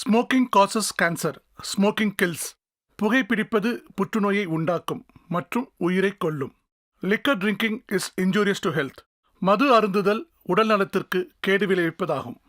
Smoking causes cancer, smoking kills. புகைப்பிடிப்பது புற்றுநோயை உண்டாக்கும் மற்றும் உயிரை கொல்லும். Liquor drinking is injurious to health. மது அருந்துதல் உடல் நலத்திற்கு கேடு விளைவிப்பதாகும்.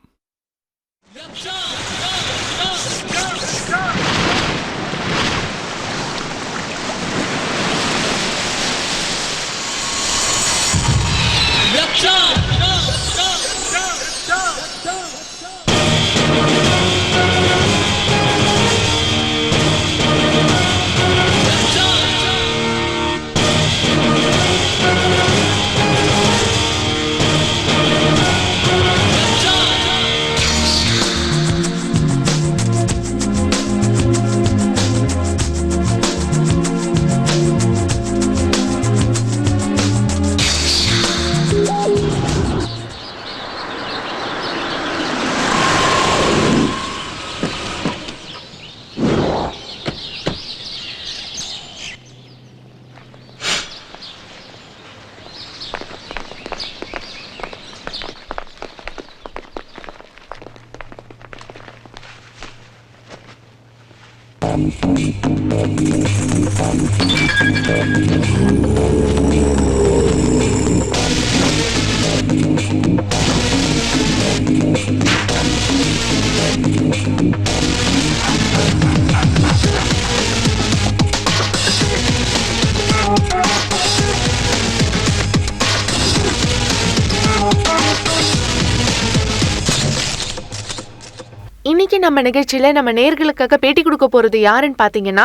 இன்னைக்கு நம்ம நிகழ்ச்சியில நம்ம நேயர்களுக்காக பேட்டி கொடுக்க போறது யாருன்னு பாத்தீங்கன்னா,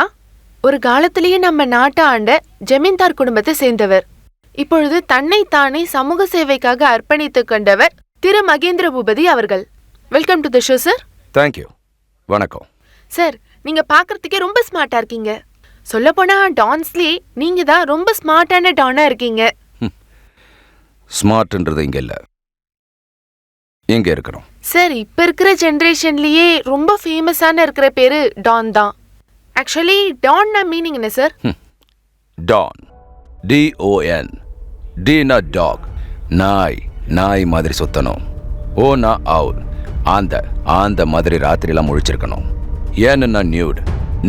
ஒரு காலத்திலேயே நம்ம நாட்டை ஆண்ட ஜமீன்தார் குடும்பத்தை சேர்ந்தவர். இப்பொழுது தன்னை தானே சமூக சேவைக்காக அர்ப்பணித்துக் கொண்டவர் திரு மகேந்திர பூபதி அவர்கள். Welcome to the show sir. Thank you. வணக்கம் சார். நீங்க பாக்குறதுக்கே ரொம்ப ஸ்மார்ட்டா இருக்கீங்க. சொல்ல போனா டான்ஸ்லயே நீங்க தான் ரொம்ப ஸ்மார்ட்டான டானா இருக்கீங்க. ஸ்மார்ட்ன்றது இங்க இல்ல, இங்க இருக்கணும் சார். இப்ப இருக்கிற ஜெனரேஷன்லயே ரொம்ப ஃபேமஸான இருக்கிற பேரு டான் தான். ஆக்சுவலி டான்னா மீனிங் என்ன சார்? Don, DON. டீனா டாக், நாய். நாய் மாதிரி சுத்தணும். ஓனா அவுல், ஆந்த மாதிரி ராத்திரிலாம் முழிச்சிருக்கணும். ஏன்னா நியூட்,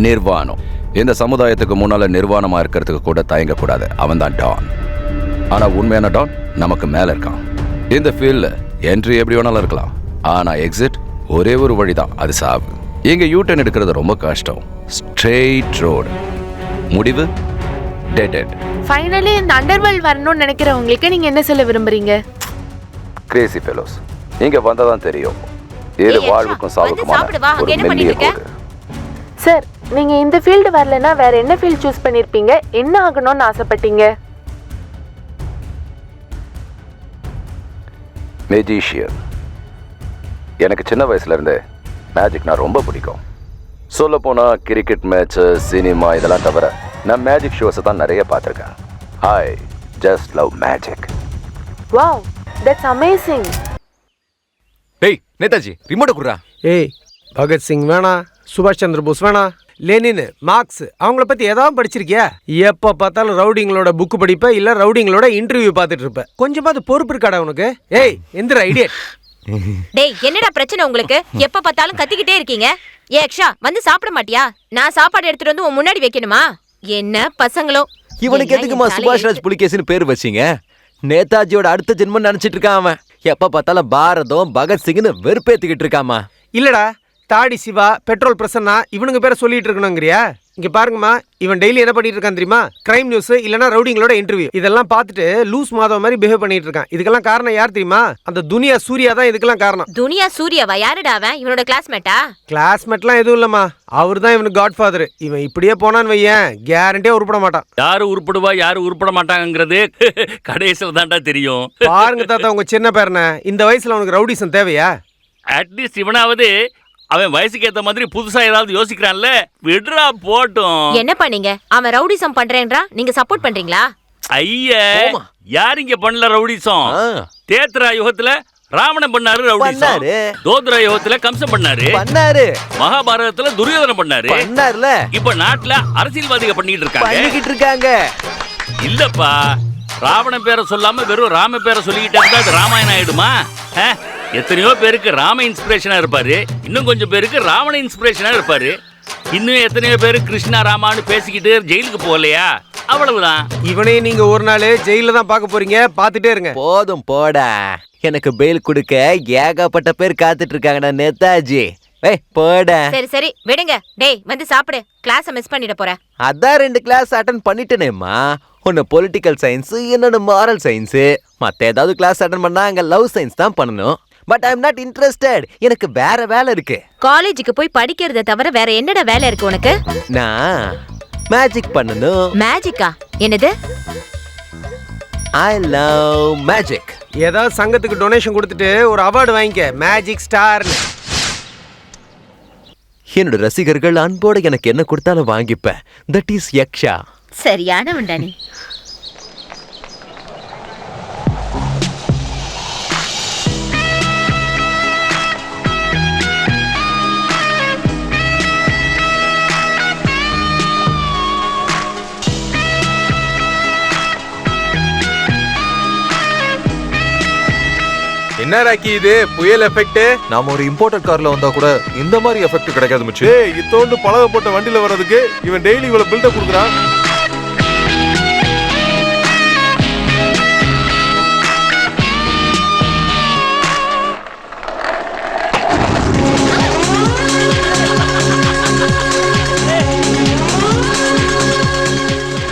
நிர்வாணம். இந்த சமுதாயத்துக்கு முன்னால நிர்வாணமா இருக்கிறதுக்கு கூட தயங்க கூடாது. அவன் தான் டான். ஆனா உண்மையான டான் நமக்கு மேல இருக்கான். இந்த ஃபீல்ட்ல என்ட்ரி எப்படி வேணாலும் இருக்கலாம், ஆனா எக்ஸிட் ஒரே ஒரு வழிதான், அது சாவு. இங்க யூட்டர்ன் எடுக்கிறது ரொம்ப கஷ்டம். ஸ்ட்ரெயிட் ரோடு, முடிவு டெட் எண்ட். ஃபைனலி இந்த அண்டர்வேல்ட் வரணும்னு நினைக்கிறவங்களுக்கு நீங்க என்ன சொல்ல விரும்புறீங்க? கிரேசி ஃபெலோஸ், இங்க வந்தாதான் தெரியும் இது வாழ்வுக்கும் சாவுக்குமான ஒரு மெல்லிய கோடு. சார், நீங்க இந்த ஃபீல்டு வரலனா வேற என்ன ஃபீல்ட் சூஸ் பண்ணிருப்பீங்க? என்ன ஆகணும்னு ஆசைப்பட்டீங்க? மேஜிஷியன். எனக்கு சின்ன வயசுல இருந்தே மேஜிக்னா ரொம்ப பிடிக்கும். சொல்ல போனா கிரிக்கெட் மேட்ச், சினிமா இதெல்லாம் தவிர நான் மேஜிக் ஷோஸ் தான் நிறைய பார்த்திருக்கேன். I just love magic. Wow, that's amazing. ஏய் நேதாஜி, ரிமோட் குடுறா. ஏய், பகத்சிங் வேணா, சுபாஷ் சந்திர போஸ் வேணா, லெனின், மார்க்ஸ், அவங்கள பத்தி ஏதாவது படிச்சிருக்கியா? எப்ப பார்த்தாலும் ரவுடிங்களோட புக்கு படிப்ப, இல்ல ரவுடிங்களோட இன்டர்வியூ பார்த்துட்டு இருப்ப. கொஞ்சமாவது பொறுப்பு இருக்காடா உனக்கு? ஏய் எந்திரா ஐடியட். டேய், என்னடா பிரச்சனை உங்களுக்கு? எப்ப பார்த்தாலும் கத்திக்கிட்டே இருக்கீங்க. ஏ அக்ஷா, வந்து சாப்பிட மாட்டியா? நான் சாப்பாடு எடுத்துட்டு வந்து உன் முன்னாடி வைக்கணுமா? என்ன பசங்களோ. இவனுக்கு எதுக்குமா சுபாஷ் ராஜ் புலிகேசின்னு பேர் வச்சீங்க? நேதாஜியோட அடுத்த ஜென்மம் நினைச்சிட்டு இருக்கான் அவன். எப்ப பார்த்தாலும் பாரதம், பகத்சிங்னு வெறுப்பேத்திக்கிட்டு இருக்காமா. இல்லடா, தாடி சிவா, பெட்ரோல் பிரசன்னா, இவனுங்க பேரை சொல்லிட்டு இருக்கணுங்கிறியா? இங்க பாருங்கம்மா, இவன் டெய்லி என்ன பண்ணிட்டு இருக்கான் தெரியுமா? கிரைம் நியூஸ் இல்லனா ரவுடிங்களோட இன்டர்வியூ இதெல்லாம் பார்த்துட்டு லூஸ் மாதவ மாதிரி பிஹேவ் பண்ணிட்டு இருக்கான். இதுக்கெல்லாம் காரணம் யார் தெரியுமா? அந்த துனியா சூர்யா தான் இதுக்கெல்லாம் காரணம். துனியா சூர்யாவா? யாருடா அவன்? இவனோட கிளாஸ்மேட்டா? கிளாஸ்மேட்லாம் எதுவும் இல்லம்மா, அவர் தான் இவனுக்கு காட் ஃபாதர். இவன் இப்படியே போனான்னு வையேன், கேரண்டியா உருப்பட மாட்டான். யாரு உருப்படுவா யாரு உருப்பட மாட்டாங்கிறது கடைசியில் தான்டா தெரியும். பாருங்க தாத்தா, உங்க சின்ன பேரனை இந்த வயசுல அவனுக்கு ரவுடிசம் தேவையா? அட்லீஸ்ட் இவனாவது அவன் வயசுக்கு ஏத்த மாதிரி புதுசா ஏதாவது யோசிக்கிறான்ல, விடுறா போட்டும். என்ன பண்ணீங்க? அவன் ரவுடிசம் பண்றேன்றா, நீங்க சப்போர்ட் பண்றீங்களா? ஐயா, யார் இங்க பண்ணல ரவுடிசம்? தேத்ரா யுகத்துல ராவணன் பண்ணாரு ரவுடிசம், தோத்ரா யுகத்துல கம்சன் பண்ணாரு, மகாபாரதத்துல துரியோதனன் பண்ணாரு. இப்ப நாட்டுல அரசியல்வாதிகள் பண்ணிட்டு இருக்காங்க. இல்லப்பா, ராவணன் பேரை சொல்லாம வெறும் ராம பேரை சொல்லிக்கிட்டே இருந்தா அது ராமாயணம் ஆயிடுமா? எத்தனையோ பேருக்கு ராம இன்ஸ்பிரேஷனா இருப்பாரு, இன்னும் கொஞ்சம் பேருக்கு ராவண இன்ஸ்பிரேஷனா இருப்பாரு, இன்னும் எத்தனையோ பேரு கிருஷ்ணா ராமான்னு பேசிக்கிட்டு ஜெயிலுக்கு போகலையா? அவ்வளவுதான். இவனே நீங்க ஒரு நாள் ஜெயில தான் பார்க்க போறீங்க, பார்த்துட்டே இருங்க. போதும் போடா, எனக்கு பெயில் கொடுக்க ஏகப்பட்ட பேர் காத்துட்டு இருக்காங்கடா நேதாஜி. போடா. சரி சரி விடுங்க. டேய் வந்து சாப்பிடு, கிளாஸ மிஸ் பண்ணிட போற. அதான் 2 கிளாஸ் அட்டன் பண்ணிட்டேனேம்மா. ஒன்னு பொலிட்டிக்கல் சயின்ஸ், இன்னொன்னு மாரல் சயின்ஸ். மத்த ஏதாவது கிளாஸ் அட்டன் பண்ணா அங்க லவ் சயின்ஸ் தான் பண்ணணும். But I am not interested. எனக்கு வேற வேலை இருக்கு. காலேஜுக்கு போய் படிக்கிறத தவிர வேற என்னடா வேலை இருக்கு உனக்கு? நான் மேஜிக் பண்ணணும். மேஜிக்கா? என்னது? I love magic. ஏதாவது சங்கத்துக்கு டொனேஷன் கொடுத்துட்டு ஒரு அவார்டு வாங்கிக்க, மேஜிக் ஸ்டார். என்னோட ரசிகர்கள் அன்போட எனக்கு என்ன கொடுத்தாலும் வாங்கிப்பேன். That is Yaksha. சரியானவன்டா நீ. என்ன ராக்கி இது புயல் எஃபெக்ட்? நாம ஒரு இம்போர்ட்டட் கார்ல வந்தா கூட இந்த மாதிரி எஃபெக்ட் கிடைக்காது மச்சி. ஏய் இத்தோண்டு பழக போட்ட வண்டியில வர்றதுக்கு இவன் டெய்லி இவ்வளவு பில்டப் கொடுக்குறான்.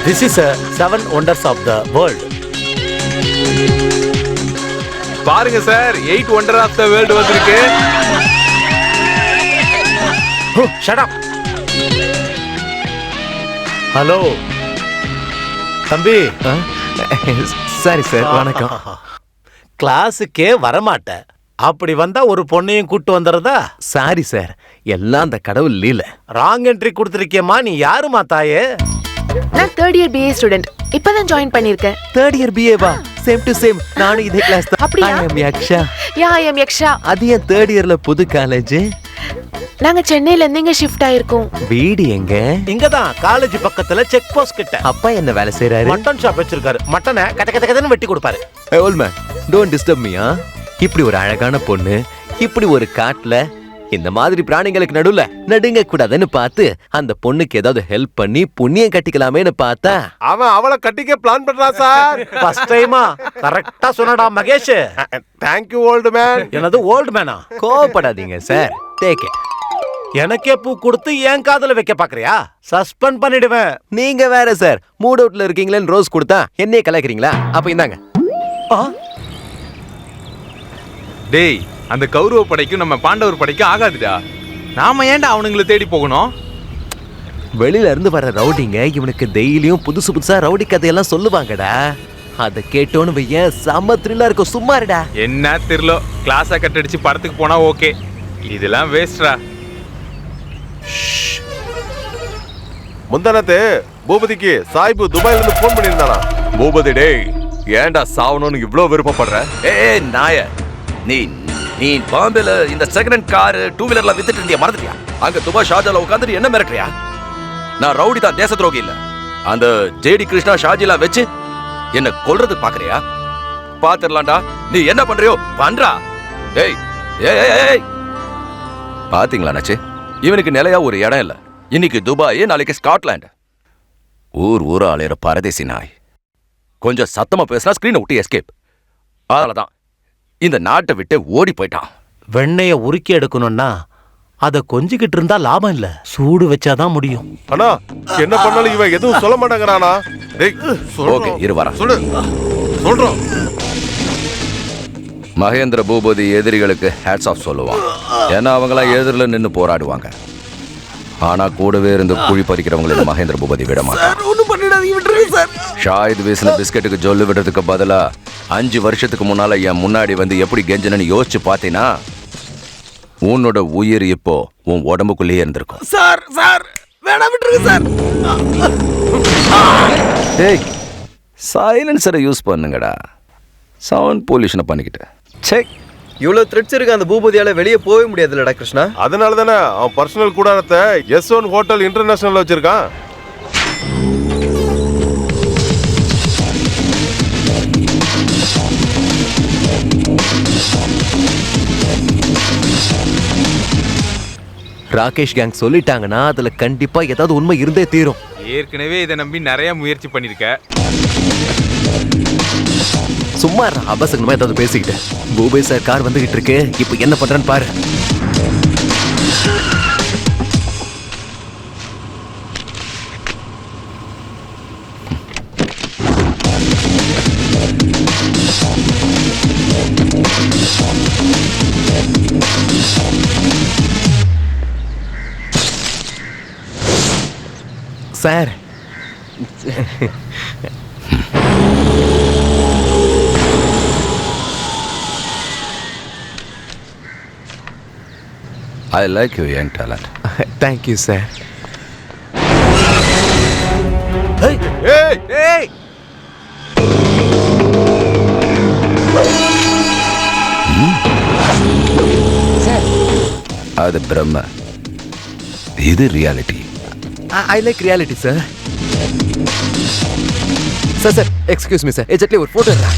This is a 7 wonders of the world. பாருங்க sir, 8 wonder of the world வந்திருக்கு. Shut up. ஹலோ தம்பி. சரி சார், வணக்கம். கிளாஸுக்கே வரமாட்டேன். அப்படி வந்தா ஒரு பொண்ணையும் கூட்டு வந்துடுறதா? சாரி சார், எல்லாம் அந்த கடவுள் லீல. Wrong entry கொடுத்துருக்கியம்மா. நீ யாருமா தாயே? நான் 3rd இயர் BA ஸ்டூடெண்ட். இப்பதான் ஜாயின் பண்ணிருக்கேன். 3rd இயர் BA வா? Same to same. நானும் இதே கிளாஸ் தான். அப்படியா? I am Yaksha. Yeah I am Yaksha. அது ஏன் 3rd இயர்ல புது காலேஜ்? நாங்க சென்னையில இருந்து இங்க ஷிஃப்ட் ஆயிருக்கோம். வீடு எங்க? இங்கதான் காலேஜ் பக்கத்துல செக் போஸ்ட் கிட்ட. அப்பா என்ன வேலை செய்யறாரு? மட்டன் ஷாப் வச்சிருக்காரு. மட்டனை கட்ட கட்ட கட்டன்னு வெட்டி கொடுப்பாரு. Old man, don't disturb me. இப்படி ஒரு அழகான பொண்ணு இப்படி ஒரு காட்டுல இந்த மாதிரி பிராணிகளுக்கு நடுவுல நடுங்க கூடாதுன்னு பார்த்து அந்த பொண்ணுக்கு ஏதாவது ஹெல்ப் பண்ணி புண்ணியம் கட்டிக்கலாமேன்னு பார்த்தா அவன் அவளை கட்டிக்க பிளான் பண்றான் சார். ஃபர்ஸ்ட் டைமா கரெக்டா சொன்னடா Mahesh. Thank you old man. என்னது ஓல்ட் மேனா? கோவப்படாதீங்க சார், டேக் இட். எனக்கே பூ கொடுத்து ஏன் காதுல வைக்க பாக்குறியா? சஸ்பெண்ட் பண்ணிடுவேன். நீங்க வேற சார், மூட் அவுட்ல இருக்கீங்களேன்னு ரோஸ் கொடுத்தா என்னைய கலாய்க்கிறீங்களா? அப்ப இந்தாங்க. டேய், அந்த கௌரவ படைக்கும் நம்ம பாண்டவர் படைக்கும் ஆகாதுடா. நாம ஏன்டா அவனுங்களை தேடி போகணும்? வெளியில இருந்து வர ரவுடிங்க இவனுக்கு டெய்லியும் புதுசு புதுசா ரவுடி கதையெல்லாம் சொல்லுவாங்கடா. அத கேட்டோன்னு வையன், செம்ம த்ரில்லா இருக்கும். சும்மா இருடா. என்ன தெரியல, கிளாஸா கட் அடிச்சு படத்துக்கு போனா ஓகே, இதெல்லாம் வேஸ்ட்ரா. முந்தானத்து பூபதிக்கு சாய்பு துபாயில இருந்து போன் பண்ணியிருந்தானா? பூபதி டேய், ஏன்டா சாவணும்னு இவ்ளோ விருப்பப்படுற? ஏய் நாய, நீ பாம்பேல இந்த செகண்ட் ஹேண்ட் கார் 2 வீலர்ல வித்துட்டு இருந்தியா, மறந்துட்டியா? அங்க துபாய் ஷாஜால உட்காந்துட்டு என்ன மிரட்டுறியா? நான் ரவுடி தான், தேச துரோகி இல்ல. அந்த ஜேடி கிருஷ்ணா ஷாஜிலா வச்சு என்ன கொல்றது பாக்குறியா? பாத்துடலாம்டா, நீ என்ன பண்றியோ பண்றா. ஏய் ஏய் ஏய், பாத்தீங்களா நாச்சு, இவனுக்கு நிலையா ஒரு இடம் இல்ல. இன்னைக்கு துபாய், நாளைக்கு ஸ்காட்லாந்து. ஊரா அலையிற பரதேசி நாய். கொஞ்சம் சத்தமா பேசினா ஸ்கிரீனை விட்டு எஸ்கேப். அதனாலதான் இந்த நாட்டை விட்டு ஓடி போயிட்டான். வெண்ணைய உருக்கி எடுக்கணும்னா அத கொஞ்சிக்கிட்டு இருந்தா லாபம் இல்ல, சூடு வச்சாதான் முடியும். அண்ணா, என்ன பண்ணாலும் இவன் எதுவும் சொல்ல மாட்டேங்கிறானா? டேய், ஓகே இரு வரேன். சொல்றோம். மகேந்திர பூபதி எதிரிகளுக்கு ஹேட்ஸ் ஆஃப் சொல்லுவான். ஏன்னா அவங்களாம் எதிரில் நின்று போராடுவாங்க. ஆனா கூடவே இருந்து குழி பறிக்கிறவங்களை மகேந்திர பூபதி விட மாட்டான். ஷாயித் வீசின பிஸ்கெட்டுக்கு ஜொல்லு விடுறதுக்கு பதிலா 5 வருஷத்துக்கு முன்னால என் முன்னாடி வந்து எப்படி கெஞ்சனன்னு யோசிச்சு பார்த்தீங்கன்னா உன்னோட உயிர் இப்போ உன் உடம்புக்குள்ளேயே இருந்திருக்கும். சார் சார் வேணாம், விட்டுருங்க சார். ஏய், சைலன்சரை யூஸ் பண்ணுங்கடா. சவுண்ட் பொல்யூஷனை பண்ணிக்கிட்டு. செக். இவ்வளவு த்ரெட்ஸ் இருக்கு அந்த பூபதியால வெளியே போக முடியாதுல்லடா கிருஷ்ணா. அதனால தானே அவன் பர்சனல் கூடாரத்தை S1 ஹோட்டல் இன்டர்நேஷனல்ல வச்சிருக்கான். ராகேஷ் கேங் சொல்லிட்டாங்கன்னா அதுல கண்டிப்பா ஏதாவது உண்மை இருந்தே தீரும். ஏற்கனவே இதை நம்பி நிறைய முயற்சி பண்ணிருக்க. சும்மா அபசகமா ஏதாவது பேசிக்கிட்டு. பூபே சார் கார் வந்துகிட்டு இருக்கு, இப்போ என்ன பண்றேன்னு பாரு. Sir I like your young talent. Thank you sir. அது பிரம்ம, இது reality. I like reality sir. Sir sir excuse me sir, exactly ஒரு போட்டோ இருக்கா?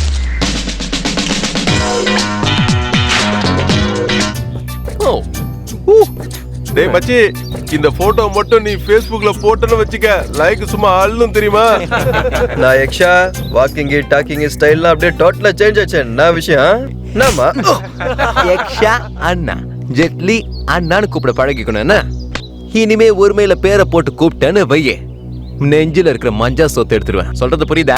டேய் மச்சி, இந்த போட்டோ மட்டும் நீ Facebookல போட்டோன்னு வச்சுக்க, லைக் சும்மா அள்ளும் தெரியுமா? நான் யக்ஷா வாக்கிங் டாக்கிங் ஸ்டைல்லாம் அப்படியே டோட்டலா சேஞ்ச் ஆச்சு. என்ன விஷயம்? என்னம்மா? யக்ஷா அண்ணா, ஜெட்லி அண்ணான்னு கூப்பிட பழகிக்கணும். என்ன இனிமே ஒருமையில பேரை போட்டு கூப்பிட்டேன்னு வையே, நெஞ்சில இருக்கிற மஞ்சா சொத்தை எடுத்துருவேன். சொல்றது புரியுதா?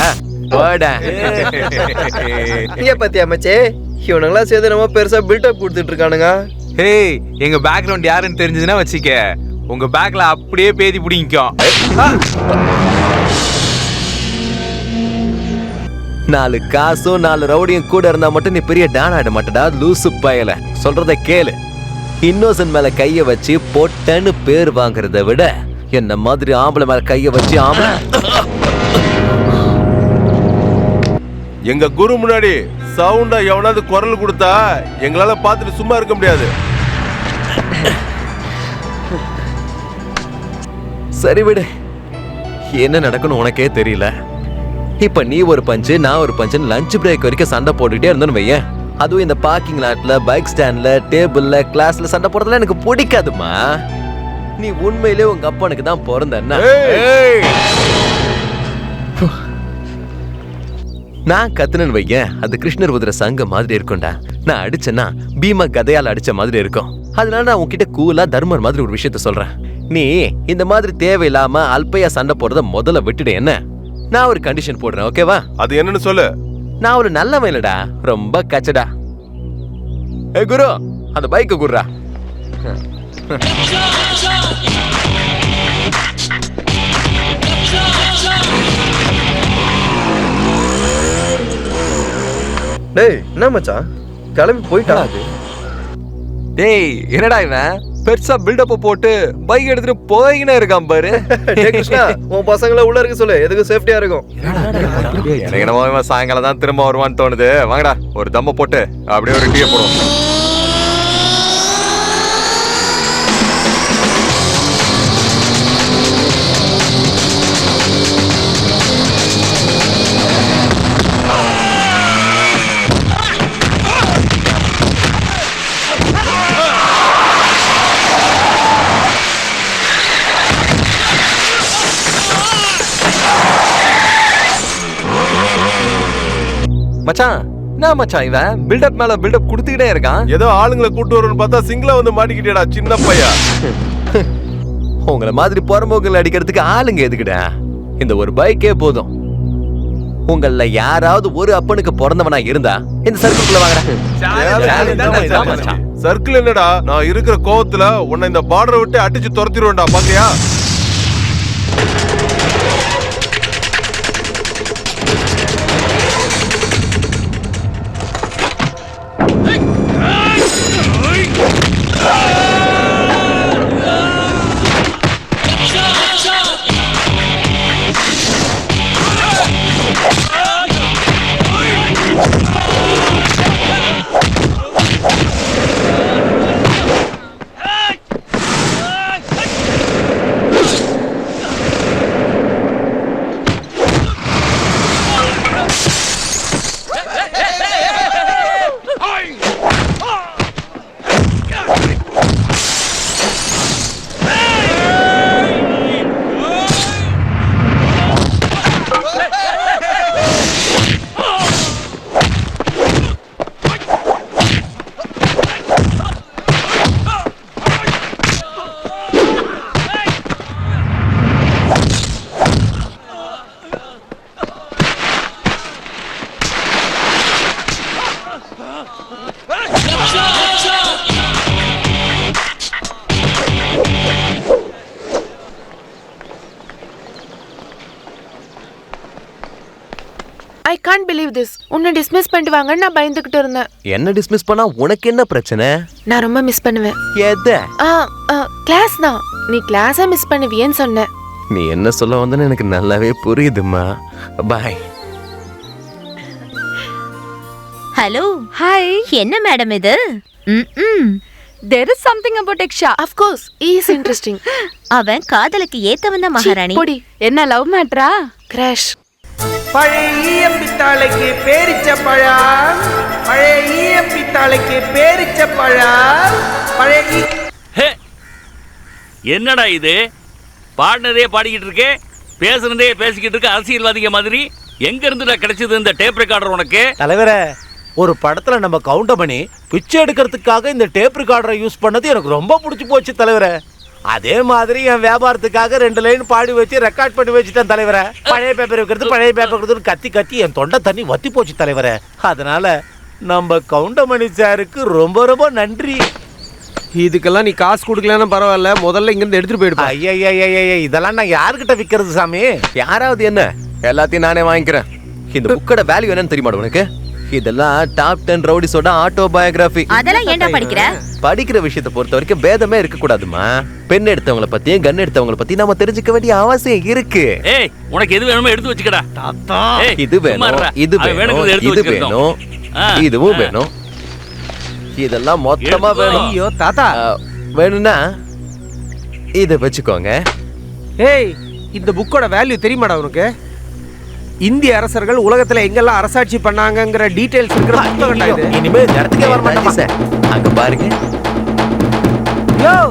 நீங்க பத்தியா மச்சே, இவனுங்களா சேர்ந்து நம்ம பெருசா பில்டப் கொடுத்துட்டு இருக்கானுங்க. ஹேய், எங்க பேக்ரவுண்ட் யாருன்னு தெரிஞ்சதுன்னா வச்சுக்க, உங்க பேக்ல அப்படியே பேதி பிடிக்கும். 4 காசும் 4 ரவுடியும் கூட இருந்தா மட்டும் நீ பெரிய டான் ஆட மாட்டடா லூசு பயல. சொல்றத கேளு. இன்னோசன் மேல கைய வச்சு பொட்டன்னு பேர் வாங்குறத விட என்ன மாதிரி ஆம்பளை மேல கைய வச்சு ஆம்பளை எங்க குரு முன்னாடி சவுண்டா எவனாவது குரல் கொடுத்தா எங்களால பார்த்துட்டு சும்மா இருக்க முடியாது. சரி விடு, என்ன நடக்கும்னு உனக்கே தெரியல. இப்ப நீ ஒரு பஞ்சு நான் ஒரு பஞ்சு லஞ்ச் பிரேக் வரைக்கும் சண்டை போட்டுக்கிட்டே இருந்தோன்னு வையேன். அதுவும் இந்த பார்க்கிங் லாட்ல, பைக் ஸ்டாண்ட்ல, டேபிள்ல, கிளாஸ்ல சண்டை போடுறதுல எனக்கு பிடிக்காதுமா. நீ உண்மையிலே உங்க அப்பனுக்கு தான் பிறந்த. நான் கத்துனேன்னு வையேன், அது கிருஷ்ணர் உதிர சங்க மாதிரி இருக்கும்டா. நான் அடிச்சேன்னா பீமா கதையால அடிச்ச மாதிரி இருக்கும். அதனால நான் உன்கிட்ட கூலா தர்மர் மாதிரி ஒரு விஷயத்த சொல்றேன். நீ இந்த மாதிரி தேவையில்லாம அல்பையா சண்டை போடுறத முதல்ல விட்டுடு. என்ன, நான் ஒரு கண்டிஷன் போடுறேன், ஓகேவா? அது என்னன்னு சொல்லு. நான் ஒரு நல்லவன் இல்லடா, ரொம்ப கச்சடா. ஏ குரு, அந்த பைக்க குர்ரா. டேய் என்ன மச்சான், கிளம்பி போயிட்டான். டேய் என்னடா இவன் பெருசா பில்டப் போட்டு பைக் எடுத்துட்டு போயினே இருக்கான் பாரு. டேய் கிருஷ்ணா, உன் பசங்களை உள்ள இருக்க சொல்லு, எதுக்கு சேஃப்டியா இருக்கும். எனக்கு என்னமோ இவன் சாயங்காலம் தான் திரும்ப வருவான்னு தோணுது. வாங்கடா ஒரு தம்ம போட்டு அப்படியே ஒரு டீயை போடுவோம். மச்சான், நான் மச்சான் இவன் பில்டப் மேல பில்டப் கொடுத்துக்கிட்டே இருக்கான். ஏதோ ஆளுங்களை கூட்டு வரணும்னு பார்த்தா சிங்கிளா வந்து மாட்டிக்கிட்டேடா சின்ன பையா. உங்களை மாதிரி புறம்போக்குல அடிக்கிறதுக்கு ஆளுங்க எதுக்குடா? இந்த ஒரு பைக்கே போதும். உங்கள யாராவது ஒரு அப்பனுக்கு பிறந்தவனா இருந்தா இந்த சர்க்கிள்குள்ள வாங்கடா. சர்க்கிள் என்னடா, நான் இருக்கிற கோவத்துல உன்னை இந்த பார்டரை விட்டு அடிச்சு துரத்திடுவேன்டா, பாத்தியா? Can't believe this. உன்னை டிஸ்மிஸ் பண்ணிட்டு வாங்கன்னு நான் பயந்துகிட்டு இருந்தேன். என்ன டிஸ்மிஸ் பண்ணா உனக்கு என்ன பிரச்சனை? நான் ரொம்ப மிஸ் பண்ணுவேன். எத? கிளாஸ் தான். நீ கிளாஸை மிஸ் பண்ணுவியேன்னு சொன்னேன். நீ என்ன சொல்ல வந்தன்னு எனக்கு நல்லாவே புரியுதுமா. பாய். ஹலோ. ஹாய். என்ன மேடம் இது? There is something about Aksha. Of course, he is interesting. அவன் காதலுக்கு ஏத்தவன் தான் மகாராணி. பொடி. என்ன லவ் மேட்டரா? கிராஷ். பழைய பித்தாளைக்கு பேரிச்ச பழம், பழைய பித்தாளைக்கு பேரிச்ச பழம், பழைய. ஹே, என்னடா இது? பாடினதே பாடிக்கிட்டு இருக்கே, பேசுனதே பேசிக்கிட்டு இருக்க, அரசியல்வாதிங்க மாதிரி. எங்க இருந்துடா கிடைச்சது இந்த டேப் ரெக்கார்டர் உனக்கு? தலைவரே, ஒரு படத்துல நம்ம கவுண்டர் பண்ணி பிச்சை எடுக்கிறதுக்காக இந்த டேப் ரெக்கார்டரை யூஸ் பண்ணது எனக்கு ரொம்ப பிடிச்சி போச்சு தலைவரே. அதே மாதிரி என் வியாபாரத்துக்காக 2 லைன் பாடி வச்சு ரெக்கார்ட் பண்ணி வச்சுட்டேன் தலைவரே. பழைய பேப்பர் வைக்கிறது, பழைய பேப்பர் வைக்கிறது கத்தி கத்தி என் தொண்டை தண்ணி வத்தி போச்சு தலைவரே. அதனால நம்ம கவுண்டமணி சாருக்கு ரொம்ப ரொம்ப நன்றி. இதுக்கெல்லாம் நீ காசு கொடுக்கலன்னா பரவாயில்ல, முதல்ல இங்கிருந்து எடுத்துட்டு போயிடுப்பா. ஐயா, இதெல்லாம் நான் யாருக்கிட்ட விற்கிறது சாமி? யாராவது என்ன, எல்லாத்தையும் நானே வாங்கிக்கிறேன். இந்த புக்கோட வேல்யூ என்னன்னு தெரியுமா உனக்கு? இதெல்லாம் டாப் 10 ரவுடிஸோட ஆட்டோபயோகிராஃபி. அதெல்லாம் ஏன்டா படிக்கிற? படிக்கிற விஷயத்தை பொறுத்த வரைக்கும் பேதமே இருக்க கூடாதுமா. பெண் எடுத்தவங்கள பத்தியும் கன் எடுத்தவங்கள பத்தி நாம தெரிஞ்சுக்க வேண்டிய அவசியம் இருக்கு. ஏய், உனக்கு எது வேணுமோ எடுத்து வச்சுக்கடா. ஏய், இது வேணும், இது வேணும், இது வேணும், இதுவும் வேணும். இதெல்லாம் மொத்தமா வேணும். ஐயோ தாத்தா, வேணும்னா இத வச்சுக்கோங்க. ஏய், இந்த புக்கோட வேல்யூ தெரியுமாடா உனக்கு? இந்திய அரசர்கள் உலகத்துல எங்கெல்லாம் அரசாட்சி பண்ணாங்கங்கிற டீடைல்ஸ் இருக்கிற புத்தகம்டா இது. இனிமே இந்த இடத்துக்கே வர மாட்டேன் சார். அங்க பாருங்க.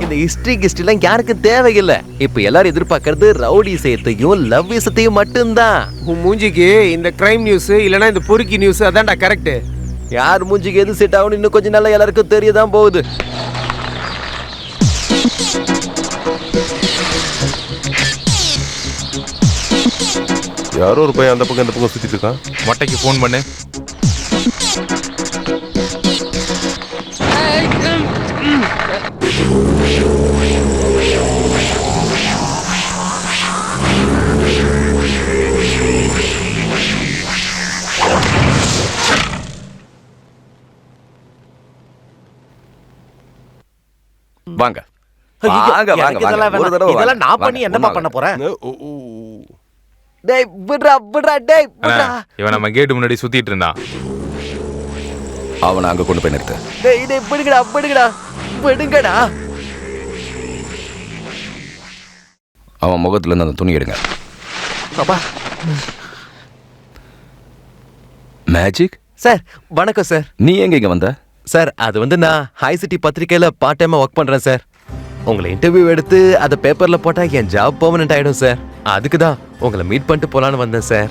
இந்த ஹிஸ்டரிலாம் யாருக்கும் தேவையில்லை. இப்ப எல்லாரும் எதிர்பார்க்கறது ரவுடி விஷயத்தையும் லவ் விஷயத்தையும் மட்டும்தான். உன் மூஞ்சிக்கு இந்த கிரைம் நியூஸ் இல்லனா இந்த பொறுக்கி நியூஸ் அதான்டா கரெக்ட். யார் மூஞ்சிக்கு எது செட் ஆகும் இன்னும் கொஞ்சம் நல்லா எல்லாருக்கும் தெரியதான் போகுது. யாரோ ஒரு பையன் அந்த பக்கம் இந்த பக்கம் சுத்திட்டு இருக்கான். மொட்டைக்கு ஃபோன் பண்ணு. வாங்க வாங்க வாங்க வாங்க. ஒரு தடவை இதெல்லாம் நான் வாங்க. பண்ணி என்னமா பண்ண போறேன்? டேய் விட்றா விட்றா டேய் விட்றா. இவன் நம்ம கேட்டு முன்னாடி சுத்திட்டு இருந்தான். அவனை அங்க கொண்டு போய் நிறுத்து. டேய் டேய் விடுங்கடா விடுங்கடா விடுங்கடா. அவன் முகத்துல இருந்து அந்த துணி எடுங்க. அப்பா. மேஜிக் சார் வணக்கம் சார். நீ எங்க இங்க வந்த? சார் அது வந்து நான் ஹை சிட்டி பத்திரிக்கையில பார்ட் டைமா ஒர்க் பண்றேன் சார். உங்களை இன்டர்வியூ எடுத்து அதை பேப்பர்ல போட்டா என் ஜாப் பெர்மனன்ட் ஆயிடும் சார். அதுக்கு தான் உங்களை மீட் பண்ணிட்டு போலான்னு வந்தேன் சார்.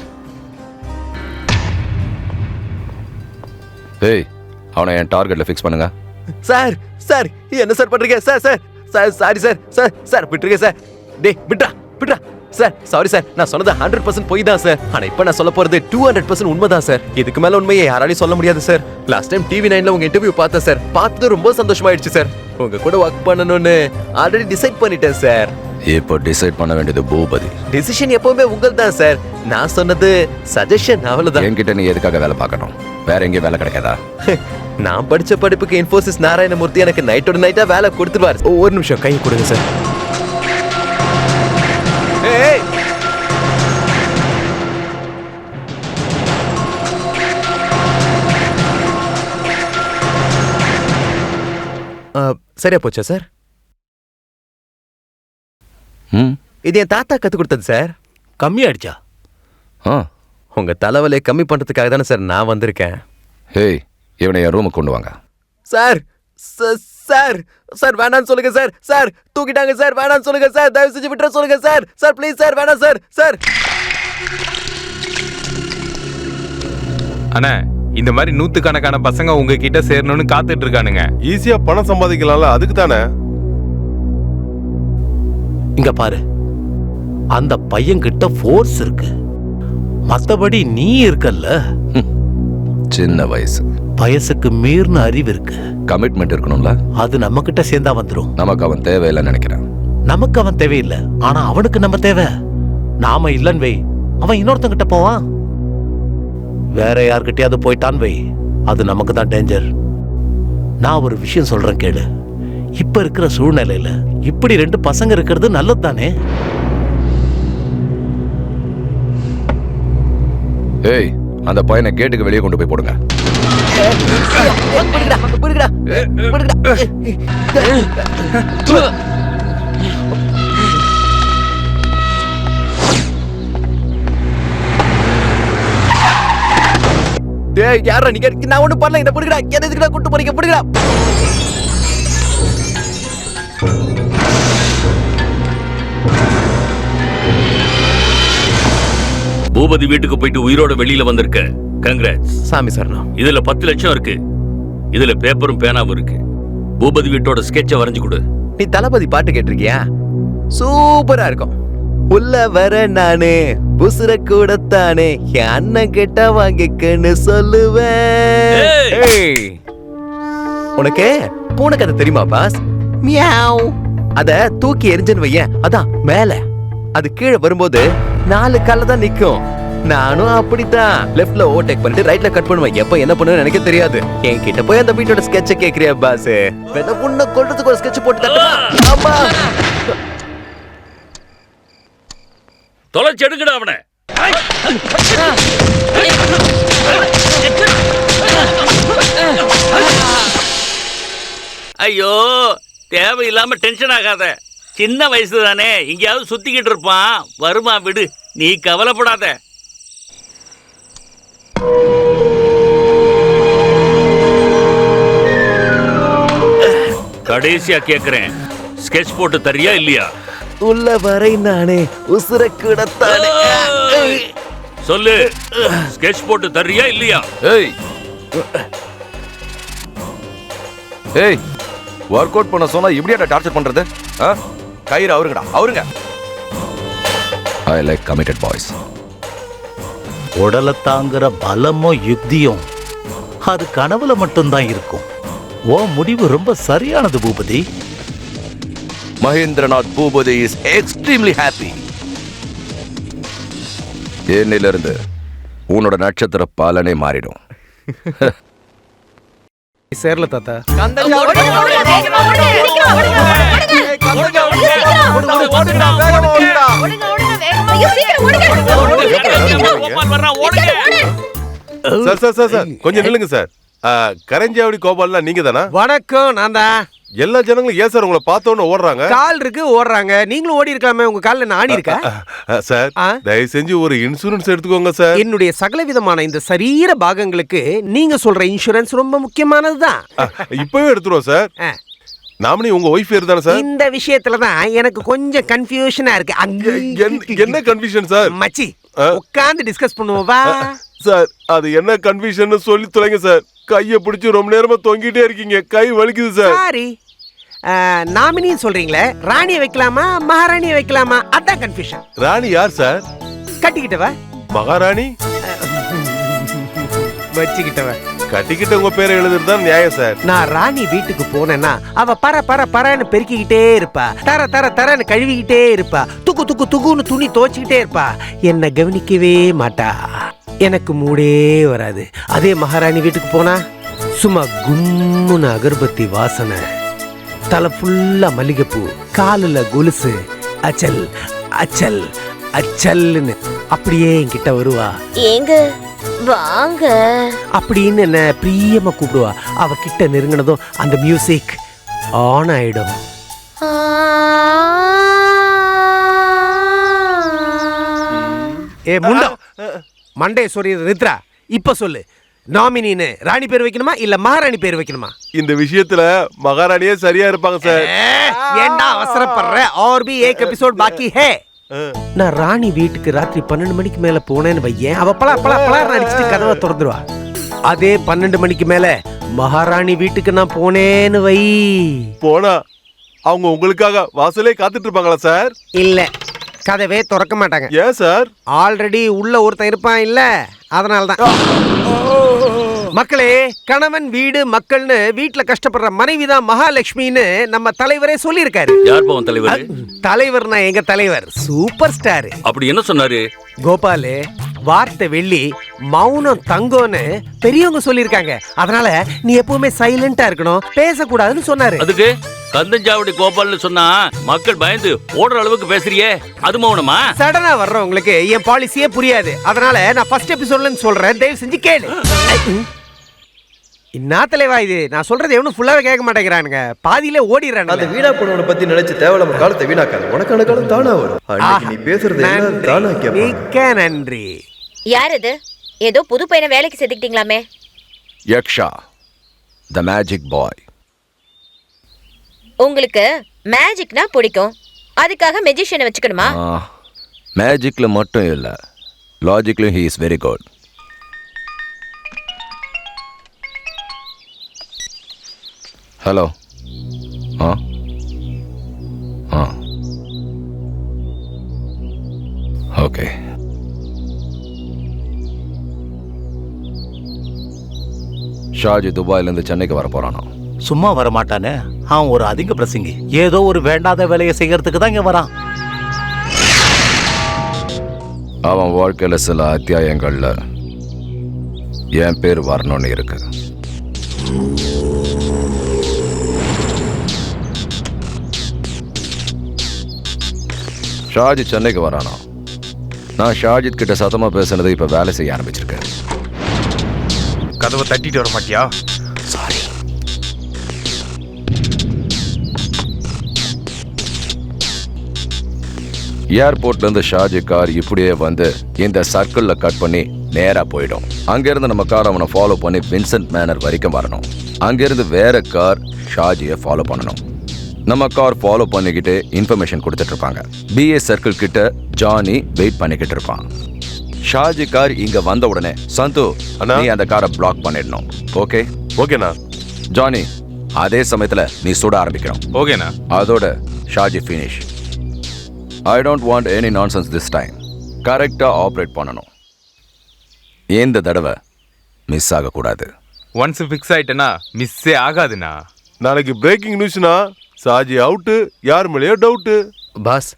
ஏய், அவனை என் டார்கெட்ல ஃபிக்ஸ் பண்ணுங்க. சார் சார் என்ன சார் பண்றீங்க? Sir sir sir sorry sir sir sir விட்டுருங்க சார். டேய் விட்றா விட்றா. சார் சாரி சார், நான் சொன்னது 100% போய் தான் சார். ஆனா இப்ப நான் சொல்ல போறது 200% உண்மைதான் சார். இதுக்கு மேல உண்மையை யாராலையும் சொல்ல முடியாது சார். லாஸ்ட் டைம் TV9ல உங்க இன்டர்வியூ பார்த்தேன் சார். பார்த்தது ரொம்ப சந்தோஷமாயிடுச்சு சார். உங்க கூட ஒர்க் பண்ணணும்னு ஆல்ரெடி டிசைட் பண்ணிட்டேன் சார். இப்போ டிசைட் பண்ண வேண்டியது பூபதி. டிசிஷன் எப்பவுமே உங்கள் தான் சார். நான் சொன்னது சஜஷன் அவ்வளவுதான். என்கிட்ட நீ எதுக்காக வேலை பார்க்கணும்? வேற எங்கேயும் வேலை கிடைக்காதா? நான் படிச்ச படிப்புக்கு இன்ஃபோசிஸ் நாராயணமூர்த்தி எனக்கு நைட்டோட நைட்டா வேலை கொடுத்துருவார். ஒரு நிமிஷம் கை கொடுங்க சார். சரியா போச்சா சார்? இது என் தாத்தா கத்து கொடுத்தது சார். கம்மி ஆயிடுச்சா? உங்க தலைவலியை கம்மி பண்றதுக்காக தானே சார் நான் வந்திருக்கேன். ஹேய், இவனை என் ரூமுக்கு கொண்டு வாங்க. சார் சார் சார் வேணான்னு சொல்லுங்க சார். சார் தூக்கிட்டாங்க சார், வேணான்னு சொல்லுங்க சார். தயவு செஞ்சு விட்டுற சொல்லுங்க சார். சார் ப்ளீஸ் சார், வேணாம் சார். சார் அண்ணா, இந்த மாதிரி 100கணக்கான பசங்க உங்ககிட்ட சேரணும்னு காத்துட்டு இருக்கானுங்க. ஈஸியா பணம் சம்பாதிக்கலாம்ல, அதுக்கு தானே. இங்க பாரு, அந்த பையன் கிட்ட ஃபோர்ஸ் இருக்கு, மத்தபடி நீ இருக்கல்ல. சின்ன வயசு, வயசுக்கு மீறின அறிவு இருக்கு, கமிட்மெண்ட் இருக்கணும்ல. அது நம்ம கிட்ட சேர்ந்தா வந்துரும். நமக்கு அவன் தேவையில்லைன்னு நினைக்கிறேன். நமக்கு அவன் தேவையில்லை, ஆனா அவனுக்கு நம்ம தேவை. நாம இல்லன்னு வை, அவன் இன்னொருத்தங்கிட்ட போவான். வேற யார்கிட்டயாவது போயிட்டான் வை, அது நமக்கு தான் டேஞ்சர். நான் ஒரு விஷயம் சொல்றேன் கேளு. இப்ப இருக்கிற சூழ்நிலையில இப்படி 2 பசங்க இருக்கிறது நல்லது தானே? ஏய், அந்த பையனை கேட்டுக்கு வெளியே கொண்டு போய் போடுங்க. டேய் யாரா நீங்க? நான் ஒண்ணும் பண்ணல. என்ன புடிங்கடா, எதுக்குடா கூட்டி போறீங்க? புடிங்கடா. பூபதி வீட்டுக்கு போயிட்டு உயிரோட வெளியில வந்திருக்க. கங்க்ராட்ஸ். சாமி சரணம். இதுல 10 லட்சம் இருக்கு. இதுல பேப்பரும் பேனாவும் இருக்கு. பூபதி வீட்டோட ஸ்கெட்சை வரைஞ்சு கொடு. நீ தளபதி பாட்டு கேட்டிருக்கியா? சூப்பரா இருக்கும். உள்ள வர நானே உசுர கூடத்தானே என் அண்ணன் கிட்ட வாங்கிக்கன்னு சொல்லுவேன். ஏய், உனக்கு பூனை கதை தெரியுமா பாஸ்? மியாவ். அத தூக்கி எரிஞ்சன்னு வையேன், அதான் மேல. அது கீழே வரும்போது 4 கால்ல தான் நிக்கும். நானும் அப்படித்தான். லெஃப்ட்ல ஓவர்டேக் பண்ணிட்டு ரைட்ல கட் பண்ணுவேன். எப்ப என்ன பண்ணுவேன்னு எனக்கு தெரியாது. என் கிட்ட போய் அந்த வீட்டோட ஸ்கெட்சை கேக்குறியா பாஸ்? வேணா உன்னை கொல்றதுக்கு ஒரு ஸ்கெட்ச் போட்டு தட்டுமா? ஆமா. தொலைச்சு எடுக்கடா அவனை. ஐயோ, தேவையில்லாம டென்ஷன் ஆகாத. சின்ன வயசு தானே, எங்கேயாவது சுத்திக்கிட்டு இருப்பான். வருமா, விடு, நீ கவலைப்படாத. கடைசியா கேக்குறேன், ஸ்கெட்ச் போட்டு தரியா இல்லையா? உள்ள வரை நானே உசுர கூடத்தானே. சொல்லு, ஸ்கெட்ச் போட்டு தரியா இல்லையா? ஏய் ஏய், ஒர்க் அவுட் பண்ண சொன்னா இப்படியாடா டார்ச்சர் பண்றது? கயிறு அவருங்கடா, அவருங்க. I like committed boys. உடலை தாங்குற பலமும் யுக்தியும் அது கனவுல மட்டும்தான் இருக்கும். ஓ முடிவு ரொம்ப சரியானது Bhupathi. Mahendranath Bhupathi is extremely happy. என்னிலிருந்து உன்னோட நட்சத்திர பாலனே மாறிடும். சேர்ல தாத்தா. சார் கொஞ்சம் நில்லுங்க சார். கரஞ்சாவடி கோபால்லாம் நீங்க தானா? வணக்கம், நான் தான். எல்லா ஜனங்களும் ஏன் சார் உங்களை பார்த்தோன்னு ஓடுறாங்க? கால் இருக்கு, ஓடுறாங்க. நீங்களும் ஓடி இருக்கலாமே, உங்க கால்ல நான் ஆடி இருக்கேன். சார், தயவு செஞ்சு ஒரு இன்சூரன்ஸ் எடுத்துக்கோங்க சார். என்னுடைய சகல விதமான இந்த சரீர பாகங்களுக்கு நீங்க சொல்ற இன்சூரன்ஸ் ரொம்ப முக்கியமானதுதான். இப்பவே எடுத்துருவோம் சார். நாமனி உங்க ஒய்ஃப் பேர் தானே சார்? இந்த விஷயத்துல தான் எனக்கு கொஞ்சம் கன்ஃபியூஷனா இருக்கு. என்ன கன்ஃபியூஷன் சார்? மச்சி, உட்கார்ந்து டிஸ்கஸ் பண்ணுவோவா? சார், அது என்ன கன்ஃபியூஷன் சொல்லி தொலைங்க சார். கையை பிடிச்சி ரொம்ப நேரமா தொங்கிட்டே இருக்கீங்க, கை வலிக்குது சார். சாரி, நாமினி சொல்றீங்களே, ராணியை வைக்கலாமா மகாராணியை வைக்கலாமா? அதான் கன்ஃபியூஷன். ராணி யார் சார்? கட்டிக்கிட்டவ. மகாராணி வச்சுக்கிட்டவ. கட்டிக்கிட்ட உங்க பேரை எழுதுறதுதான் நியாயம் சார். நான் ராணி வீட்டுக்கு போனேன்னா அவ பரன்னு பெருக்கிக்கிட்டே இருப்பா, தரன்னு கழுவிக்கிட்டே இருப்பா, துக்கு துக்கு துக்குன்னு துணி துவச்சிக்கிட்டே இருப்பா. என்ன கவனிக்கவே மாட்டா. எனக்கு மூடே வராது. அதே மகாராணி வீட்டுக்கு போனா சும்மா கும்முன்னு அகர்பத்தி வாசனை, தலை ஃபுல்லா மல்லிகைப்பூ, காலில் கொலுசு, அச்சல் அச்சல் அச்சல்னு அப்படியே என்கிட்ட வருவா. ஏங்க வாங்க அப்படின்னு என்ன பிரியமா கூப்பிடுவா. அவ கிட்ட நெருங்கினதும் அந்த மியூசிக் ஆன் ஆயிடும். ஏ முண்டா, மண்டே சொரியது நித்ரா. இப்ப சொல்லு, நாமினின்னு ராணி பேர் வைக்கணுமா இல்ல மகாராணி பேர் வைக்கணுமா? இந்த விஷயத்துல மகாராணியே சரியா இருப்பாங்க சார். ஏண்டா அவசரப்படுற? और भी एक एपिसोड बाकी है. நான் ராணி வீட்டுக்கு ராத்திரி 12 மணிக்கு மேல போனேன்னு வையேன், அவ பல அடிச்சுட்டு கதவை திறந்துருவா. அதே 12 மணிக்கு மேல மகாராணி வீட்டுக்கு நான் போனேன்னு வை, போனா அவங்க உங்களுக்காக வாசலே காத்துட்டு இருப்பாங்களா சார்? இல்ல, கதவே திறக்க மாட்டாங்க. ஏன் சார்? ஆல்ரெடி உள்ள ஒருத்தன் இருப்பான் இல்ல, அதனாலதான். மக்களே, கணவன் வீடு மக்கள்னு வீட்டுல கஷ்டப்படுற மனைவிதான் மகாலட்சுமின்னு நம்ம தலைவரே சொல்லி இருக்காரு. யார் பாவம் தலைவர்? தலைவர்னா எங்க தலைவர், சூப்பர் ஸ்டார். அப்படி என்ன சொன்னாரு? கோபாலு, வார்த்தை வெள்ளி, மௌனம் தங்கம்னு பெரியவங்க சொல்லியிருக்காங்க. அதனால நீ எப்பவுமே சைலண்டா இருக்கணும், பேசக்கூடாதுன்னு சொன்னாரு. அதுக்கு கந்தஞ்சாவடி கோபால்னு சொன்னா மக்கள் பயந்து ஓடுற அளவுக்கு பேசுறியே, அது மௌனமா? சடனா வர்றவங்களுக்கு என் பாலிசியே புரியாது. அதனால நான் ஃபர்ஸ்ட் எபிசோட்ல சொல்றேன், தயவு செஞ்சு கேளு. என்ன தலைவா இது? நான் சொல்றது எவனும் ஃபுல்லாவே கேட்க மாட்டேங்கிறானுங்க, பாதியில ஓடிடுறானுங்க. அந்த வீணா போனவனை பத்தி நினைச்சு தேவையில்லாம காலத்தை வீணாக்காத. உனக்கான காலம் தானா வரும். அன்னைக்கு நீ பேசுறது எல்லாம் தானா கேட்பாங்க. மிக்க நன்றி. யார் இது? ஏதோ புது பையனை வேலைக்கு சேர்த்துக்கிட்டீங்களாமே? யக்ஷா, த மேஜிக் பாய். உங்களுக்கு மேஜிக்னா பிடிக்கும், அதுக்காக மெஜிஷியனை வச்சுக்கணுமா? மேஜிக்ல மட்டும் இல்ல, லாஜிக்லயும் he is very good. Hello. Okay. Shaji துபாயிலேருந்து சென்னைக்கு வர போறானா? சும்மா வர மாட்டானே, அவன் ஒரு அதிக பிரசங்கி. ஏதோ ஒரு வேண்டாத வேலையை செய்யறதுக்கு தான் இங்க வரான். அவன் வாழ்க்கையில சில அத்தியாயங்கள்ல என் பேர் வரணும்னு இருக்கு. ஷாஜி சென்னைக்கு வரானா? நான் ஷாஜித் கிட்ட சத்தமா பேசுனது இப்ப வேலை செய்ய ஆரம்பிச்சிருக்கேன். கதவை தட்டிட்டு வர மாட்டியா? சாரி. ஏர்போர்ட்ல இருந்து ஷாஜி கார் இப்படியே வந்து இந்த சர்க்கிள்ல கட் பண்ணி நேரா போயிடும். அங்கிருந்து நம்ம கார் அவனை ஃபாலோ பண்ணி வின்சென்ட் மேனர் வரைக்கும் வரணும். அங்கிருந்து வேற கார் ஷாஜியை ஃபாலோ பண்ணணும். நம்ம கார் ஃபாலோ பண்ணிக்கிட்டு இன்ஃபர்மேஷன் கொடுத்துட்டு இருப்பாங்க. பிஏ சர்க்கிள் கிட்ட ஜானி வெயிட் பண்ணிக்கிட்டு இருப்பான். ஷாஜி கார் இங்க வந்த உடனே சந்து நீ அந்த காரை பிளாக் பண்ணிடணும். ஓகே? ஓகேண்ணா. ஜானி, அதே சமயத்துல நீ சுட ஆரம்பிக்கணும். ஓகேண்ணா. அதோட Shaji finish. I don't want any nonsense this time. கரெக்டா ஆப்ரேட் பண்ணணும். இந்த தடவை மிஸ் ஆகக்கூடாது. ஒன்ஸ் ஃபிக்ஸ் ஆயிட்டேனா மிஸ்ஸே ஆகாதுண்ணா. நாளைக்கு பிரேக்கிங் நியூஸ்னா சாஜி அவுட்டு, யார் மேலேயோ டவுட்டு. பாஸ்,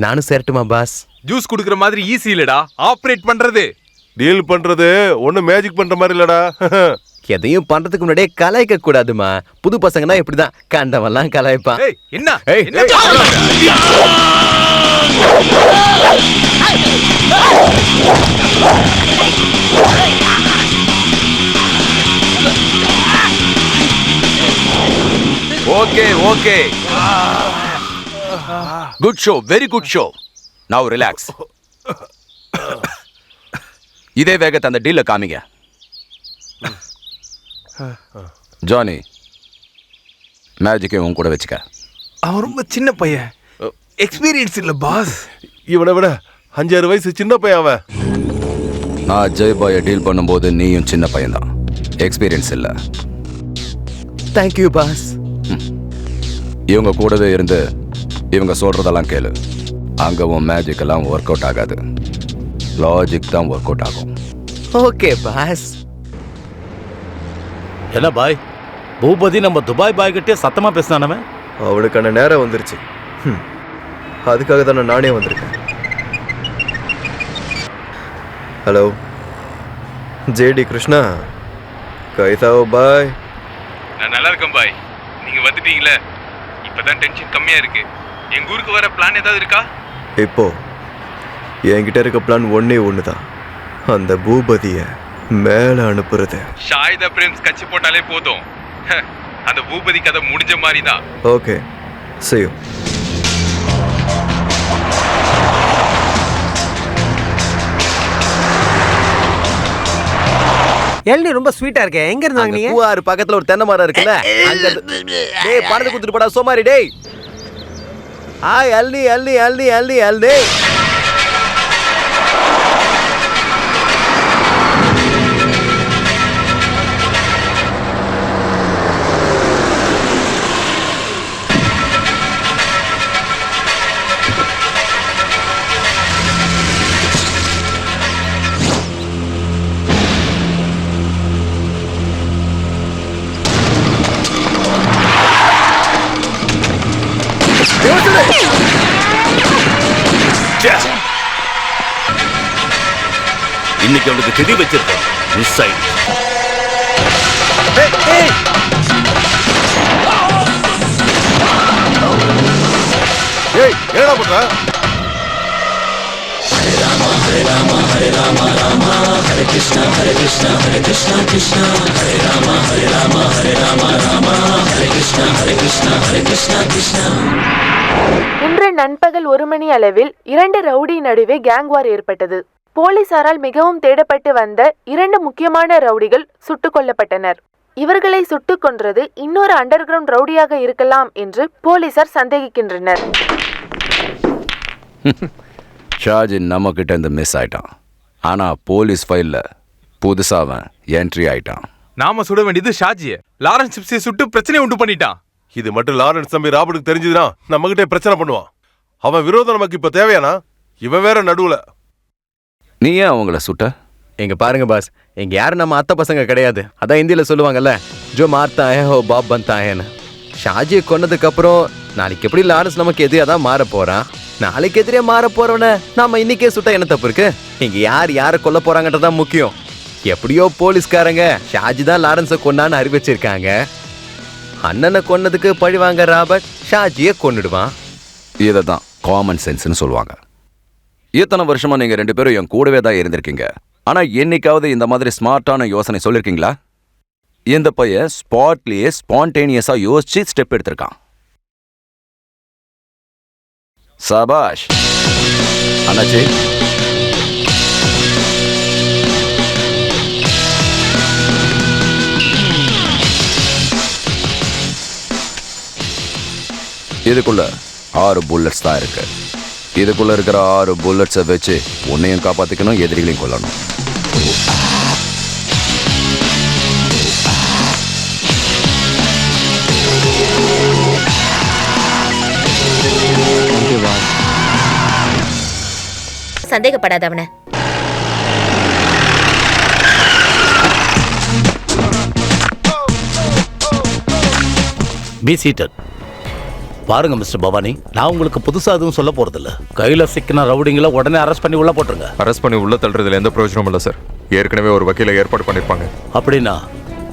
நானும் சேரட்டுமா பாஸ்? ஜூஸ் குடுக்குற மாதிரி ஈஸி இல்லடா ஆப்ரேட் பண்றது. டீல் பண்றது ஒன்னும் மேஜிக் பண்ற மாதிரி இல்லடா. எதையும் பண்றதுக்கு முன்னாடியே கலாய்க்க கூடாதுமா. புது பசங்கன்னா இப்படிதான், கண்டவெல்லாம் கலாய்ப்பான். என்ன? Okay, okay. Good show, very good show. Now relax. இதே வேகத்தை அந்த டீல்ல காமிங்க. ஜானி, மேஜிக்கை உன் கூட வச்சுக்க. அவன் ரொம்ப சின்ன பையன், எக்ஸ்பீரியன்ஸ் இல்ல பாஸ். இவனை விட 5-6 வயசு சின்ன பையன் அவன். நான் ஜெய் பாயை டீல் பண்ணும்போது நீயும் சின்ன பையன்தான், எக்ஸ்பீரியன்ஸ் இல்ல. Thank you boss. இவங்க கூடவே இருந்து இவங்க சொல்றதெல்லாம் கேளு. அங்க உன் மேஜிக் எல்லாம் ஒர்க் அவுட் ஆகாது, லாஜிக் தான் ஒர்க் அவுட் ஆகும். Okay boss. என்ன பாய், பூபதி நம்ம துபாய் பாய் கிட்டே சத்தமா பேசினானவன். அவனுக்கான நேரம் வந்துருச்சு. அதுக்காக தானே நானே வந்திருக்கேன். ஹலோ ஜேடி கிருஷ்ணா, கைதாவோ பாய்? நான் நல்லா இருக்கேன் பாய். நீங்க வந்துட்டீங்களே, இப்பதான் டென்ஷன் கம்மியா இருக்கு. எங்க ஊருக்கு வர பிளான் ஏதாவது இருக்கா? இப்போ என்கிட்ட இருக்க பிளான் ஒன்னே ஒண்ணுதான், அந்த பூபதிய மேல அனுப்புறது. ஷாயிதா பிரேம்ஸ் கட்சி போட்டாலே போதும், அந்த பூபதி கதை முடிஞ்ச மாதிரி தான். Okay, see you. எல்னி ரொம்ப ஸ்வீட்டா இருக்கே. எங்க இருந்து வாங்குனீங்க? பூவாறு பக்கத்துல ஒரு தென்னை மரம் இருக்குல்ல, அங்க. டேய் பணத்தை குடுத்துட்டு போடா சோமாரி. டேய் எல்னி எல்னி எல்னி எல்னி எல்னி. இன்னைக்கு அவனுக்கு திதி வச்சிருக்கேன். மிஸ் ஆயிடுச்சு. ஏய் என்னடா பண்ற? இன்று நண்பகல் 1 மணி அளவில் 2 ரவுடி நடுவே கேங் வார் ஏற்பட்டது. போலீசாரால் மிகவும் தேடப்பட்டு வந்த 2 முக்கியமான ரவுடிகள் சுட்டுக் கொல்லப்பட்டனர். இவர்களை சுட்டுக் கொன்றது இன்னொரு அண்டர் கிரவுண்ட் ரவுடியாக இருக்கலாம் என்று போலீசார் சந்தேகிக்கின்றனர். ஷாஜி நம்ம கிட்ட இருந்து மிஸ் ஆயிட்டான். ஆனா போலீஸ் ஃபைல்ல புதுசா அவன் என்ட்ரி ஆயிட்டான். நாம சுட வேண்டியது ஷாஜியை. லாரன்ஸ் சிப்ஸை சுட்டு பிரச்சனை உண்டு பண்ணிட்டான். இது மட்டும் லாரன்ஸ் தம்பி ராபர்ட்டுக்கு தெரிஞ்சதுன்னா நம்ம கிட்டே பிரச்சனை பண்ணுவான். அவன் விரோதம் நமக்கு இப்ப தேவையானா? இவன் வேற நடுவுல. நீ ஏன் அவங்கள சுட்ட? இங்க பாருங்க பாஸ், இங்க யாரும் நம்ம அத்தை பசங்க கிடையாது. அதான் ஹிந்தியில சொல்லுவாங்கல்ல, ஜோ மார்த்தா ஹே ஹோ பாப் பன்தா ஹேன்னு. ஷாஜியை கொன்னதுக்கு அப்புறம் நாளைக்கு எப்படி லாரன்ஸ் நமக்கு எதிரியா தான் மாற போறான். நாளைக்கு எதிரியா மாற போறவன நாம இன்னைக்கே சுட்டா என்ன தப்பு இருக்கு? இங்க யாரை கொல்ல போறாங்கன்றதான் முக்கியம். எப்படியோ போலீஸ்காரங்க ஷாஜி தான் லாரன்ஸை கொன்னான்னு அறிவிச்சிருக்காங்க. அண்ணனை கொன்னதுக்கு பழிவாங்க ராபர்ட் ஷாஜியை கொன்னுடுவான். இதை தான் காமன் சென்ஸ்னு சொல்லுவாங்க. இத்தனை வருஷமா நீங்க 2 பேரும் என் கூடவே தான் இருந்திருக்கீங்க. ஆனா என்னைக்காவது இந்த மாதிரி ஸ்மார்ட்டான யோசனை சொல்லிருக்கீங்களா? இந்த பையன் ஸ்பாட்லயே ஸ்பான்டேனியஸா யோசிச்சு ஸ்டெப் எடுத்திருக்கான். சபாஷ் அண்ணாச்சி. இதுக்குள்ள 6 புல்லட்ஸ் தான் இருக்கு. இதுக்குள்ள இருக்கிற 6 புல்லட்ஸை வச்சு உன்னையும் காப்பாத்திக்கணும், எதிரிகளையும் கொல்லணும். சந்தேகப்படாத அவனை. Be seated. பாருங்க மிஸ்டர் பவானி, நான் உங்களுக்கு புதுசா எதுவும் சொல்ல போறதில்ல. கையில சிக்கின ரவுடிங்களை உடனே அரெஸ்ட் பண்ணி உள்ள போட்டுருங்க. அரெஸ்ட் பண்ணி உள்ள தள்ளுறதுல எந்த பிரயோஜனமும் இல்லை சார். ஏற்கனவே ஒரு வக்கீல ஏற்பாடு பண்ணிருப்பாங்க. அப்படின்னா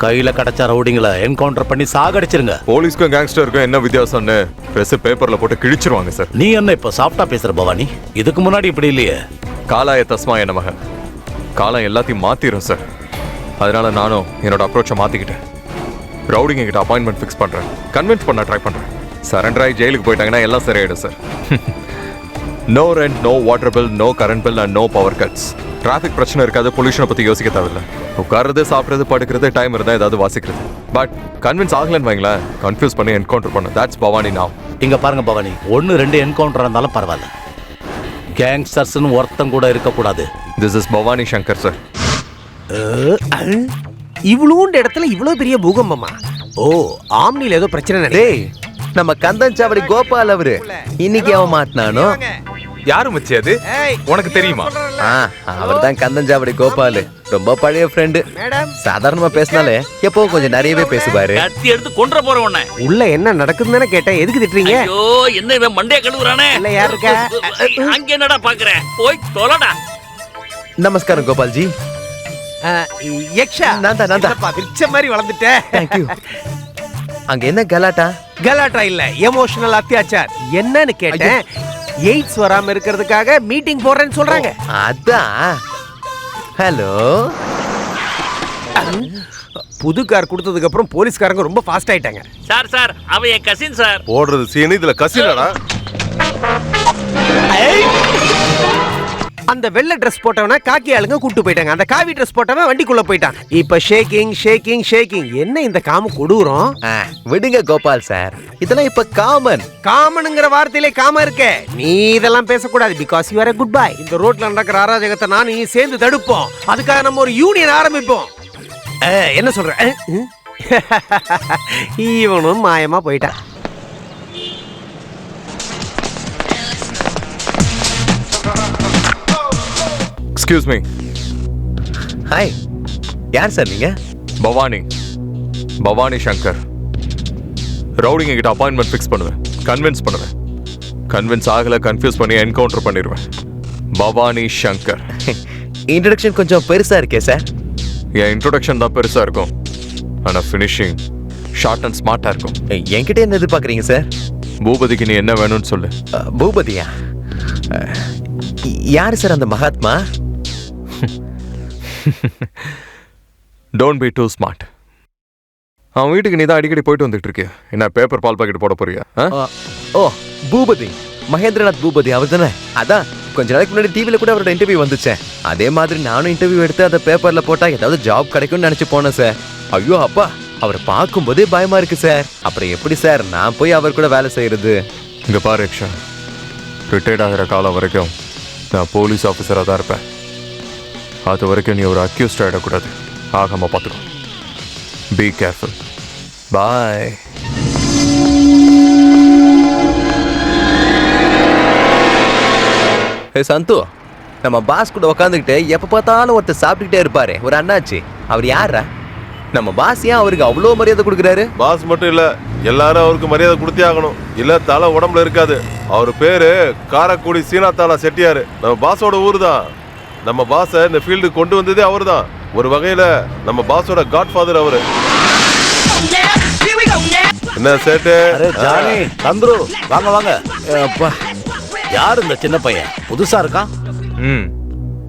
கையில கிடைச்ச ரவுடிங்களை என்கவுண்டர் பண்ணி சாகடிச்சிருங்க. போலீஸ்க்கும் கேங்ஸ்டருக்கும் என்ன வித்தியாசம்னு பிரஸ் பேப்பர்ல போட்டு கிழிச்சிருவாங்க சார். நீ என்ன இப்ப சாஃப்டா பேசுற பவானி? இதுக்கு முன்னாடி இப்படி இல்லையே. காலாய தஸ்மாய நமக. காலம் எல்லாத்தையும் மாத்திரும் சார். அதனால நானும் என்னோட அப்ரோச்சை மாத்திக்கிட்டேன். ரவுடிங்க கிட்ட அப்பாயின்மெண்ட் ஃபிக்ஸ் பண்றேன். கன்வின்ஸ் பண்ண ட்ரை பண்றேன். சரண்டர் ஆகி ஜெயிலுக்கு போயிட்டாங்கன்னா எல்லாம் சரியாயிடும் sir. No rent, no water bill, no current bill and no power cuts. Traffic பிரச்சனை இருக்காது. பொல்யூஷனை பத்தி யோசிக்க தேவையில்லை. உட்கார்றது, சாப்பிட்றது, படுக்கிறது, டைம் இருந்தால் ஏதாவது வாசிக்கிறது. பட் கன்வின்ஸ் ஆகலன்னு வைங்களேன், கன்ஃபியூஸ் பண்ணி என்கவுண்டர் பண்ண. தட்ஸ் பவானி நாவ். இங்க பாருங்க பவானி, 1-2 என்கவுண்டர் இருந்தாலும் பரவாயில்ல. கேங்ஸ்டர்ஸ்னு ஒருத்தம் கூட இருக்கக்கூடாது. This is Bhavani Shankar sir. இவ்வளோண்டு இடத்துல இவ்வளோ பெரிய பூகம்பமா? ஓ, ஆம்னில ஏதோ பிரச்சனை. டேய், நம்ம கந்தன் சாவடி கோபால் அவரு இன்னைக்கு அவன் மாட்டினானோ. யாரு மச்சி அது? உனக்கு தெரியுமா? அவர் தான் கந்தன் சாவடி கோபால். ரொம்ப பழைய ஃப்ரெண்டு. சாதாரணமா பேசினாலே எப்பவும் கொஞ்சம் நிறையவே பேசுவாரு. கத்தி எடுத்து கொன்ற போறவன. உள்ள என்ன நடக்குதுன்னு கேட்டேன். எதுக்கு திட்டுறீங்க? ஐயோ, என்ன இவன் மண்டைய கழுவுறானே. இல்ல யார் இருக்கா? அங்க என்னடா பாக்குற? போய் தொலைடா. நமஸ்காரம் கோபால்ஜி. யக்ஷா, நான் தான் விச்ச மாதிரி வளர்ந்துட்டேன். Thank you. அங்க என்ன கலாட்டா? கலாட்டா இல்ல, எமோஷனல் அத்தியாச்சார். என்னன்னு கேட்டேன். எய்ட்ஸ் வராம இருக்கிறதுக்காக மீட்டிங் போடுறேன்னு சொல்றாங்க. அதான். ஹலோ. புது கார் கொடுத்ததுக்கு அப்புறம் போலீஸ்காரங்க ரொம்ப ஃபாஸ்ட் ஆயிட்டாங்க. சார் அவன் என் கசின் சார். போடுறது சீனு, இதுல கசினடா. அந்த வெள்ளை ட்ரெஸ் போட்டவன காக்கி ஆளுங்க கூட்டு போயிட்டாங்க. அந்த காவி ட்ரெஸ் போட்டவன் வண்டிக்குள்ள போயிட்டான். இப்ப ஷேக்கிங். என்ன இந்த காம கொடூரம்? விடுங்க கோபால் சார், இதெல்லாம் இப்ப காமனுங்கிற வார்த்தையிலே காம இருக்க. நீ இதெல்லாம் பேசக்கூடாது. Because you are a good boy. இந்த ரோட்ல நடக்கிற அராஜகத்தை நான் நீ சேர்ந்து தடுப்போம். அதுக்காக நம்ம ஒரு யூனியன் ஆரம்பிப்போம். என்ன சொல்ற? இவனும் மாயமா போயிட்டான். Excuse me. ஹாய், யார் சார் நீங்க? பவானி சங்கர். ரவுடிங்க கிட்ட அப்பாயின்மெண்ட் ஃபிக்ஸ் பண்ணுவேன், கன்வின்ஸ் பண்ணுவேன். கன்வின்ஸ் ஆகல, கன்ஃபியூஸ் பண்ணி என்கவுண்டர் பண்ணிடுவேன். பவானி சங்கர். இன்ட்ரோடக்ஷன் கொஞ்சம் பெருசா இருக்கே சார். என் இன்ட்ரோடக்ஷன் தான் பெருசா இருக்கும், ஆனா ஃபினிஷிங் ஷார்ட் அண்ட் ஸ்மார்ட்டா இருக்கும். என்கிட்ட என்ன எதிர்பார்க்குறீங்க சார்? பூபதிக்கு நீ என்ன வேணும்னு சொல்லு. பூபதியா? யாரு சார் அந்த Mahatma? Don't be too smart. அவன் வீட்டுக்கு நீ தான் அடிக்கடி போயிட்டு வந்துட்டு இருக்கிய. என்ன பேப்பர் பால் பாக்கெட் போட போறியா? ஓ, பூபதி, மகேந்திரநாத் பூபதி அவர் தானே? அதான் கொஞ்ச நாளைக்கு முன்னாடி டிவில கூட அவரோட இன்டர்வியூ வந்துச்சேன். அதே மாதிரி நானும் இன்டர்வியூ எடுத்து அதை பேப்பர்ல போட்டா ஏதாவது ஜாப் கிடைக்கும்னு நினைச்சு போனேன் சார். ஐயோ அப்பா, அவரை பார்க்கும்போதே பயமா இருக்கு சார். அப்புறம் எப்படி சார் நான் போய் அவர் கூட வேலை செய்யறது? இங்க பாரு யக்ஷா, ரிட்டையர்ட் ஆகிற காலம் வரைக்கும் நான் போலீஸ் ஆஃபீஸராக தான் இருப்பேன். அது வரைக்கும் நீ ஒரு அக்யூஸ்ட் ஆகிடக்கூடாது. ஆகாம பார்த்துக்கோ. Be careful. பாய். சந்து, நம்ம பாஸ் கூட உட்காந்துக்கிட்டு எப்ப பார்த்தாலும் ஒருத்தர் சாப்பிட்டுக்கிட்டே இருப்பாரு, ஒரு அண்ணாச்சி. அவர் யாரா? நம்ம பாஸ் ஏன் அவருக்கு அவ்வளோ மரியாதை கொடுக்குறாரு? பாஸ் மட்டும் இல்ல, எல்லாரும் அவருக்கு மரியாதை கொடுத்தே ஆகணும், இல்ல தலை உடம்புல இருக்காது. அவர் பேரு காரக்குடி சீனாத்தாளா செட்டியாரு. நம்ம பாஸோட ஊரு தான். நம்ம பாஸ இந்த ஃபீல்டு கொண்டு வந்ததே அவரு தான். ஒரு வகையில நம்ம பாஸோட காட்ஃபாதர் அவரு. என்ன சேட்டு? ஜானி, தந்துரு, வாங்க வாங்க. அப்பா, யார் இந்த சின்ன பையன்? புதுசா இருக்கான்.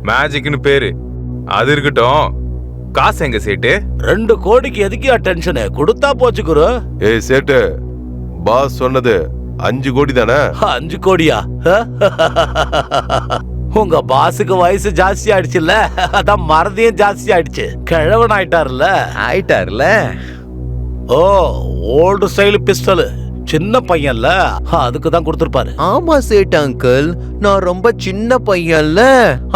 மேஜிக்னு பேரு. அது இருக்கட்டும், காசு எங்க சேட்டு? 2 கோடிக்கு எதுக்கு டென்ஷன்? கொடுத்தா போச்சு குரு. ஏய் சேட்டு, பாஸ் சொன்னது 5 கோடி தானே? 5 கோடியா? உங்க பாஸுக்கு வயசு ஜாஸ்தி ஆயிடுச்சுல்ல, அதான் மறதியும் ஜாஸ்தி ஆயிடுச்சு. கிழவன் ஆயிட்டார்ல. ஓ, ஓல்டு ஸ்டைல் பிஸ்டல். சின்ன பையன்ல, அதுக்கு தான் கொடுத்துருப்பாரு. ஆமா சேட் அங்கிள், நான் ரொம்ப சின்ன பையன்ல,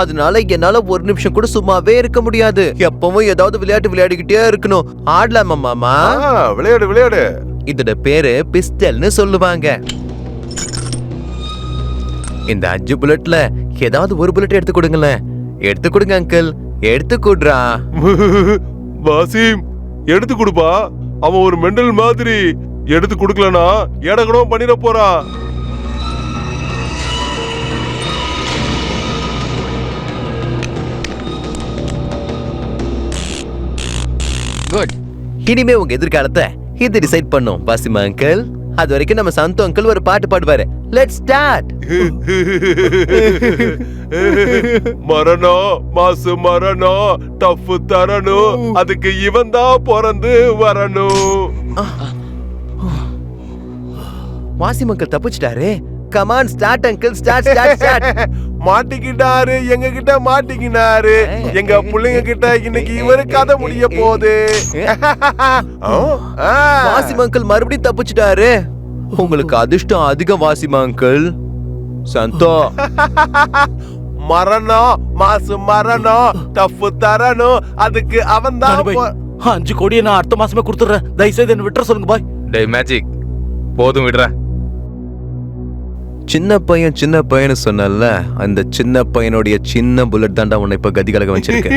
அதனால என்னால ஒரு நிமிஷம் கூட சும்மாவே இருக்க முடியாது. எப்பவும் ஏதாவது விளையாட்டு விளையாடிக்கிட்டே இருக்கணும். ஆடலாமா மாமா? விளையாடு விளையாடு. இதோட பேரு பிஸ்டல்னு சொல்லுவாங்க. இந்த 5 புல்லட்ல ஏதாவது ஒரு புல்லட் எடுத்து கொடுங்களேன். எடுத்து கொடுங்க அங்கிள், எடுத்து கொடுறா. பாசிம், எடுத்து கொடுப்பா. அவன் ஒரு மெண்டல் மாதிரி. எடுத்து கொடுக்கலனா எடகடம் பண்ணிட போறான். குட். இனிமே உங்க எதிர்காலத்தை இது டிசைட் பண்ணும் பாசிமா அங்கிள். அது வரைக்கும் நம்ம சந்து அங்கிள் ஒரு பாட்டு பாடுவாரு. Let's start. மரணம் மாசு மரணம் டஃப் தரணும், அதுக்கு இவன் தான் பிறந்து வரணும். வாசிம் அங்கிள் தப்பிச்சிட்டாரு. Come on start uncle, start start start. மாட்டிக்கிட்டாரு, எங்க கிட்ட மாட்டிக்கினாரு. எங்க பிள்ளைங்க கிட்ட இன்னைக்கு இவரு கதை முடிய போகுது. வாசிம் அங்கிள் மறுபடியும் தப்பிச்சிட்டாரு. உங்களுக்கு அதிர்ஷ்டம் அதிகம் வாசிம் அங்கிள். சந்தோ, மரணம் மாசு மரணம் டஃப் தரணும், அதுக்கு அவன் தான். 5 கோடியை நான் அடுத்த மாசமே கொடுத்துறேன். தயவுசெய்து என்ன விட்டுற சொல்லுங்க பாய். டேய் மேஜிக், போதும் விடுற. சின்ன பையன் சொன்னல, அந்த சின்ன பையனுடைய சின்ன புல்லட் தாண்டா உன்னை இப்ப கதிகலக வச்சிருக்கு.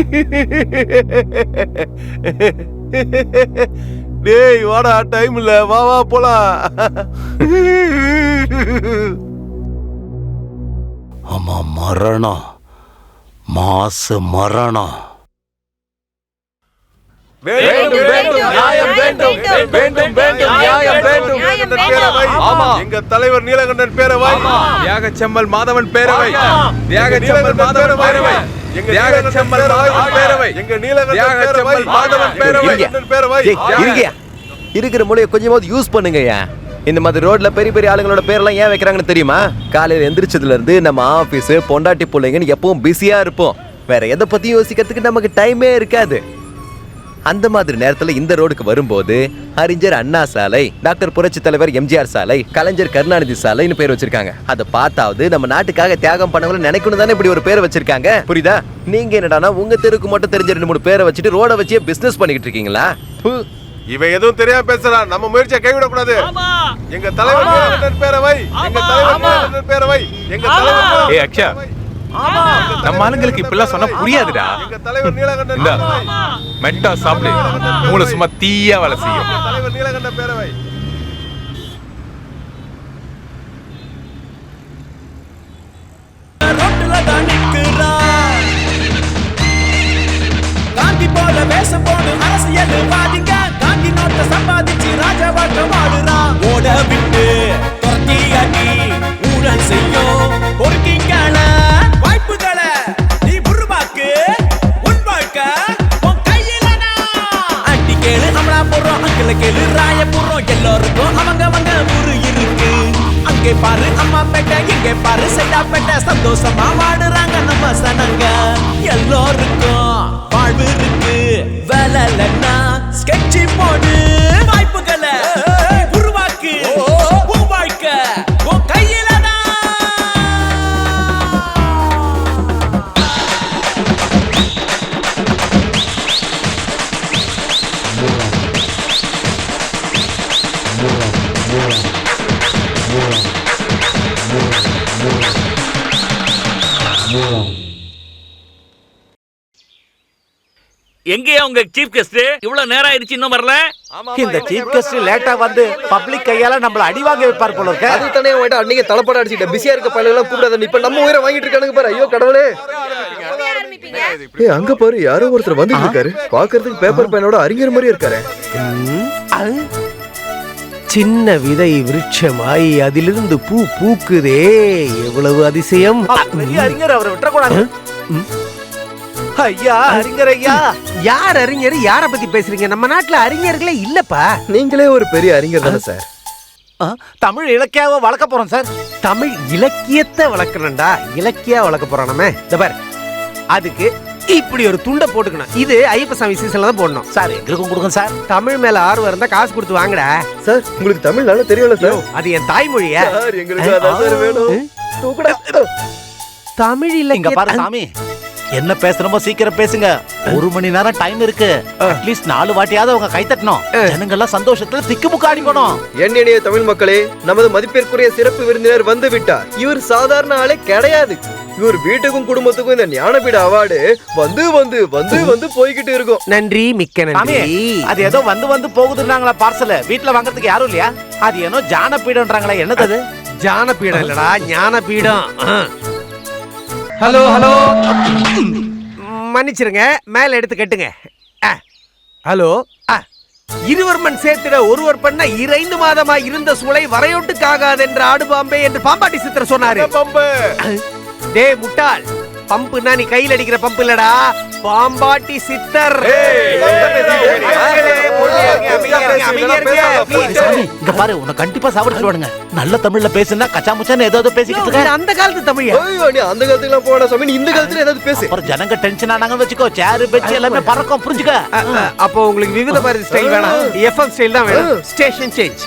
டேய் வாடா, டைம் இல்ல, வா வா போலாம். ஆமா, மரணம் மாசு மரணம். வேண்டும் வேண்டும் நியாயம் வேண்டும், வேண்டும் வேண்டும் நியாயம் வேண்டும். ஆமா, எங்க தலைவர் நீலகண்டன் பேரவை, தியாகச்செம்மல் மாதவன் பேரவை, தியாகச்செம்மல் மாதவன் பேரவை, தியாகச்செம்மல் மாதவன் பேரவை, எங்க நீலகண்டன் மாதவன் பேரவை. இருக்கிற மொழியை கொஞ்சமாவது யூஸ் பண்ணுங்கய்யா. இந்த மாதிரி ரோட்ல பெரிய பெரிய ஆளுங்களோட பேரெல்லாம் ஏன் வைக்கிறாங்கன்னு தெரியுமா? காலையில எந்திரிச்சதுல இருந்து நம்ம ஆபீஸ் பொண்டாட்டி பிள்ளைங்கன்னு எப்பவும் பிஸியா இருப்போம். வேற எதை பத்தியும் யோசிக்கிறதுக்கு நமக்கு டைமே இருக்காது. அந்த மாதிரி நேரத்துல இந்த ரோடுக்கு வரும்போது அறிஞர் அண்ணா சாலை, டாக்டர் புரட்சி தலைவர் எம்ஜிஆர் சாலை, கலைஞர் கருணாநிதி சாலைன்னு பேர் வச்சிருக்காங்க. அதை பார்த்தாவது நம்ம நாட்டுக்காக தியாகம் பண்ணவங்களை நினைக்கணும் தானே இப்படி ஒரு பேரை வச்சிருக்காங்க. புரியுதா? நீங்க என்னடானா உங்க தெருக்கு மட்டும் தெரிஞ்ச 2-3 பேரை வச்சுட்டு ரோட வச்சே பிசினஸ் பண்ணிக்கிட்டு இருக்கீங்களா? இவன் எதுவும் தெரியாம பேசுறான். நம்ம முயற்சியை கைவிட கூடாது. எங்க தலைவர் நீலகண்டன் பேரவை, எங்க தலைவர் நீலகண்டன் பேரவை, எங்க தலைவர். ஏய் அக்ஷா, நம்ம ஆளுங்களுக்கு இப்பெல்லாம் சொன்னா புரியாதுடா. எங்க தலைவர் நீலகண்டன் இந்த மெட்டா சாப்பிடு, மூளை சும்மா தீயா வேலை செய்யும். தலைவர் நீலகண்டன் பேரவை. போல வேஷம் போடு அரசியல் வாதிங்க காந்தி நோட்ட சம்பாதிச்சு ராஜாவாக்க வாடுறான் ஓட விட்டு துரத்தி அடி ஊழல் செய்யும் பொறுக்கிங்கள வாய்ப்புகளை நீ உருவாக்கு உன் வாழ்க்கை உன் கையிலனா அடி கேளு அமலா போடுறோம் அங்கில கேளு ராய போடுறோம் எல்லாருக்கும் அவங்க ஊரு இருக்கு அங்கே பாரு அம்மா பேட்டை இங்கே பாரு செட்டா பேட்டை சந்தோஷமா வாடுறாங்க நம்ம சனங்க எல்லாருக்கும் வாழ்வு இருக்கு வேலை இல்லைன்னா ஸ்கெட்சி போடு வாய்ப்புகளை உருவாக்கு உன் வாழ்க்கை உன் கையிலதான் எங்கேயா உங்க சீஃப் கெஸ்ட்? இவ்வளவு நேரம் ஆயிடுச்சு இன்னும் வரல. இந்த சீஃப் கெஸ்ட் லேட்டா வந்து பப்ளிக் கையால நம்மள அடி வாங்க வைப்பார் போல இருக்க. அது தானே வாய்டா அன்னைக்கு தலப்பட அடிச்சிட்ட பிஸியா இருக்க பையல எல்லாம் கூப்பிடாத இப்ப நம்ம உயிரை வாங்கிட்டு இருக்கானுங்க பாரு. ஐயோ கடவுளே. ஏய் அங்க பாரு யாரோ ஒருத்தர் வந்துட்டு இருக்காரு. பாக்குறதுக்கு பேப்பர் பேனோட அறிஞர் மாதிரி இருக்காரு. சின்ன விதை விருட்சமாய் அதிலிருந்து பூ பூக்குதே, எவ்வளவு அதிசயம். பெரிய அறிஞர், அவரை விட்டுறக்கூடாது. ஐயா அறிஞர் ஐயா. யார் அறிஞர்? யார பத்தி பேசுறீங்க? நம்ம நாட்டுல அறிஞர்களே இல்லப்பா. நீங்களே ஒரு பெரிய அறிஞர் தானே சார். தமிழ் இலக்கியாவை வளர்க்க போறோம் சார். தமிழ் இலக்கியத்தை வளர்க்கணும்டா. இலக்கியா வளர்க்க போறோம் நம்ம. இந்த பாரு, அதுக்கு இப்படி ஒரு துண்டை போட்டுக்கணும். இது ஐயப்பசாமி சீசன்ல தான் போடணும் சார். எங்களுக்கும் கொடுங்க சார். தமிழ் மேல ஆர்வம் இருந்தா காசு கொடுத்து வாங்கடா. சார் உங்களுக்கு தமிழ் நல்லா தெரியல சார். அது என் தாய்மொழியா? சார் எங்களுக்கு அதான் சார் வேணும். தூக்குடா. தமிழ் இங்க பாரு சாமி, என்ன பேசுறமோ சீக்கிரம் பேசுங்க. 1 மணி நேரம் டைம் இருக்கு. அட்லீஸ்ட் 4 வாட்டியாவது அவங்க கை தட்டணும். ஜனங்க எல்லாம் சந்தோஷத்துல திக்குமுக்காடி போனோம். என்னைய தமிழ் மக்களே, நமது மதிப்பிற்குரிய சிறப்பு விருந்தினர் வந்து விட்டார். இவர் சாதாரண ஆளே கிடையாது. இவர் வீட்டுக்கும் குடும்பத்துக்கும் இந்த ஞானபீட அவார்டு வந்து வந்து வந்து வந்து போய்கிட்டு இருக்கும். நன்றி, மிக்க நன்றி. அது ஏதோ வந்து போகுதுன்னாங்களா பார்சல். வீட்டுல வாங்குறதுக்கு யாரும் இல்லையா? அது ஏனோ ஜானபீடம்ன்றாங்களா. என்னது அது? ஜானபீடம் இல்லடா, ஞானபீடம். ஹலோ ஹலோ, மன்னிச்சிருங்க, மேல எடுத்து கட்டுங்க. ஹலோ, இருவர்மன் சேர்த்திட ஒருவர் பண்ண 2 மாதமா இருந்த சூளை வரையொட்டுக்காகாது என்ற ஆடு பாம்பே என்று பாம்பாட்டி சித்தர் சொன்னாரு. டே முட்டாள், பம்புனா நீ கையில் அடிக்கிற பம்பு இல்லடா, பாம்பாட்டி சித்தர். இங்க பாரு, உன்னை கண்டிப்பா சாவடிச்சுடுவானுங்க. நல்ல தமிழ்ல பேசுனா கச்சா முச்சான்னு ஏதாவது பேசிக்கிட்டு இருக்க. அந்த காலத்து தமிழ். நீ அந்த காலத்துக்குலாம் போடா சாமி, நீ இந்த காலத்துல ஏதாவது பேசு. அப்புறம் ஜனங்க டென்ஷன் ஆனாங்கன்னு வச்சுக்கோ, சேரு பெஞ்ச் எல்லாமே பறக்கும், புரிஞ்சுக்க. அப்போ உங்களுக்கு விவித பாரதி ஸ்டைல் வேணாம், எஃப்எம் ஸ்டைல் தான் வேணும். Station change.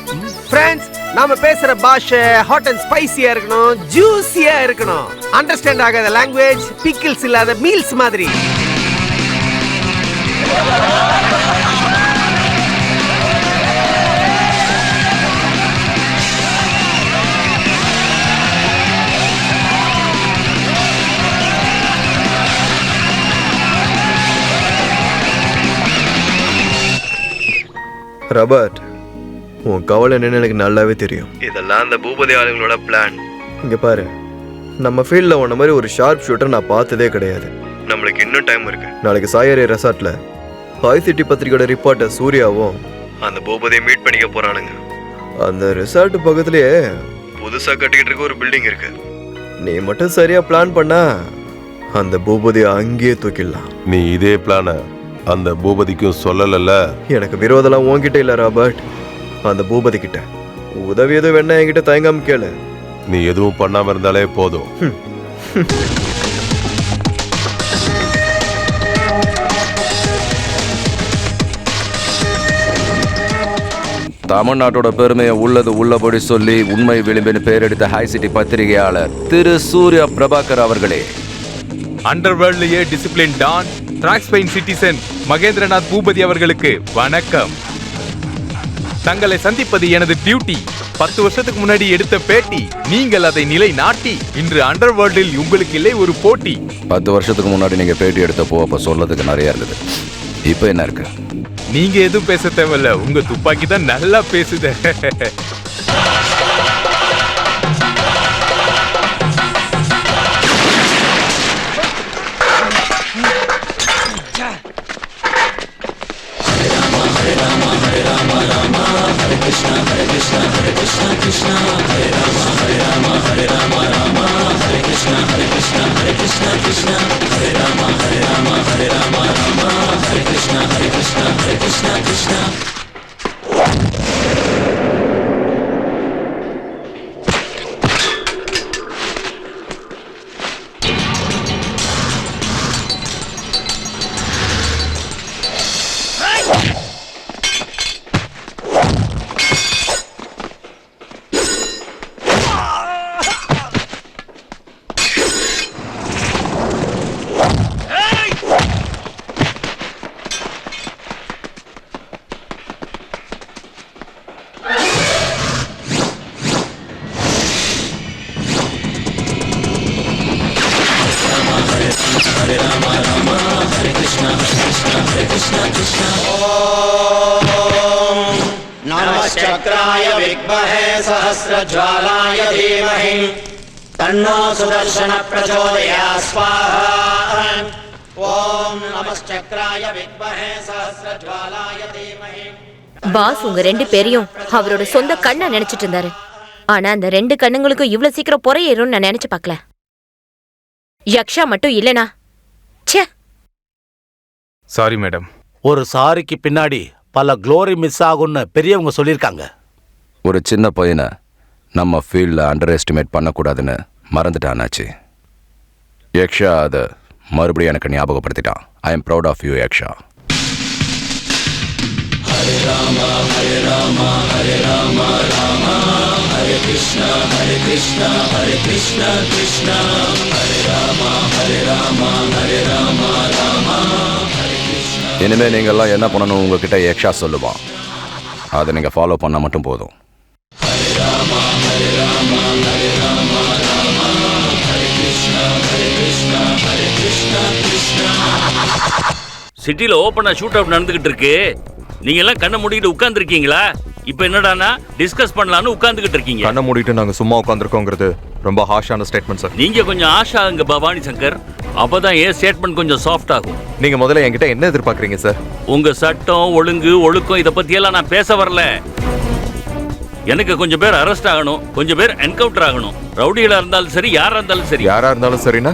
ஃப்ரெண்ட்ஸ், நாம பேசுற பாஷை ஹாட் அண்ட் ஸ்பைசியா இருக்கணும், ஜூசியா இருக்கணும். அண்டர்ஸ்டாண்ட் ஆகாத லாங்குவேஜ், பிக்கிள்ஸ் இல்லாத மீல்ஸ் மாதிரி. ராபர்ட், உன் கவலை என்னன்னு எனக்கு நல்லாவே தெரியும். இதெல்லாம் அந்த பூபதி ஆளுங்களோட பிளான். இங்க பாரு, நம்ம ஃபீல்ட்ல உன்ன மாதிரி ஒரு ஷார்ப் ஷூட்டர் நான் பார்த்ததே கிடையாது. நம்மளுக்கு இன்னும் டைம் இருக்கு. நாளைக்கு சாயரே ரெசார்ட்ல ஐசிடி பத்திரிகையோட ரிப்போர்ட்டர் சூர்யாவும் அந்த பூபதியை மீட் பண்ணிக்க போறானுங்க. அந்த ரெசார்ட் பக்கத்துலயே புதுசா கட்டிக்கிட்டு இருக்க ஒரு பில்டிங் இருக்கு. நீ மட்டும் சரியா பிளான் பண்ணா அந்த பூபதியை அங்கேயே தூக்கிடலாம். நீ இதே பிளான அந்த பூபதிக்கும் சொல்லல. எனக்கு விரோதெல்லாம் உன்கிட்ட இல்ல ராபர்ட், அந்த பூபதி கிட்ட. உதவி எதுவும் வேணா என்கிட்ட தயங்காம கேளு. நீ எதுவும் பண்ணாம இருந்தாலே போதும். தமிழ்நாட்டோட பெருமையை உள்ளது உள்ளபடி சொல்லி உண்மை விளிம்பின் பெயரெடுத்த ஹைசிட்டி பத்திரிகையாளர் திரு சூர்யா பிரபாகர் அவர்களே, அண்டர்வேர்ல்ட்லயே டிசிப்ளின் டான் டிராக்ஸ்பெயின் சிட்டிசன் மகேந்திரநாத் பூபதி அவர்களுக்கு வணக்கம். தங்களை சந்திப்பது எனது டியூட்டி. 10 வருஷத்துக்கு முன்னாடி எடுத்த பேட்டி, நீங்கள் அதை நிலை நாட்டி இன்று அண்டர்வேர்ல்டில் உங்களுக்கு இல்லை ஒரு போட்டி. 10 வருஷத்துக்கு முன்னாடி நீங்க பேட்டி எடுத்தப்போ அப்ப சொல்லதுக்கு நிறைய இருந்தது. இப்போ என்ன இருக்கு? நீங்க எதுவும் பேச தேவையில்ல, உங்க துப்பாக்கி தான் நல்லா பேசுது. நமஸ்சக்ராய வித்மஹே சஹஸ்ரஜ்வாலாய தீமஹி தன்னோ சுதர்சன பிரச்சோதயாத் ஸ்வாஹா. ஓம் நமஸ்சக்ராய வித்மஹே சஹஸ்ரஜ்வாலாய தீமஹி. பாஸ் உங்க 2 பேரையும் அவரோட சொந்த கண்ணை நினைச்சிட்டு இருந்தாரு. ஆனா அந்த 2 கண்ணுங்களுக்கும் இவ்வளவு சீக்கிரம் பொறையேறும்னு நான் நினைச்சு பார்க்கல. யக்ஷா மட்டும் இல்லனா ச்சே. Sorry madam. ஒரு சாரிக்கு பின்னாடி பல க்ளோரி மிஸ் ஆகும்னு பெரியவங்க சொல்லியிருக்காங்க. ஒரு சின்ன பையனை நம்ம ஃபீல்டில் அண்டர் எஸ்டிமேட் பண்ணக்கூடாதுன்னு மறந்துட்டானாச்சு. யக்ஷா அதை மறுபடியும் எனக்கு ஞாபகப்படுத்திட்டான். I am proud of you Yaksha. Hare Rama Hare Rama Hare Rama Rama Hare Krishna Hare Krishna Hare Krishna Krishna Hare Rama Hare Rama Hare Rama Rama. இனிமே நீங்கள்லாம் என்ன பண்ணணும் உங்ககிட்ட யக்ஷா சொல்லுவான். அதை நீங்கள் ஃபாலோ பண்ணால் மட்டும் போதும். ஹரே ராம ஹரே ராம ஹரே ராம ராம ஹரே கிருஷ்ணா கிருஷ்ணா கிருஷ்ணா. சிட்டில ஓப்பனா ஷூட் அவுட் நடந்துகிட்டு இருக்கு. நீங்க எல்லாம் கண்ணை மூடிட்டு உட்கார்ந்துருக்கீங்களா? இப்ப என்னடானா டிஸ்கஸ் பண்ணலாம்னு உட்கார்ந்துகிட்டு இருக்கீங்க. கண்ணை மூடிட்டு நாங்க சும்மா உட்காந்துருக்கோங்கிறது ரொம்ப ஹார்ஷான ஸ்டேட்மெண்ட் சார். நீங்க கொஞ்சம் ஆஷாங்க பவானி சங்கர். அப்பதான் ஏன் ஸ்டேட்மெண்ட் கொஞ்சம் சாஃப்ட் ஆகும். நீங்க முதல்ல என்கிட்ட என்ன எதிர்பார்க்கறீங்க சார்? உங்க சட்டம் ஒழுங்கு ஒழுக்கம் இத பத்தி எல்லாம் நான் பேச வரல. எனக்கு கொஞ்சம் பேர் அரெஸ்ட் ஆகணும், கொஞ்சம் பேர் என்கவுண்டர் ஆகணும். ரவுடிகளா இருந்தாலும் சரி, யாரா இருந்தாலும் சரி. யாரா இருந்தாலும் சரினா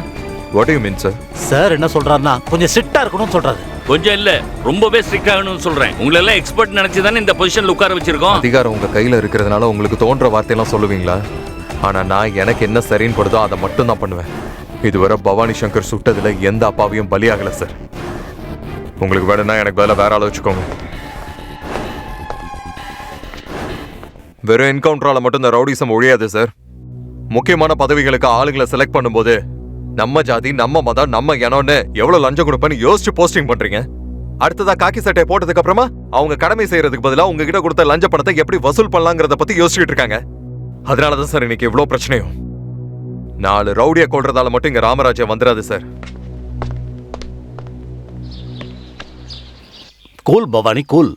what do you mean sir? Sir என்ன சொல்றாருன்னா கொஞ்சம் ஸ்ட்ரிக்ட்டா இருக்கணும்னு சொல்றாரு. கொஞ்சம் இல்ல, ரொம்பவே ஸ்ட்ரிக்ட் ஆகணும்னு சொல்றேன். உங்களை எல்லாம் எக்ஸ்பர்ட் நினைச்சு தானே இந்த பொசிஷன்ல உட்கார வச்சிருக்கோம். அதிகாரம் உங்க கையில இருக்கிறதுனால உங்களுக்கு தோன்ற வார்த்தையெல்லாம் சொல்லுவீங்களா? ஆனா நான் எனக்கு என்ன சரின்னு படுதோ அதை மட்டும் தான் பண்ணுவேன். இதுவரை பவானி சங்கர் சுட்டதுல எந்த அப்பாவையும் பலியாகல சார். உங்களுக்கு வேணும்னா எனக்கு பதிலா வேற ஆள வச்சுக்கோங்க. வெறும் என்கவுண்டரால மட்டும் இந்த ரவுடிசம் ஒழியாது சார். முக்கியமான பதவிகளுக்கு ஆளுங்களை செலக்ட் பண்ணும்போது நம்ம ஜாதி, நம்ம மதம், நம்ம இனம்னு எவ்வளவு லஞ்சம் கொடுப்பேன்னு யோசிச்சு போஸ்டிங் பண்றீங்க. அடுத்ததா காக்கி சட்டை போட்டதுக்கு அப்புறமா அவங்க கடமை செய்யறதுக்கு பதிலா உங்ககிட்ட கொடுத்த லஞ்ச பணத்தை எப்படி வசூல் பண்ணலாங்கிறத பத்தி யோசிச்சுட்டு இருக்காங்க. அதனாலதான் சார் இன்னைக்கு இவ்வளவு பிரச்சனையும். 4 ரவுடியை கொள்றதால மட்டும் இங்க ராமராஜ்யம் வந்துடாது sir. Cool Bhavani cool.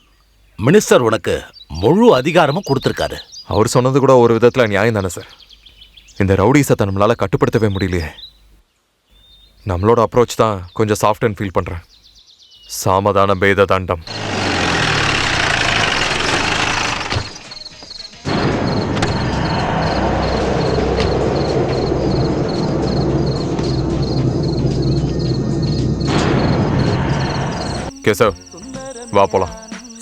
Minister உனக்கு முழு அதிகாரமும் கொடுத்திருக்காரு. அவர் சொன்னது கூட ஒரு விதத்துல நியாயம் தானே சார். இந்த ரவுடிசத்தை நம்மளால கட்டுப்படுத்தவே முடியலையே. நம்மளோட அப்ரோச் தான் கொஞ்சம் சாஃப்ட் அண்ட் ஃபீல் பண்றேன். சாமதான பேத தாண்டம். சார் வா போலாம்.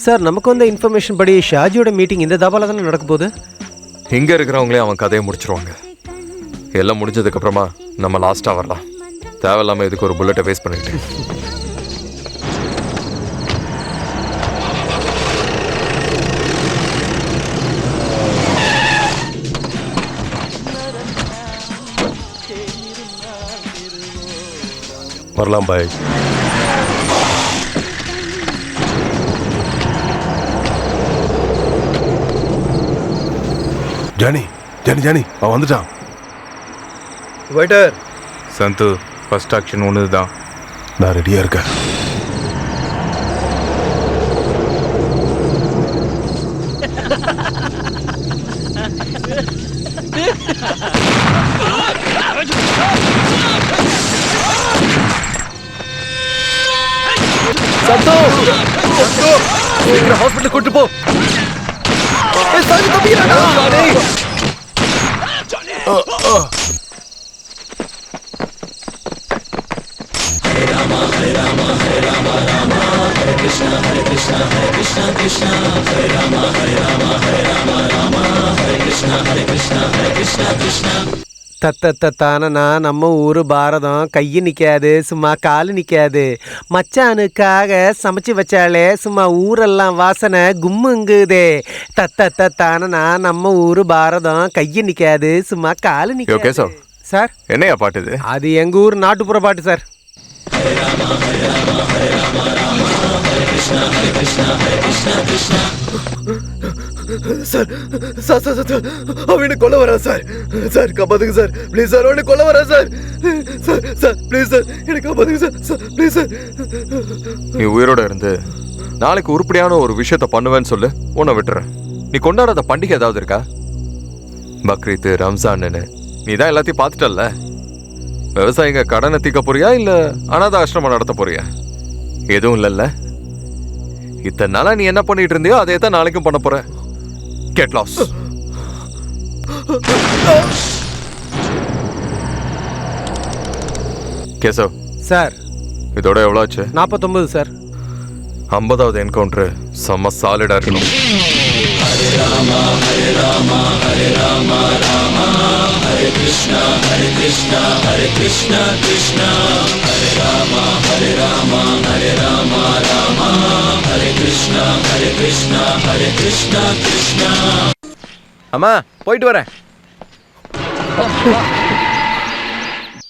சார் நமக்கு வந்த இன்ஃபர்மேஷன் படி ஷாஜியோட மீட்டிங் இந்த தாபால தானே நடக்க போகுது. இங்க இருக்கிறவங்களே அவன் கதையை முடிச்சிருவாங்க. எல்லாம் முடிஞ்சதுக்கு அப்புறமா நம்ம லாஸ்டா வரலாம். தேவையில்லாம இதுக்கு ஒரு புல்லட்டை வேஸ்ட் பண்ணிட்டு. வரலாம் பாய். ஜானி ஜானி ஜானி அவன் வந்துட்டான். வெயிட்டர். சந்து ஃபர்ஸ்ட் ஆக்ஷன் ஒன்று தான். நான் ரெடியா இருக்கேன். சந்தோ சந்தோ சீக்கிரம் ஹாஸ்பிட்டல் கூட்டு போ. சாரி தம்பியாடா. ஹரே ராம ஹரே ராம ஹரே ராம ராம ஹரே கிருஷ்ணா கிருஷ்ணா கிருஷ்ணா ஹரே ராம ஹரே ராம ராம ஹரே கிருஷ்ணா கிருஷ்ணா. தத்தத்தானா நம்ம ஊரு பாரதம் கையை நிக்காது, சும்மா காலு நிக்காது. மச்சானுக்காக சமைச்சு வச்சாலே சும்மா ஊரெல்லாம் வாசனை கும்முங்குதே. தத்தத்தானா நம்ம ஊரு பாரதம் கையை நிக்காது, சும்மா காலு நிக்காது. சார் என்னையா பாட்டு இது? அது எங்க ஊர் நாட்டுப்புற பாட்டு sir. Hare Rama Hare Rama Hare Rama Rama Hare Krishna Krishna Krishna. Sir sir sir sir அவனை கொல்ல வரா சார். சார் காப்பாத்துங்க சார், ப்ளீஸ் சார். அவனை கொல்ல வரா sir. Sir sir please sir, எனக்கு காப்பாத்துங்க சார். Sir please sir. நீ உயிரோட இருந்து நாளைக்கு உருப்படியான ஒரு விஷயத்த பண்ணுவேன்னு சொல்லு, உன்னை விட்டுறேன். நீ கொண்டாடாத பண்டிகை ஏதாவது இருக்கா? பக்ரீத், ரம்ஜான்னு நீ தான் எல்லாத்தையும் பார்த்துட்டல்ல. விவசாயிங்க கடனை தீக்க போறியா இல்ல அனாத ஆசிரமம் நடத்த போறியா? எதுவும் இல்லைல்ல. இத்தனை நாளா நீ என்ன பண்ணிட்டு இருந்தியோ அதே தான் நாளைக்கும் பண்ண போற. Get loss. கேசவ் சார், இதோட எவ்வளோ ஆச்சு? 49 சார். 50வது என்கவுண்டர் செம்ம சாலிடா இருக்கணும். ஹரே ராமா ஹரே ராமா ஹரே ராமா ராமா ஹரே கிருஷ்ணா ஹரே கிருஷ்ணா ஹரே கிருஷ்ணா கிருஷ்ணா ஹரே ராமா ஹரே ராமா ஹரே ராமா ராமா ஹரே கிருஷ்ணா ஹரே கிருஷ்ணா ஹரே கிருஷ்ணா கிருஷ்ணா. அம்மா போயிட்டு வரேன்.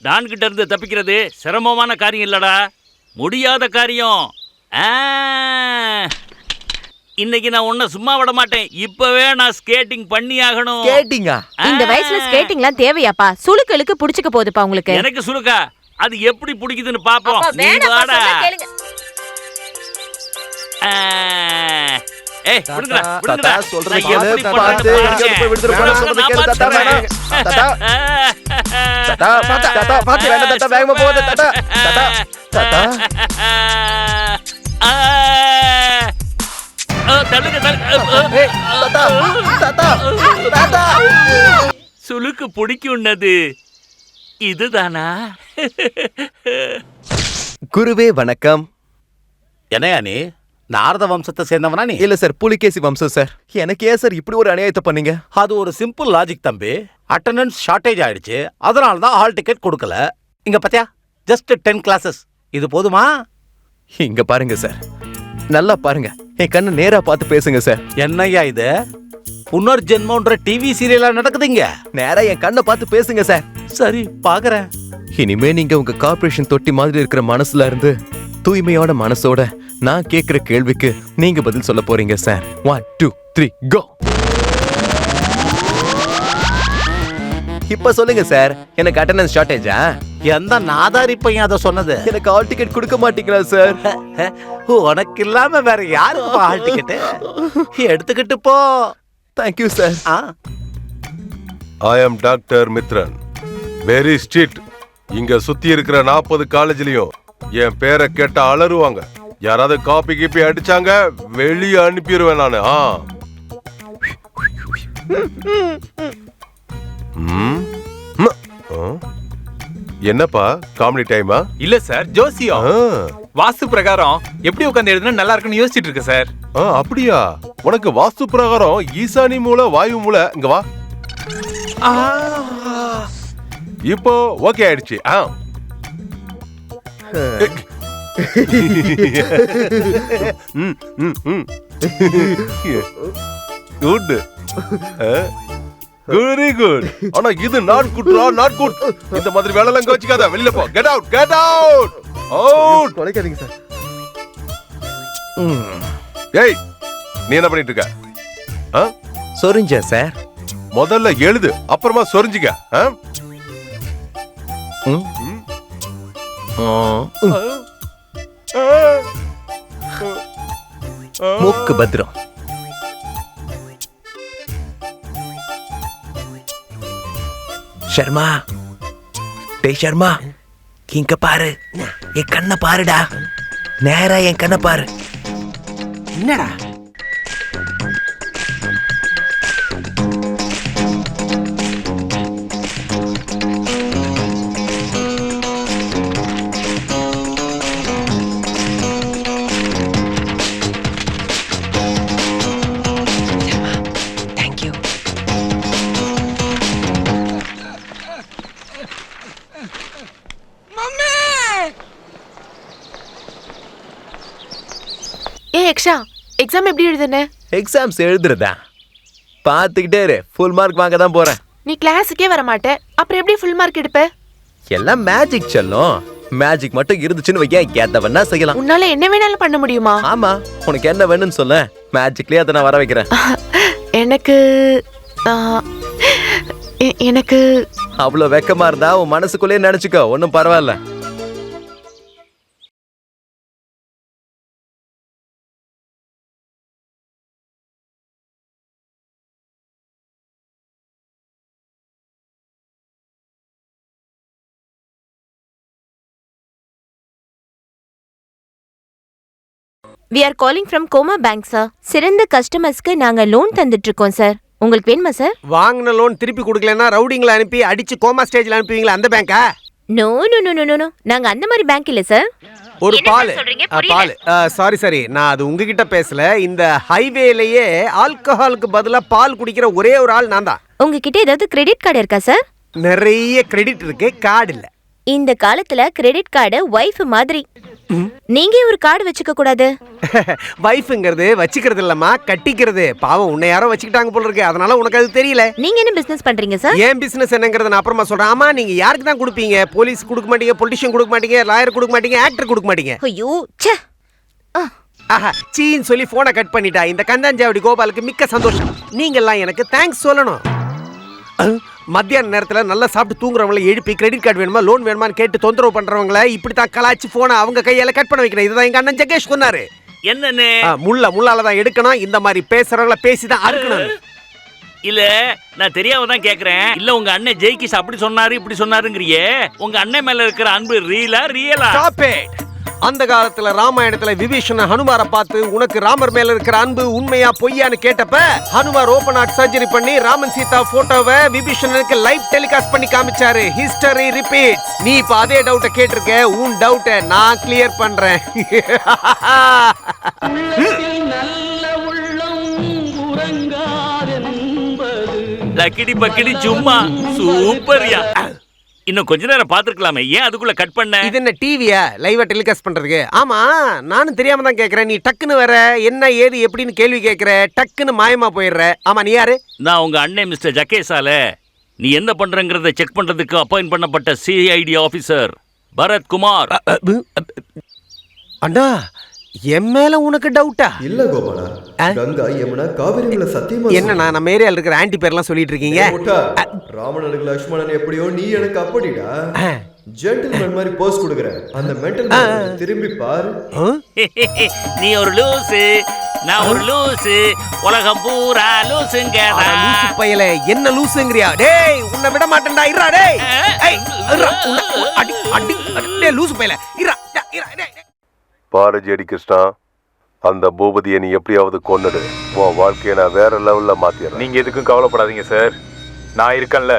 டான் கிட்ட இருந்து தப்பிக்கிறது சிரமமான காரியம் இல்லடா, முடியாத காரியம். இன்னைக்கு நான் உன்னை சும்மா விட மாட்டேன். இப்பவே நான் ஸ்கேட்டிங் பண்ணி ஆகணும். ஸ்கேட்டிங்கா? இந்த வயசுல ஸ்கேட்டிங்லாம் தேவையாப்பா? சுளுக்கு புடிச்சுக்க போகுதுப்பா உங்களுக்கு. எனக்கு சுளுக்கா? அது எப்படி பிடிக்குதுன்னு பாப்போம். நீ வாடா. ஏய் விடுங்கடா விடுங்கடா. சொல்றது நான் எப்படி கேளு. பண்றேன்னு போய் விடுற போற சொல்றது கேளு. தாத்தா வேணாம். தாத்தா தாத்தா தாத்தா பாத்து வேண்டாம். தாத்தா வேகமா போகாத. தாத்தா தாத்தா தாத்தா சுளுக்கு பிடிக்கும்னது இதுதானா? குருவே வணக்கம். என்னையா நீ நாரத வம்சத்தை சேர்ந்தவனா நீ? இல்ல சார், புலிகேசி வம்சம் சார். எனக்கு ஏன் சார் இப்படி ஒரு அநியாயத்தை பண்ணீங்க? அது ஒரு சிம்பிள் லாஜிக் தம்பி. அட்டெண்டன்ஸ் ஷார்டேஜ் ஆயிடுச்சு, அதனால தான் ஹால் டிக்கெட் கொடுக்கல. இங்க பாத்தியா, ஜஸ்ட் 10 கிளாஸஸ். இது போதுமா? இங்க பாருங்க சார், நல்லா பாருங்க. என் கண்ணு நேரா பார்த்து பேசுங்க சார். என்னய்யா இது? புனர்ஜென்மன்ற டிவி சீரியலா நடக்குதுங்க. நேரா என் கண்ணை பார்த்து பேசுங்க சார். சரி பாக்குறேன். இனிமே நீங்க உங்க கார்ப்பரேஷன் தொட்டி மாதிரி இருக்கிற மனசுல இருந்து தூய்மையோட மனசோட நான் கேக்குற கேள்விக்கு நீங்க பதில் சொல்ல போறீங்க சார். 1 2 3 கோ. இப்ப சொல்லுங்க சார், எனக்கு அட்டெண்டன்ஸ் ஷார்டேஜா? எந்த நாதாரி பையன் அதை சொன்னது? எனக்கு ஹால் டிக்கெட் கொடுக்க மாட்டீங்களா சார்? உனக்கு இல்லாம வேற யாருக்கு ஹால் டிக்கெட்? எடுத்துக்கிட்டு போ. Thank you sir. I am doctor Mithran, very strict. இங்க சுத்தி இருக்கிற 40 காலேஜ்லயும் என் பேரை கேட்ட அலறுவாங்க. யாராவது காப்பி கீப்பி அடிச்சாங்க வெளியே அனுப்பிடுவேன் நானு. என்னப்பா காமெடி டைமா? இல்ல சார், ஜோசியம். வாஸ்து பிரகாரம் எப்படி உட்கார்ந்து எழுதுனா நல்லா இருக்குன்னு யோசிச்சுட்டு இருக்கு சார். அப்படியா? உனக்கு வாஸ்து பிரகாரம் ஈசானி மூல வாயு மூல இங்க வா. இப்போ ஓகே ஆயிடுச்சு. Good, very good. ஆனா இது நாட் குட்ரா, நாட் குட். இந்த மாதிரி வேலை எல்லாம் வச்சுக்காத. வெளியில போ. Get out, get out, out. கொலைக்காதீங்க சார். ஏய், நீ என்ன பண்ணிட்டு இருக்க? சொரிஞ்ச சார். முதல்ல எழுது, அப்புறமா சொரிஞ்சிக்க. மூக்கு பத்திரம். ஷர்மா, டேய் ஷர்மா, இங்க பாரு. என் கண்ணை பாருடா. நேரா என் கண்ணை பாரு. என்னடா? யக்ஷா, எக்ஸாம் எப்படி எழுதுன? எக்ஸாம்ஸ் எழுதுறதா? பாத்துக்கிட்டே இரு, ஃபுல் மார்க் வாங்க தான் போறேன். நீ கிளாஸுக்கே வர மாட்ட, அப்புறம் எப்படி ஃபுல் மார்க் எடுப்ப? எல்லாம் மேஜிக் செல்லும். மேஜிக் மட்டும் இருந்துச்சுன்னு வைக்க ஏத்தவன்னா செய்யலாம். உன்னால என்ன வேணாலும் பண்ண முடியுமா? ஆமா, உனக்கு என்ன வேணும்னு சொல்ல, மேஜிக்லயே அதை நான் வர வைக்கிறேன். எனக்கு எனக்கு அவ்வளவு வெக்கமா இருந்தா உன் மனசுக்குள்ளேயே நினைச்சுக்கோ, ஒன்னும் பரவாயில்ல. We are calling from Coma Bank, sir. சிறந்த கஸ்டமர்ஸ்க்கு நாங்க லோன் தந்துட்டு இருக்கோம் சார். உங்களுக்கு வேணுமா சார்? வாங்கின லோன் திருப்பி கொடுக்கலன்னா ரவுடிங்களை அனுப்பி அடிச்சு கோமா ஸ்டேஜ்ல அனுப்புவீங்களா அந்த பேங்கா? No no no no no, நாங்க அந்த மாதிரி பேங்க் இல்ல சார். ஒரு பால் சாரி நான் அது உங்ககிட்ட பேசல. இந்த ஹைவேலயே ஆல்கஹாலுக்கு பதிலா பால் குடிக்கிற ஒரே ஒரு ஆள் நான் தான். உங்ககிட்ட ஏதாவது கிரெடிட் கார்டு இருக்கா சார்? நிறைய கிரெடிட் இருக்கு, கார்டு இல்ல. இந்த காலத்துல கிரெடிட் கார்டு வைஃப் மாதிரி. நீங்க ஒரு கார்டு வச்சுக்க கூடாது. வைஃப்ங்கிறது வச்சுக்கிறது இல்லம்மா, கட்டிக்கிறது. பாவம் உன்னை யாரோ வச்சுக்கிட்டாங்க போல இருக்கு, அதனால உனக்கு அது தெரியல. நீங்க என்ன பிசினஸ் பண்றீங்க சார்? ஏன் பிசினஸ் என்னங்கறத நான் அப்புறமா சொல்றேன். ஆமா, நீங்க யாருக்கு தான் கொடுப்பீங்க? போலீஸ் கொடுக்க மாட்டீங்க, பொலிட்டிஷியன் கொடுக்க மாட்டீங்க, லாயர் கொடுக்க மாட்டீங்க, ஆக்டர் கொடுக்க மாட்டீங்க. ஐயோ ச்சே. ஆஹா, சீன்னு சொல்லி போனை கட் பண்ணிட்டா. இந்த கந்தாஞ்சாவடி கோபாலுக்கு மிக்க சந்தோஷம். நீங்கெல்லாம் எனக்கு தேங்க்ஸ் சொல்லணும். மத்தியான நேரத்தில் நல்லா சாப்பிட்டு தூங்குறவங்களை எழுப்பி கிரெடிட் கார்டு வேணுமா லோன் வேணுமான்னு கேட்டு தொந்தரவு பண்றவங்கள இப்படி தான் கலாச்சி போனை அவங்க கையால கட் பண்ண வைக்கணும். இதுதான் எங்க அண்ணன் ஜெகேஷ் சொன்னாரு. என்னன்னு? முள்ளால தான் எடுக்கணும். இந்த மாதிரி பேசுறவங்கள பேசிதான் அறுக்கணும். இல்ல நான் தெரியாம தான் கேக்குறேன். இல்ல உங்க அண்ணன் ஜெய்கிஷ் அப்படி சொன்னாரு இப்படி சொன்னாருங்கறியே, உங்க அண்ணன் மேல இருக்கிற அன்பு ரியலா? Stop it. அந்த காலத்துல ராமாயணத்துல விபீஷண ஹனுமாரை பார்த்து உனக்கு ராமர் மேல இருக்கிற அன்பு உண்மையா பொய்யான்னு கேட்டப்ப ஹனுமார் ஓபன் ஹார்ட் சர்ஜரி பண்ணி ராமன் சீதா போட்டோவை விபீஷணனுக்கு லைவ் டெலிகாஸ்ட் பண்ணி காமிச்சாரு. History repeats. நீ இப்ப அதே டவுட்டை கேட்டிருக்க. உன் டவுட்டை நான் கிளியர் பண்றேன். லக்கிடி பக்கிடி சும்மா சூப்பர்யா. இன்னும் கொஞ்ச நேரம் பாத்துக்கலாமே, ஏன் அதுக்குள்ள கட் பண்ண? இது என்ன டிவியா லைவா டெலிகாஸ்ட் பண்றதுக்கு? ஆமா, நானும் தெரியாம தான் கேக்குறேன். நீ டக்குன்னு வர என்ன ஏது எப்படின்னு கேள்வி கேக்குற, டக்குன்னு மாயமா போயிடுற. ஆமா, நீ யாரு? நான் உங்க அண்ணன் மிஸ்டர் ஜக்கேசால நீ என்ன பண்றங்கறத செக் பண்றதுக்கு அப்பாயிண்ட் பண்ணப்பட்ட சிஐடி ஆபீசர் பரத் குமார். அண்ணா, என் மேல உனக்கு டவுட்டா? இல்ல கோபாலா, கங்கா யமுனா காவிரிங்கள சத்தியமா என்னன்னா நம்ம ஏரியால இருக்கிற ஆன்டி பேர்லாம் சொல்லிட்டு இருக்கீங்க. ராமனுக்கு லக்ஷ்மணன் எப்படியோ நீ எனக்கு அப்படிடா. ஜென்டில்மேன் மாதிரி போஸ் கொடுக்குற. அந்த மென்டல் திரும்பி பாரு. நீ ஒரு லூசு, நான் ஒரு லூசு, உலகம் பூரா லூசுங்க. லூசு பயல, என்ன லூசுங்கறியா? டேய், உன்னை விட மாட்டேன்டா. இருடா டேய். ஏய், இருடா. அடி அடி டேய் லூசு பயல. இருடா. பாரு ஜேடி கிருஷ்ணா, அந்த பூபதியை நீ எப்படியாவது கொன்னுடு. உன் வாழ்க்கையை நான் வேற லெவல்ல மாத்திடுறேன். நீங்க எதுக்கும் கவலைப்படாதீங்க சார், நான் இருக்கேன்ல.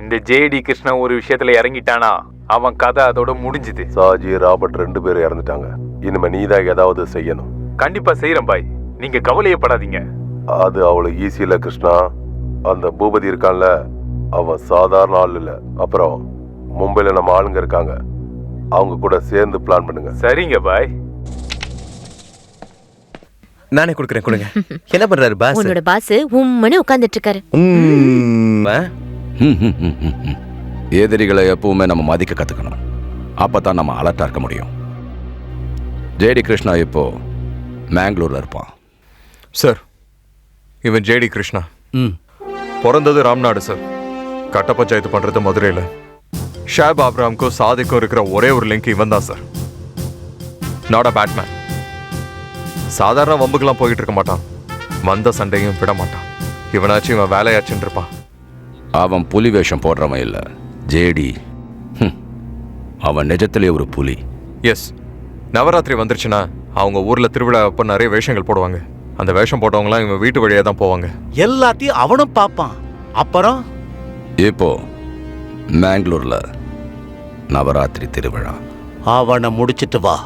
இந்த ஜேடி கிருஷ்ணா ஒரு விஷயத்துல இறங்கிட்டானா அவன் கதை அதோட முடிஞ்சுது. சாஜி ராபர்ட் 2 பேரும் இறந்துட்டாங்க. இனிமே நீ தான் ஏதாவது செய்யணும். கண்டிப்பா செய்யறேன் பாய், நீங்க கவலையப்படாதீங்க. அது அவ்வளவு ஈஸி இல்ல கிருஷ்ணா. அந்த பூபதி இருக்கான்ல, அவன் சாதாரண ஆள் இல்ல. அப்புறம் மும்பைல நம்ம ஆளுங்க இருக்காங்க, அவங்க கூட சேர்ந்து பிளான் பண்ணுங்க. சரிங்க பாய். நானே கொடுக்குறேன், கொடுங்க. என்ன பண்றாரு பாஸ்? உன்னோட பாஸ் உம்மனே உட்கார்ந்துட்டு இருக்காரு. எதிரிகளை எப்பவுமே நம்ம மதிக்க கத்துக்கணும். அப்பதான் நம்ம அலர்ட்டா இருக்க முடியும். ஜேடி கிருஷ்ணா இப்போ மேங்களூர்ல இருப்பான். சார், இவன் ஜேடி கிருஷ்ணா. பிறந்தது ராம்நாடு சார். கட்ட பஞ்சாயத்து பண்றது மதுரையில். ஷாப் ஆப்ராம்க்கும் சாதிக்கும் இருக்கிற ஒரே ஒரு லிங்க் இவன் தான் சார். Not a Batman. சாதாரண வம்புக்கெல்லாம் போயிட்டு இருக்க மாட்டான். வந்த சண்டையும் விட மாட்டான். இவனாச்சும் இவன் வேலையாச்சுன்னு இருப்பான். அவன் புலி வேஷம் போடுறவன் இல்ல ஜேடி. அவன் நிஜத்திலே ஒரு புலி. எஸ், நவராத்திரி வந்துருச்சுன்னா அவங்க ஊர்ல திருவிழா அப்ப நிறைய வேஷங்கள் போடுவாங்க. அந்த வேஷம் போட்டவங்களாம் இவன் வீட்டு வழியா தான் போவாங்க. எல்லாத்தையும் அவனும் பார்ப்பான். அப்புறம் இப்போ மேங்களூர்ல நவராத்திரி திருவிழா. அவனை முடிச்சிட்டு வா.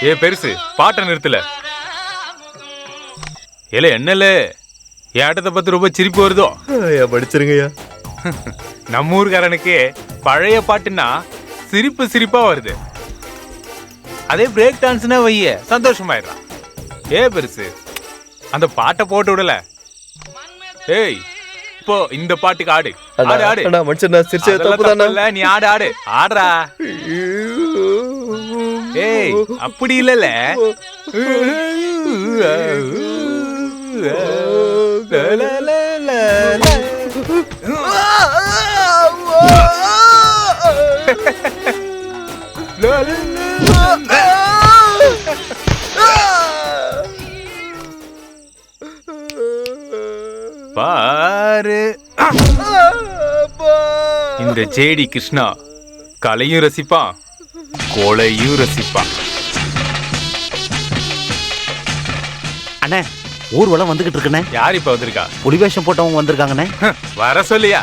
ஏ பெருசு, பாட்டை நிறுத்தல. ஏல என்னல என் ஆட்டத்தை பத்தி ரொம்ப சிரிப்பு வருதோ? படிச்சிருங்கய்யா. நம்ம ஊருக்காரனுக்கு பழைய பாட்டுன்னா சிரிப்பு சிரிப்பா வருது. அதே பிரேக் டான்ஸ்னா வைய சந்தோஷமாயிடுறான். ஏ பெருசு, அந்த பாட்டை போட்டு விடல. ஏய், இப்போ இந்த பாட்டுக்கு ஆடு ஆடு ஆடு அண்ணா மனுஷன் நான் சிரிச்சது அதெல்லாம் தப்புதாண்ணா. தப்பு இல்ல, நீ ஆடு ஆடு ஆடுறா. ஏய் அப்படி இல்லல. பாரு இந்த ஜேடி கிருஷ்ணா கலையும் ரசிப்பான் கொலையும் ரசிப்பான். அண்ணே ஊர்வலம் வந்துகிட்டு இருக்குண்ணே. யார் இப்ப வந்திருக்கா? புலிவேஷம் போட்டவங்க வந்திருக்காங்கண்ணே. வர சொல்லியா?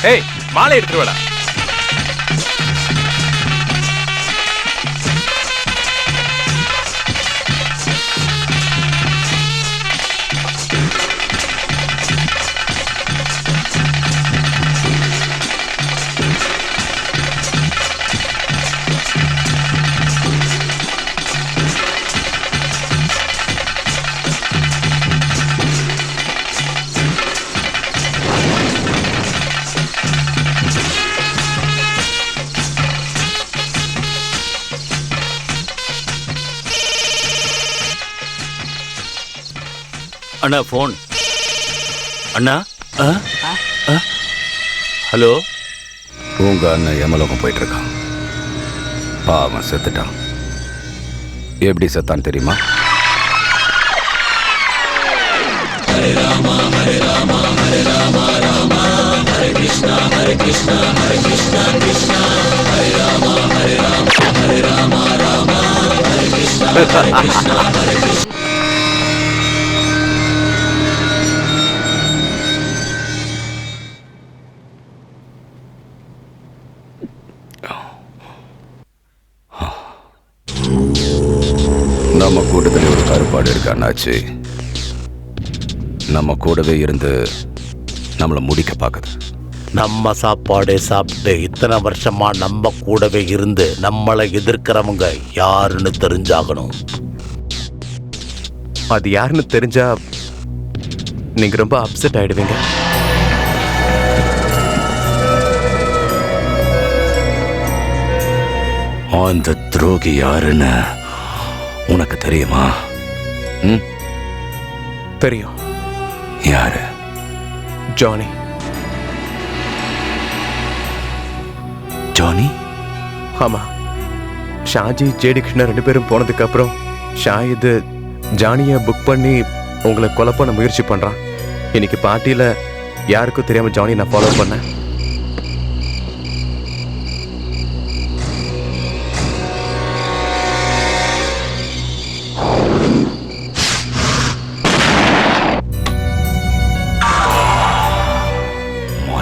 ஏய் மாலை எடுத்துட்டு வாடா. அண்ணா போன். அண்ணா ஹலோ. உங்க அண்ணன் எமலோகம் போயிட்டு இருக்கான். பாவம் செத்துட்டான். எப்படி செத்தான் தெரியுமா? ஹரே ராமா ஹரே ராமா ஹரே ராமா ராமா ஹரே கிருஷ்ணா கிருஷ்ணா கிருஷ்ணா ஹரே ராமா ஹரே ராமா ஹரே ராமா ராமா ஹரே கிருஷ்ணா கிருஷ்ணா ஹரே கிருஷ்ணா. நம்ம கூட்டத்தில் ஒரு கருப்பாடு இருக்கு அண்ணாச்சி. நம்ம கூடவே இருந்து நம்மளை முடிக்க பார்க்குது. நம்ம சாப்பாடே சாப்பிட்டு இத்தனை வருஷமா நம்ம கூடவே இருந்து நம்மளை எதிர்க்கிறவங்க யாருன்னு தெரிஞ்சாகணும். அது யாருன்னு தெரிஞ்சா நீங்க ரொம்ப அப்செட் ஆயிடுவீங்க. அந்த துரோகி யாருன்னு உனக்கு தெரியுமா? தெரியும். யாரு? ஜானி. ஜானி? ஆமா. ஷாஜி ஜேடி கிருஷ்ணா 2 பேரும் போனதுக்கு அப்புறம் ஷாஹித் ஜானியை புக் பண்ணி உங்களை கொலை பண்ண முயற்சி பண்றான். இன்னைக்கு பார்ட்டியில யாருக்கும் தெரியாம ஜானி நான் ஃபாலோ பண்ணேன்.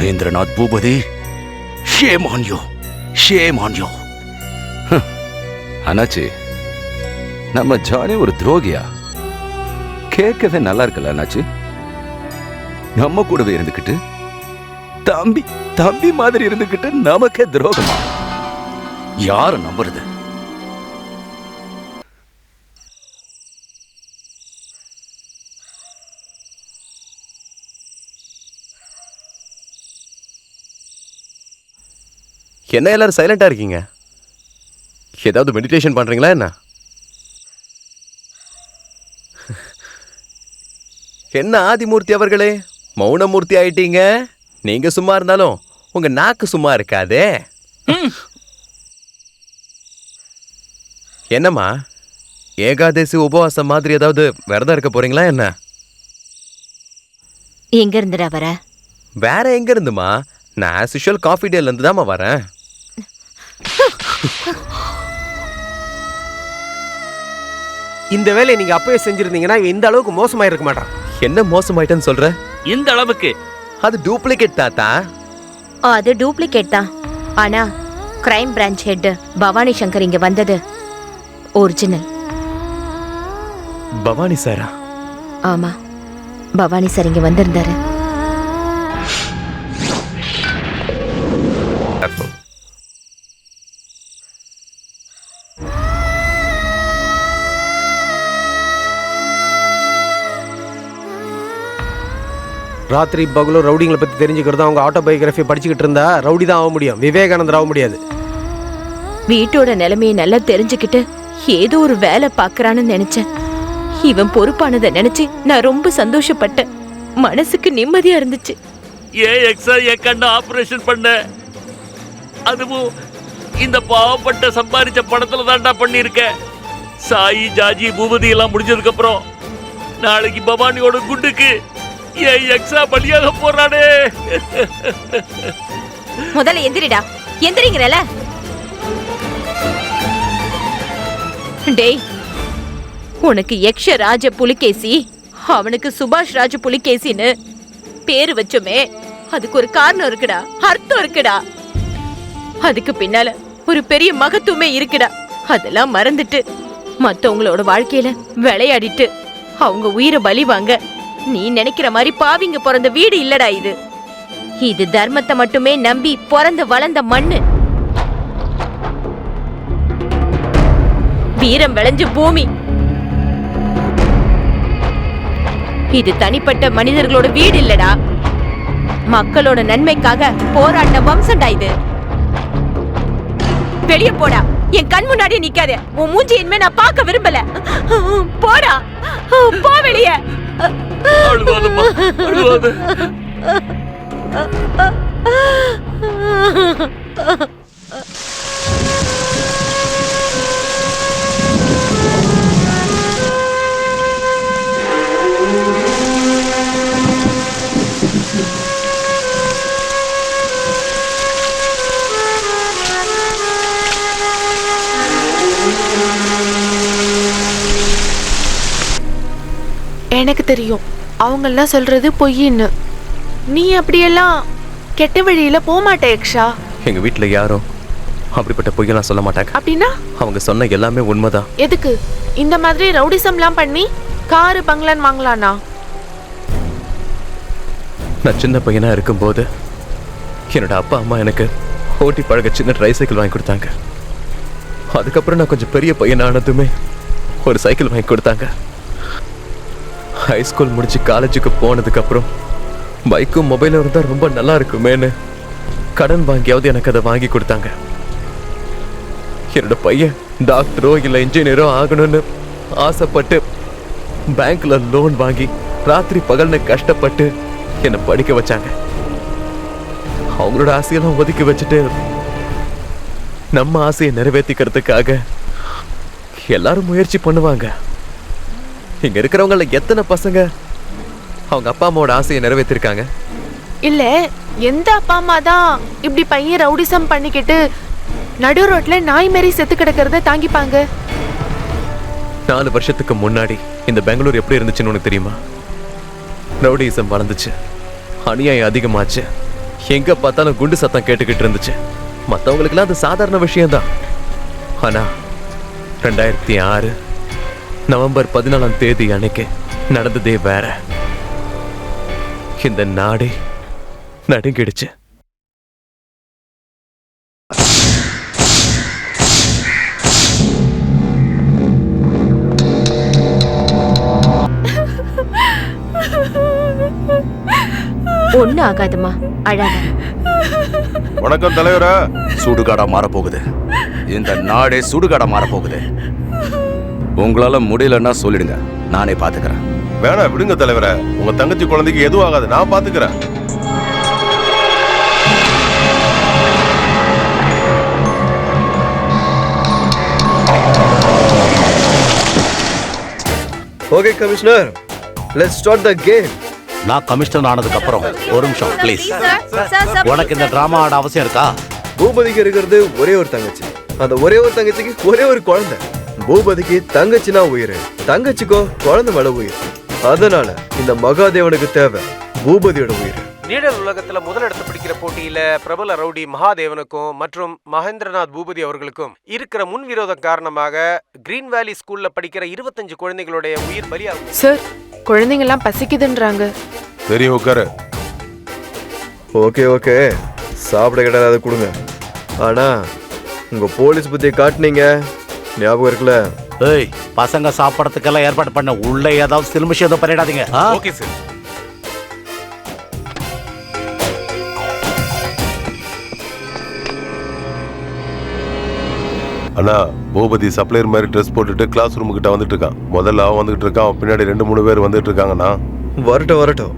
Mahendranath Boopathi, shame on you, shame on you. அண்ணாச்சி, நம்ம ஜானி ஒரு துரோகியா? கேட்கவே நல்லா இருக்குல்ல அண்ணாச்சி? நம்ம கூடவே இருந்துக்கிட்டு தம்பி தம்பி மாதிரி இருந்துக்கிட்டு நமக்கே துரோகமா? யார நம்புறது? என்ன எல்லாரும் சைலண்டா இருக்கீங்க? ஏதாவது மெடிடேஷன் பண்றீங்களா என்ன? என்ன ஆதிமூர்த்தி அவர்களே, மௌனமூர்த்தி ஆயிட்டீங்க. நீங்க சும்மா இருந்தாலும் உங்க நாக்கு சும்மா இருக்காதே. என்னம்மா, ஏகாதசி உபவாசம் மாதிரி ஏதாவது விரதம் இருக்க போறீங்களா என்ன? எங்க இருந்துடா வர? வேற எங்க இருந்துமா? நான் ஆஸ் யூஷுவல் காஃபி டேல இருந்து தாம்மா வரேன். இந்த வேலையை நீங்க அப்பவே செஞ்சிருந்தீங்கன்னா இவன் இந்த அளவுக்கு மோசமா இருக்க மாட்டான். என்ன மோசமாயிட்டேன்னு சொல்ற? இந்த அளவுக்கு அது டூப்ளிகேட் தாத்தா. அது டூப்ளிகேட் தான். ஆனா crime branch head Bhavani Shankar இங்க வந்தது ஒரிஜினல். பவானி சாரா? ஆமா, பவானி சார் இங்க வந்திருந்தாரு. ராத்திரி பகலும் ரவுடிங்களை பத்தி தெரிஞ்சுக்கிறது அவங்க ஆட்டோபயோகிராஃபி படிச்சுக்கிட்டு இருந்தா ரவுடி தான் ஆக முடியும், விவேகானந்தர் ஆக முடியாது. வீட்டோட நிலைமையை நல்லா தெரிஞ்சுக்கிட்டு ஏதோ ஒரு வேலை பாக்குறான்னு நினைச்சேன். இவன் பொறுப்பானதை நினைச்சு நான் ரொம்ப சந்தோஷப்பட்டேன். மனசுக்கு நிம்மதியா இருந்துச்சு. ஏன் எக்ஸா என் கண்ண ஆபரேஷன் பண்ண? அதுவும் இந்த பாவப்பட்ட சம்பாதிச்ச பணத்துல தாண்டா பண்ணிருக்க. சாயி ஜாஜி பூபதி எல்லாம் முடிஞ்சதுக்கு அப்புறம் நாளைக்கு பவானியோட குண்டுக்கு ஏன் எக்ஸா பலியாக போறானே. முதல்ல எந்திரிடா. எந்திரிங்கறல. டேய், உனக்கு யக்ஷ ராஜ புலிகேசி, அவனுக்கு சுபாஷ் ராஜ புலிகேசின்னு பேரு வச்சோமே, அதுக்கு ஒரு காரணம் இருக்குடா, அர்த்தம் இருக்குடா. அதுக்கு பின்னால ஒரு பெரிய மகத்துவமே இருக்குடா. அதெல்லாம் மறந்துட்டு மத்தவங்களோட வாழ்க்கையில விளையாடிட்டு அவங்க உயிரை பலி வாங்க நீ நினைக்கிற மாதிரி பாவிங்க பிறந்த வீடு இல்லடா இது. இது தர்மத்தை மட்டுமே நம்பி பிறந்து வளர்ந்த மண்ணு. வீரம் விளைஞ்ச பூமி. இது தனிப்பட்ட மனிதர்களோட வீடு இல்லடா, மக்களோட நன்மைக்காக போராட்ட வம்சம்டா இது. வெளியே போடா, என் கண் முன்னாடியே நிக்காதே. உன் மூஞ்சி இனிமே நான் பார்க்க விரும்பல. போடா, போ வெளியே. அழுவாதம்மா, அழுவாத. எனக்கு தெரியும் அவங்கெல்லாம் சொல்றது பொய்ன்னு. நீ அப்படியெல்லாம் கெட்ட வழியில போக மாட்டே யக்ஷா. எங்க வீட்டுல யாரும் அப்படிப்பட்ட பொய்யெல்லாம் சொல்ல மாட்டாங்க. அப்படின்னா அவங்க சொன்ன எல்லாமே உண்மைதான். எதுக்கு இந்த மாதிரி ரவுடிசம்லாம் பண்ணி காரு பங்களான் வாங்கலானா? நான் சின்ன பையனா இருக்கும்போது என்னோட அப்பா அம்மா எனக்கு ஓட்டி பழக சின்ன ட்ரைசைக்கிள் வாங்கி கொடுத்தாங்க. அதுக்கப்புறம் நான் கொஞ்சம் பெரிய பையனானதுமே ஒரு சைக்கிள் வாங்கி கொடுத்தாங்க. ஹைஸ்கூல் முடிச்சு காலேஜுக்கு போனதுக்கு அப்புறம் பைக்கும் மொபைலும் இருந்தால் ரொம்ப நல்லா இருக்குமேன்னு கடன் வாங்கியாவது எனக்கு அதை வாங்கி கொடுத்தாங்க. என்னோட பையன் டாக்டரோ இல்லை இன்ஜினியரோ ஆகணும்னு ஆசைப்பட்டு பேங்க்ல லோன் வாங்கி ராத்திரி பகல்னு கஷ்டப்பட்டு என்னை படிக்க வச்சாங்க. அவங்களோட ஆசையெல்லாம் ஒதுக்கி வச்சுட்டு நம்ம ஆசையை நிறைவேற்றிக்கிறதுக்காக எல்லாரும் முயற்சி பண்ணுவாங்க. இங்க இருக்கிறவங்கள எத்தனை பசங்க அவங்க அப்பா அம்மாவோட ஆசையை நிறைவேற்றிருக்காங்க? இல்ல, எந்த அப்பா அம்மா தான் இப்படி பையன் ரவுடிசம் பண்ணிக்கிட்டு நடு ரோட்ல நாய் மாரி செத்து கிடக்கிறத தாங்கிப்பாங்க? 4 வருஷத்துக்கு முன்னாடி இந்த பெங்களூர் எப்படி இருந்துச்சுன்னு உனக்கு தெரியுமா? ரவுடிசம் வளர்ந்துச்சு, அநியாயம் அதிகமாச்சு, எங்க பார்த்தாலும் குண்டு சத்தம் கேட்டுக்கிட்டு இருந்துச்சு. மற்றவங்களுக்குலாம் அது சாதாரண விஷயம்தான். ஆனா 2006 நவம்பர் 14 அன்னைக்கு நடந்ததே வேற. இந்த நாடே நடுங்கிடுச்சு. ஒண்ணு ஆகாதுமா, அழாத. வணக்கம் தலைவரா. சுடுகாடா மாறப்போகுது. இந்த நாடே சுடுகாடா மாறப்போகுது. உங்களால முடியலன்னா சொல்லிடுங்க, நானே பாத்துக்கிறேன். வேணாம் விடுங்க தலைவரா, உங்க தங்கச்சி குழந்தைக்கு எதுவும் ஆகாது, நான் பாத்துக்கிறேன். Okay commissioner, let's start the game. நான் கமிஷனர் ஆனதுக்கு அப்புறம் ஒரு நிமிஷம் ப்ளீஸ். உனக்கு இந்த டிராமா ஆட அவசியம் இருக்கா? பூபதிக்கு இருக்கிறது ஒரே ஒரு தங்கச்சி. அந்த ஒரே ஒரு தங்கச்சிக்கு ஒரே ஒரு குழந்தை. பூபதிக்கு தங்கச்சினா உயிர், தங்கச்சிக்கோ குழந்தை மேல உயிர். அதனால இந்த மகாதேவனுக்கு தேவை பூபதியோட உயிர். நீடல் உலகத்துல முதலிடத்தை பிடிக்கிற போட்டியில பிரபல ரவுடி மகாதேவனுக்கும் மற்றும் மகேந்திரநாத் பூபதி அவர்களுக்கும் இருக்கிற முன்விரோதம் காரணமாக கிரீன் வேலி ஸ்கூல்ல படிக்கிற 25 குழந்தைகளுடைய உயிர் பலியாகும். சார், குழந்தைங்கெல்லாம் பசிக்குதுன்றாங்க. சரி உட்காரு. ஓகே ஓகே, சாப்பிட கிடையாது, அதை கொடுங்க. ஆனா உங்க போலீஸ் புத்தியை காட்டுனீங்க, ஞாபகம் இருக்குல்ல? ஏய், பசங்க சாப்பிடறதுக்கெல்லாம் ஏற்பாடு பண்ண, உள்ள ஏதாவது சிலுமிஷம் எதுவும் பண்ணிடாதீங்க. Okay sir. அண்ணா, பூபதி சப்ளையர் மாதிரி ட்ரெஸ் போட்டுட்டு கிளாஸ் ரூம் கிட்ட வந்துட்டு இருக்கான். முதல்ல அவன் வந்துட்டு இருக்கான், பின்னாடி 2-3 பேர் வந்துட்டு இருக்காங்கண்ணா. வரட்டும் வரட்டும்,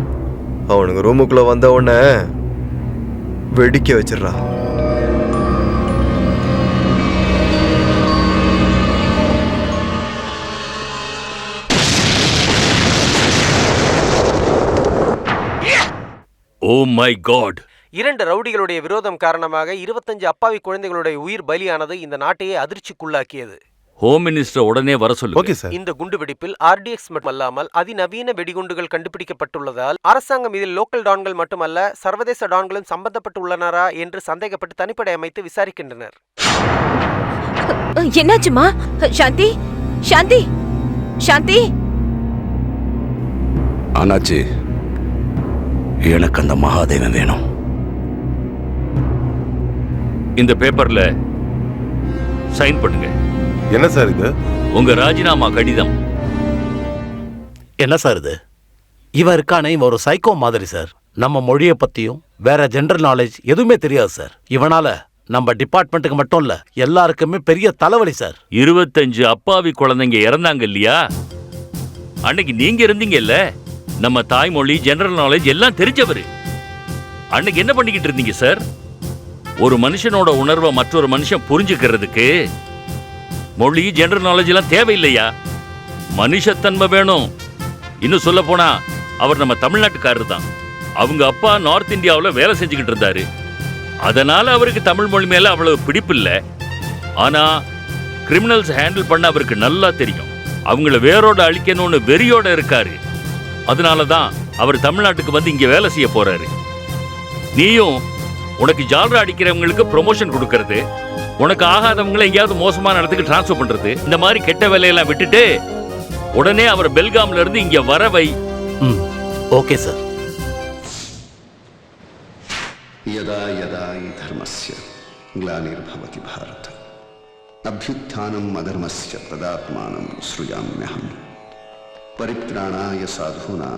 அவனுங்க ரூமுக்குள்ள வந்த உடனே வெடிக்க வச்சிடறா. Oh my God! 2 ரவுடிகளுடைய விரோதம் காரணமாக 25 அப்பாவி குழந்தைகளுடைய உயிர் பலியானது இந்த நாட்டையே அதிர்ச்சிக்குள்ளாக்கியது. ஹோம் மினிஸ்டர் உடனே வர சொல்லு. Okay sir. இந்த குண்டுவெடிப்பில் RDX மட்டுமல்லாமல் அதிநவீன வெடிகுண்டுகள் கண்டுபிடிக்கப்பட்டுள்ளதால் அரசாங்கம் இதில் லோக்கல் டான்கள் மட்டுமல்ல சர்வதேச டான்களும் சம்பந்தப்பட்டுள்ளனரா என்று சந்தேகப்பட்டு தனிப்படை அமைத்து விசாரிக்கின்றனர். என்னாச்சுமா? சாந்தி, சாந்தி, சாந்தி. ஆனாச்சு, எனக்கு அந்த மகாதேவன் வேணும். இந்த பேப்பர்ல சைன் பண்ணுங்க. என்ன சார் இது? உங்க ராஜினாமா கடிதம். என்ன சார் இது? இவன் இருக்கானே, இவன் ஒரு சைக்கோ மாதிரி சார். நம்ம மொழியை பத்தியும் வேற ஜெனரல் நாலேஜ் எதுவுமே தெரியாது சார். இவனால நம்ம டிபார்ட்மெண்ட்டுக்கு மட்டும் இல்ல, எல்லாருக்குமே பெரிய தலைவலி சார். 25 அப்பாவி குழந்தைங்க இறந்தாங்க இல்லையா? அன்னைக்கு நீங்க இருந்தீங்கல்ல. நம்ம தாய்மொழி, ஜெனரல் நாலேஜ் எல்லாம் தெரிஞ்சவரு. அன்னைக்கு என்ன பண்ணிக்கிட்டு இருந்தீங்க சார்? ஒரு மனுஷனோட உணர்வை மற்றொரு மனுஷன் புரிஞ்சுக்கிறதுக்கு மொழி, ஜெனரல் நாலேஜ் எல்லாம் தேவையில்லையா? மனுஷத்தன்மை வேணும். இன்னும் சொல்ல போனா அவர் நம்ம தமிழ்நாட்டுக்காரர் தான். அவங்க அப்பா நார்த் இந்தியாவில் வேலை செஞ்சுக்கிட்டு இருந்தாரு. அதனால அவருக்கு தமிழ் மொழி மேல அவ்வளவு பிடிப்பு இல்லை. ஆனா கிரிமினல்ஸ் ஹேண்டில் பண்ண அவருக்கு நல்லா தெரியும். அவங்கள வேரோட அழிக்கணும்னு வெறியோட இருக்காரு. அதனாலதான் அவர் தமிழ்நாட்டுக்கு வந்து இங்க வேலை செய்ய போறாரு. நீயும் உனக்கு ஜால்ரா அடிக்கிறவங்களுக்கு ப்ரொமோஷன் கொடுக்கறது, உனக்கு ஆகாதவங்களை எங்கேயாவது மோசமான இடத்துக்கு டிரான்ஸ்ஃபர் பண்றது, இந்த மாதிரி கெட்ட வேலையெல்லாம் விட்டுட்டு உடனே அவர் பெல்காம்ல இருந்து இங்க வர வை. Okay sir. यदा यदा हि धर्मस्य ग्लानिर्भवति भारत अभ्युत्थानम् अधर्मस्य तदात्मानं सृजाम्यहम् परित्राणाय साधूनां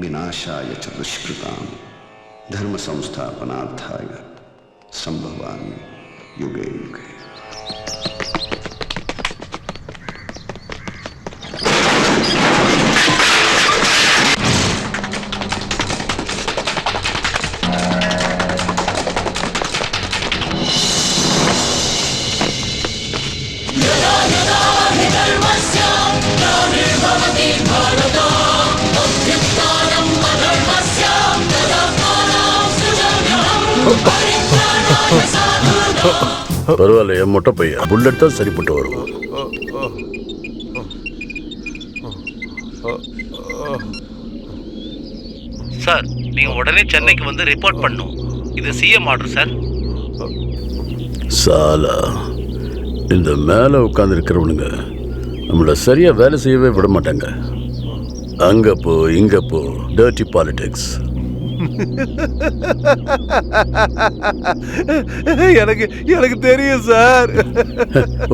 विनाशाय च दुष्कृतां धर्म संस्थापनार्थाय संभवामि युगे युगे. பரவாயில்லையா மொட்டை பையன், புல்லட் தான் சரிப்பட்டு வரும். சார், நீங்க உடனே சென்னைக்கு வந்து ரிப்போர்ட் பண்ணும். இது சிஎம் ஆர்டர் சார். சாலா, இந்த மேலே உட்கார்ந்து இருக்கிறவனுங்க நம்மளை சரியா வேலை செய்யவே விட மாட்டாங்க. அங்க போ இங்க போ, டர்ட்டி பாலிடிக்ஸ். எனக்கு எனக்கு தெரியும் சார்.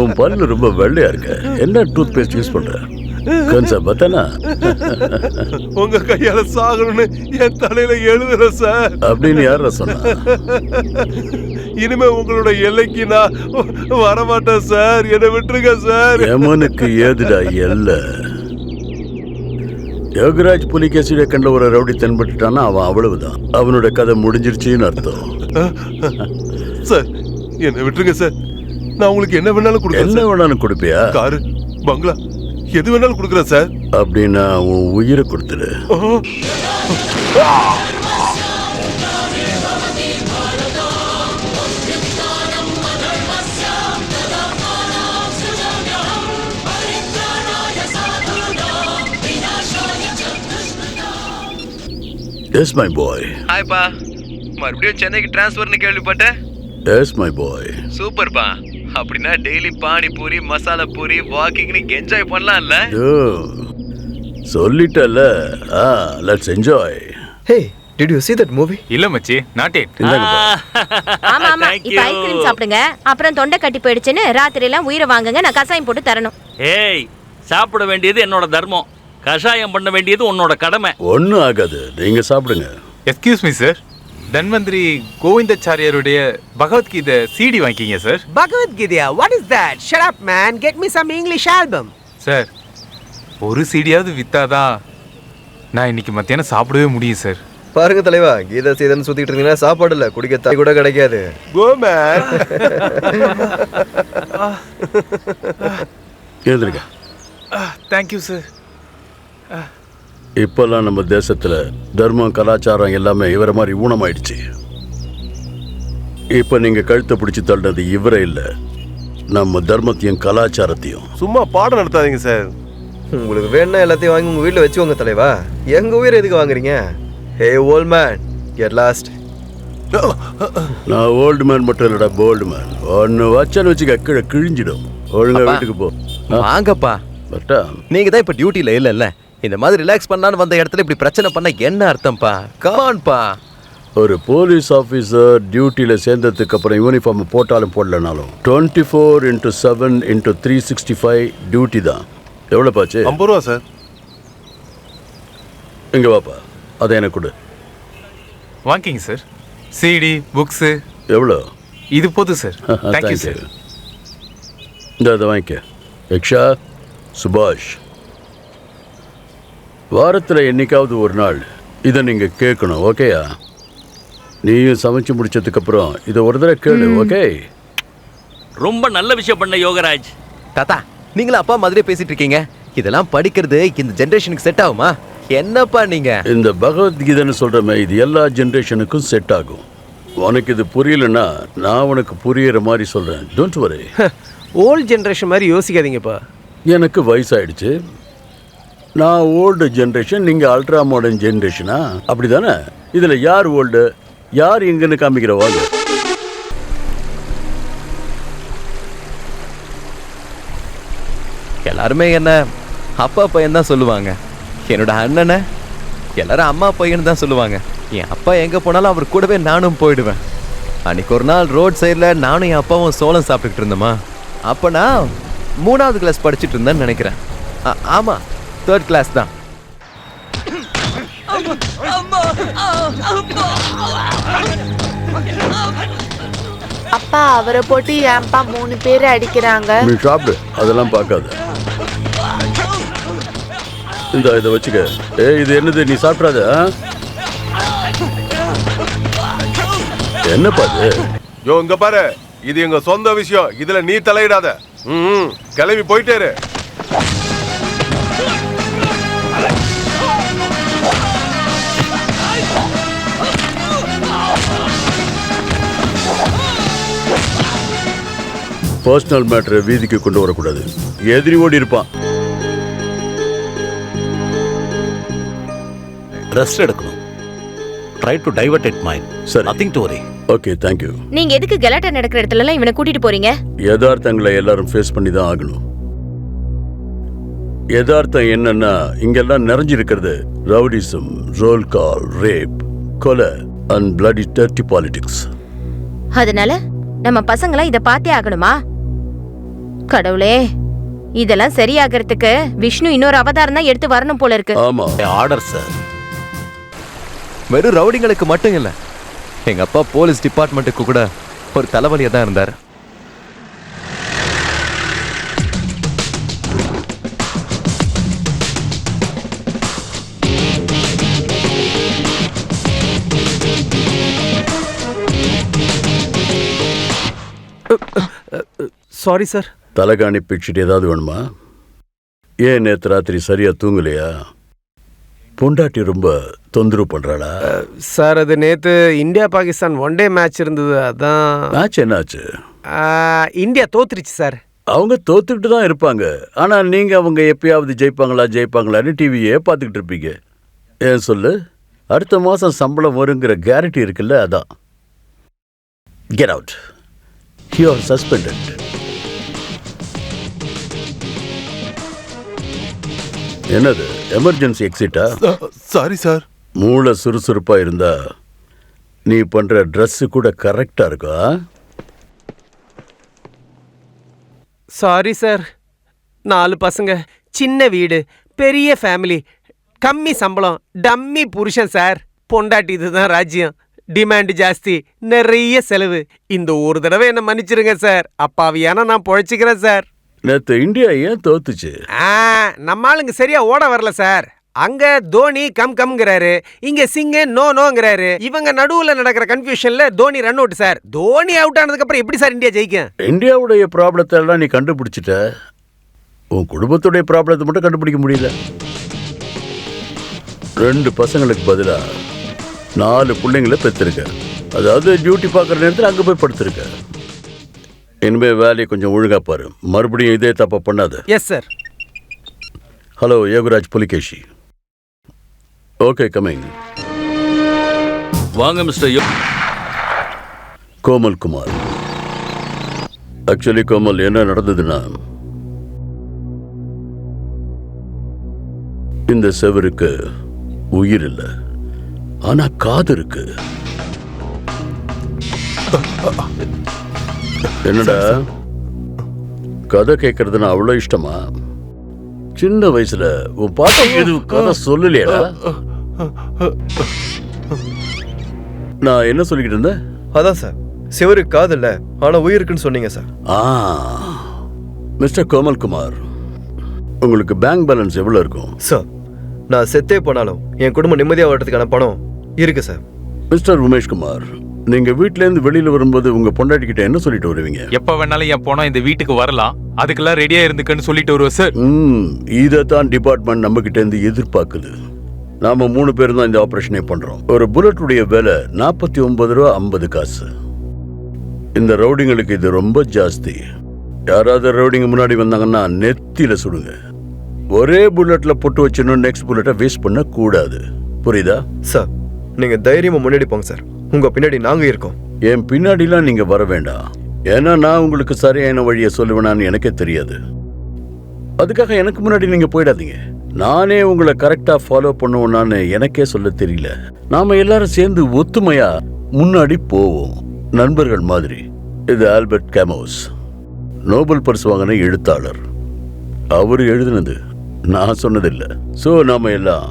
உன் பல்லு ரொம்ப வெள்ளையா இருக்கு. என்ன டூத் பேஸ்ட் யூஸ் பண்ற? கொஞ்சம் பத்தனா உங்க கையால சாகணும்னு என் தலையில எழுதுற சார். அப்படின்னு யார சொன்னா? இனிமே உங்களோட எல்லைக்கு நான் வரமாட்டேன் சார். என்னை விட்டுருங்க சார். எமனுக்கு ஏதுடா எல்ல? யோகராஜ் புலிகேசியை கண்ட ஒரு ரவுடி தென்பட்டுட்டானா அவன் அவ்வளவுதான். அவனோட கதை முடிஞ்சிருச்சுன்னு அர்த்தம். சார் என்னை விட்டுருங்க சார். நான் உங்களுக்கு என்ன வேணாலும் கொடுக்குறேன். என்ன வேணாலும் கொடுப்பியா? காரு, பங்களா, எது வேணாலும் கொடுக்குறேன் சார். அப்படின்னா உன் உயிரை கொடுத்துடு. எஸ் மை பாய். ஹாய்ப்பா, மறுபடியும் சென்னைக்கு டிரான்ஸ்ஃபர்னு கேள்விப்பட்டேன். Yes my boy. சூப்பர்ப்பா. அப்படின்னா டெய்லி பானிபூரி, மசாலா பூரி, வாக்கிங்னு என்ஜாய் பண்ணலாம்ல? சொல்லிட்டல. Let's enjoy. Hey, did you see that movie? இல்ல மச்சி, நாட் இட். ஆமா ஆமா, இப்ப ஐஸ்கிரீம் சாப்பிடுங்க. அப்புறம் தொண்டை கட்டி போயிடுச்சுன்னு ராத்திரி எல்லாம் உயிரை வாங்குங்க. நான் கசாயம் போட்டு தரணும். ஏய், சாப்பிட வேண்டியது என்னோட தர்மம். கஷாயம் பண்ண வேண்டியது உன்னோட கடமை. ஒன்னும் ஆகாது, நீங்க சாப்பிடுங்க. எக்ஸ்கியூஸ் மீ சார், தன்வந்திரி கோவிந்தாச்சாரியாருடைய பகவத்கீதை சிடி வாங்கிக்கிங்க சார். பகவத்கீதையா? What is that? Shut up man, get me some English album. Sir, ஒரு சிடியாவது வித்தாதான் நான் இன்னைக்கு மத்தியானம் சாப்பிடவே முடியும் சார். பாருங்க தலைவா, கீதா சீதன் சுத்திட்டு இருந்தீங்கன்னா சாப்பாடு இல்ல, குடிக்க தண்ணி கூட கிடைக்காது. Go man. எழுதுருங்க. Thank you sir. இப்பெல்லாம் நம்ம தேசத்துல தர்மம், கலாச்சாரம் எல்லாமே இவரை மாதிரி ஊனமாயிடுச்சு. இப்ப நீங்க கழுத்தை பிடிச்சு தள்ளுறது இவரே இல்ல, நம்ம தர்மத்தையும் கலாச்சாரத்தையும். சும்மா பாடம் நடத்தாதீங்க சார். உங்களுக்கு வேணா எல்லாத்தையும் வாங்கி உங்க வீட்டுல வச்சுக்கோங்க தலைவா. எங்க உயிரை எதுக்கு வாங்குறீங்க? ஹே ஓல்ட் மேன், கெட் லாஸ்ட். நான் ஓல்டு மேன் மட்டும் இல்லடா, போல்டு மேன். ஒன்னு வச்சன்னு வச்சுக்க, கீழே கிழிஞ்சிடும். ஒழுங்கா வீட்டுக்கு போ. வாங்கப்பா. நீங்க தான் இப்ப டியூட்டில இல்ல. இந்த மாதிரி ரிலாக்ஸ் பண்ணான்னு வந்த இடத்துல இப்படி பிரச்சனை பண்ண என்ன அர்த்தம்ப்பா? கமான்பா. ஒரு போலீஸ் ஆஃபீஸர் டியூட்டியில் சேர்ந்ததுக்கு அப்புறம் யூனிஃபார்ம் போட்டாலும் போடலனாலும் 24/7/365 டியூட்டி தான். எவ்வளோ பாச்சு? 50 ரூபா சார். இங்கே வாப்பா, அதை எனக்கு கொடு. வாங்கிங்க சார். CD, books. எவ்வளோ? இது போதும் சார். Thank you sir. இந்த வாங்கிக்க. யக்ஷா, சுபாஷ், வாரத்தில் என்னைக்காவது ஒரு நாள் இதை நீங்கள் கேட்கணும், ஓகேயா? நீயும் சமைச்சு முடிச்சதுக்கப்புறம் இதை ஒரு தடவை கேளு, ஓகே? ரொம்ப நல்ல விஷயம் பண்ண யோகராஜ். தாத்தா, நீங்களும் அப்பா மாதிரியே பேசிட்டு இருக்கீங்க. இதெல்லாம் படிக்கிறது இந்த ஜெனரேஷனுக்கு செட் ஆகுமா? என்னப்பா நீங்க? இந்த பகவத்கீதைன்னு சொல்கிறமே, இது எல்லா ஜென்ரேஷனுக்கும் செட் ஆகும். உனக்கு இது புரியலன்னா நான் உனக்கு புரியுற மாதிரி சொல்கிறேன். Don't worry. ஓல்ட் ஜென்ரேஷன் மாதிரி யோசிக்காதீங்கப்பா. எனக்கு வயசாயிடுச்சு. நான் ஓல்டு ஜென்ரேஷன், நீங்கள் அல்ட்ரா மாடர்ன் ஜென்ரேஷனா? அப்படி தானே? இதில் யார் ஓல்டு, யார் எங்கன்னு காமிக்கிறவாங்க? எல்லாருமே என்ன அப்பா பையன் தான் சொல்லுவாங்க. என்னோட அண்ணனை எல்லாரும் அம்மா பையன் தான் சொல்லுவாங்க. என் அப்பா எங்கே போனாலும் அவர் கூடவே நானும் போயிடுவேன். அன்னைக்கு ஒரு நாள் ரோட் சைடில் நானும் என் அப்பாவும் சோளம் சாப்பிட்டுக்கிட்டு இருந்தோமா. அப்போ நான் 3ஆவது கிளாஸ் படிச்சுட்டு இருந்தேன்னு நினைக்கிறேன். ஆமாம், 3rd கிளாஸ் தான். அப்பா, அவரை போட்டு ஏன்பா 3 பேரை அடிக்கிறாங்க? நீ சாப்பிடு, அதெல்லாம் பார்க்காத. இதை வச்சுக்க. இது என்னது, நீ சாப்பிடாத. என்னப்பா இது? யோ, இங்க பாரு, இது எங்க சொந்த விஷயம். இதுல நீ தலையிடாத. கிளம்பி போயிட்டே. பர்சனல் மேட்டரை வீதிக்கு கொண்டு வரக்கூடாது. எதிரி ஓடி இருப்பான். ரெஸ்ட் எடுக்கணும். Try to divert it mind. சரி, nothing to worry. Okay, thank you. நீங்க எதுக்கு கலாட்டா நடக்கிற இடத்துல எல்லாம் இவனை கூட்டிட்டு போறீங்க? யதார்த்தங்களை எல்லாரும் ஃபேஸ் பண்ணி தான் ஆகணும். யதார்த்தம் என்னன்னா, இங்கெல்லாம் நிறைஞ்சிருக்கிறது ரவுடிசம், ரோல் கால், ரேப், கொலை அண்ட் bloody dirty politics. அதனால நம்ம பசங்கள இத பார்த்தே ஆகணுமா? கடவுளே, இதெல்லாம் சரியாகிறதுக்கு விஷ்ணு இன்னொரு அவதாரம் தான் எடுத்து வரணும் போல இருக்கு. ஆமா, ஆர்டர் சார். வெறும் ரவுடிங்களுக்கு மட்டும் இல்ல, எங்க அப்பா போலீஸ் டிபார்ட்மெண்ட்டுக்கு கூட ஒரு தலைவலியா தான் இருந்தார். Sorry sir. தலைகாணி பிச்சுட்டு ஏதாவது வேணுமா? ஏன் நேற்று ராத்திரி சரியா தூங்கலையா? பொண்டாட்டி ரொம்ப தொந்தரவு பண்றாளா? சார், அது நேற்று India Pakistan one day match இருந்தது, அதான். மேட்ச் என்னாச்சு? India தோத்துருச்சு sir. அவங்க தோத்துக்கிட்டு தான் இருப்பாங்க. ஆனா நீங்க அவங்க எப்பயாவது ஜெயிப்பாங்களான்னு டிவியே பார்த்துக்கிட்டு இருப்பீங்க. ஏன் சொல்லு, அடுத்த மாசம் சம்பளம் வருங்கிற கேரண்டி இருக்குல்ல, அதான். Get out, you are suspended. என்னது, எமர்ஜென்சி எக்ஸிட்டா? Sorry sir. மூளை சுறுசுறுப்பா இருந்தா நீ பண்ற ட்ரெஸ் கூட கரெக்டா இருக்கா? Sorry sir. 4 பசங்க, சின்ன வீடு, பெரிய ஃபேமிலி, கம்மி சம்பளம், டம்மி புருஷன் சார். பொண்டாட்டி இதுதான் ராஜ்யம். டிமாண்ட் ஜாஸ்தி, நிறைய செலவு. இந்த ஒரு தடவை என்ன மன்னிச்சிருங்க சார். அப்பாவியான நான் பொழைச்சிக்கிறேன் சார். நேத்து இந்தியா ஏன் தோத்துச்சு? நம்ம ஆளுங்க சரியா ஓட வரல சார். அங்க தோனி கம்ங்கிறாரு, இங்க சிங்க நோங்கிறாரு. இவங்க நடுவுல நடக்கிற கன்ஃபியூஷன்ல Dhoni run out sir. Dhoni out ஆனதுக்கு அப்புறம் எப்படி சார் இந்தியா ஜெயிக்கும்? இந்தியாவுடைய ப்ராப்ளத்தை எல்லாம் நீ கண்டுபிடிச்சிட்ட, உன் குடும்பத்துடைய ப்ராப்ளத்தை மட்டும் கண்டுபிடிக்க முடியல. 2 பசங்களுக்கு பதிலா 4 பிள்ளைங்களை பெற்றிருக்க. அதாவது டியூட்டி பார்க்குற நேரத்தில் அங்கே போய் படுத்திருக்க. இனிமே வேலையை கொஞ்சம் ஒழுங்கா பாரு. மறுபடியும் இதே தப்பா பண்ணாத. Yes sir. Hello, Yogaraj Pulikeshi. Okay, coming. வாங்க மிஸ்டர் கோமல் குமார். ஆக்சுவலி கோமல், என்ன நடந்ததுன்னா, இந்த செவருக்கு உயிர் இல்லை, ஆனா காது இருக்கு. என்னடா கதை கேட்கறதுன்னா அவ்வளோ இஷ்டமா? சின்ன வயசுல உன் பாட்டி எதுவும் கதை சொல்லலையா? நான் என்ன சொல்லிக்கிட்டு இருந்தேன்? அதான் சார், சிவருக்கு காது இல்லை, ஆனா உயிருக்குன்னு சொன்னீங்க சார். மிஸ்டர் கோமல் குமார், உங்களுக்கு பேங்க் பேலன்ஸ் எவ்வளோ இருக்கும்? சார், நான் செத்தே போனாலும் என் குடும்பம் நிம்மதியாக வர்றதுக்கான பணம் இருக்கு சார். மிஸ்டர் உமேஷ் குமார், நீங்க வீட்ல இருந்து வெளியில வரும்போது உங்க பொண்டாட்டி கிட்ட என்ன சொல்லிட்டு வருவீங்க? எப்ப வேணாலும் என் போனா இந்த வீட்டுக்கு வரலாம், அதுக்கெல்லாம் ரெடியா இருந்துக்கன்னு சொல்லிட்டு வருவோம் சார். இதைத்தான் டிபார்ட்மெண்ட் நம்ம கிட்ட இருந்து எதிர்பார்க்குது. நாம 3 பேர் தான் இந்த ஆபரேஷனே பண்றோம். ஒரு புல்லட்டுடைய விலை 49 ரூபா 50 காசு. இந்த ரவுடிங்களுக்கு இது ரொம்ப ஜாஸ்தி. யாராவது ரவுடிங்க முன்னாடி வந்தாங்கன்னா நெத்தியில சுடுங்க. ஒரே புல்லட்ல போட்டு வச்சிடணும், நெக்ஸ்ட் புல்லட்டை வேஸ்ட் பண்ண கூடாது. புரியுதா? சார், நீங்க தைரியமா முன்னாடி போங்க சார், உங்க பின்னாடி நாங்க இருக்கோம். என் பின்னாடிலாம் நீங்க வர வேண்டாம். ஏன்னா நான் உங்களுக்கு சரியான வழியை சொல்லுவேனான்னு எனக்கே தெரியாது. அதுக்காக எனக்கு முன்னாடி நீங்க போயிடாதீங்க. நானே உங்களை கரெக்டா ஃபாலோ பண்ணுவேன்னு எனக்கே சொல்ல தெரியல. நாம எல்லாரும் சேர்ந்து ஒத்துமையா முன்னாடி போவோம், நண்பர்கள் மாதிரி. இது ஆல்பர்ட் கேமோஸ், நோபல் பரிசு வாங்கின எழுத்தாளர். அவரு எழுதுனது, நான் சொன்னதில்லை. சோ நாம எல்லாம்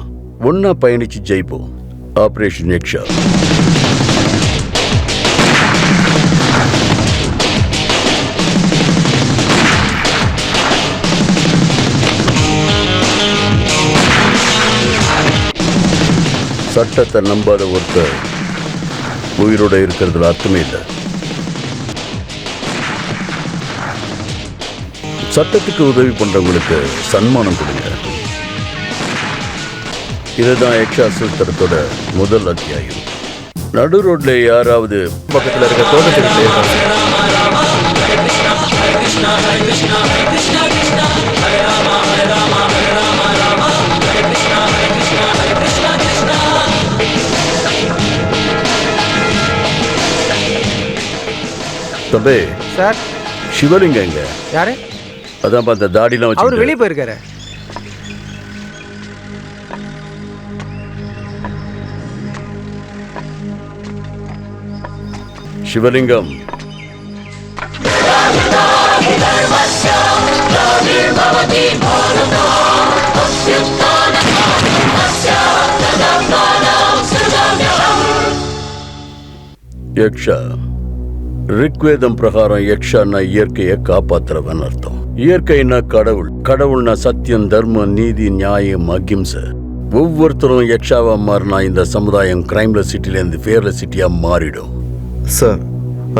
ஒன்னா பயணிச்சு ஜெயிப்போம். ஆபரேஷன் எக்ஷா. சட்டத்தை நம்பாத ஒருத்தர் உயிரோட இருக்கிறதுல அர்த்தமே இல்லை. சட்டத்துக்கு உதவி பண்றவங்களுக்கு சன்மானம் கொடுங்க. இதுதான் எக்ஷா சூத்திரத்தோட முதல் அத்தியாயம். நடு ரோட்ல யாராவது பக்கத்துல இருக்க தோட்டத்தில் இருக்காங்க. தம்பி சார், சிவலிங்கம் எங்க? யாரு? அதான் அந்த தாடிலாம் வச்சு அவர் வெளியே போயிருக்காரு. சிவலிங்கம். யக்ஷா. ரிக்வேதம் பிரகாரம் யக்ஷான்னா இயற்கையை காப்பாத்துறவன் அர்த்தம். இயற்கைனா கடவுள், கடவுள்னா சத்தியம், தர்மம், நீதி, நியாயம், அகிம்சை. ஒவ்வொருத்தரும் யக்ஷாவா மாறினா இந்த சமுதாயம் கிரைம்லெஸ் சிட்டிலேருந்து ஃபேர்லெஸ் சிட்டியா மாறிடும். சார்,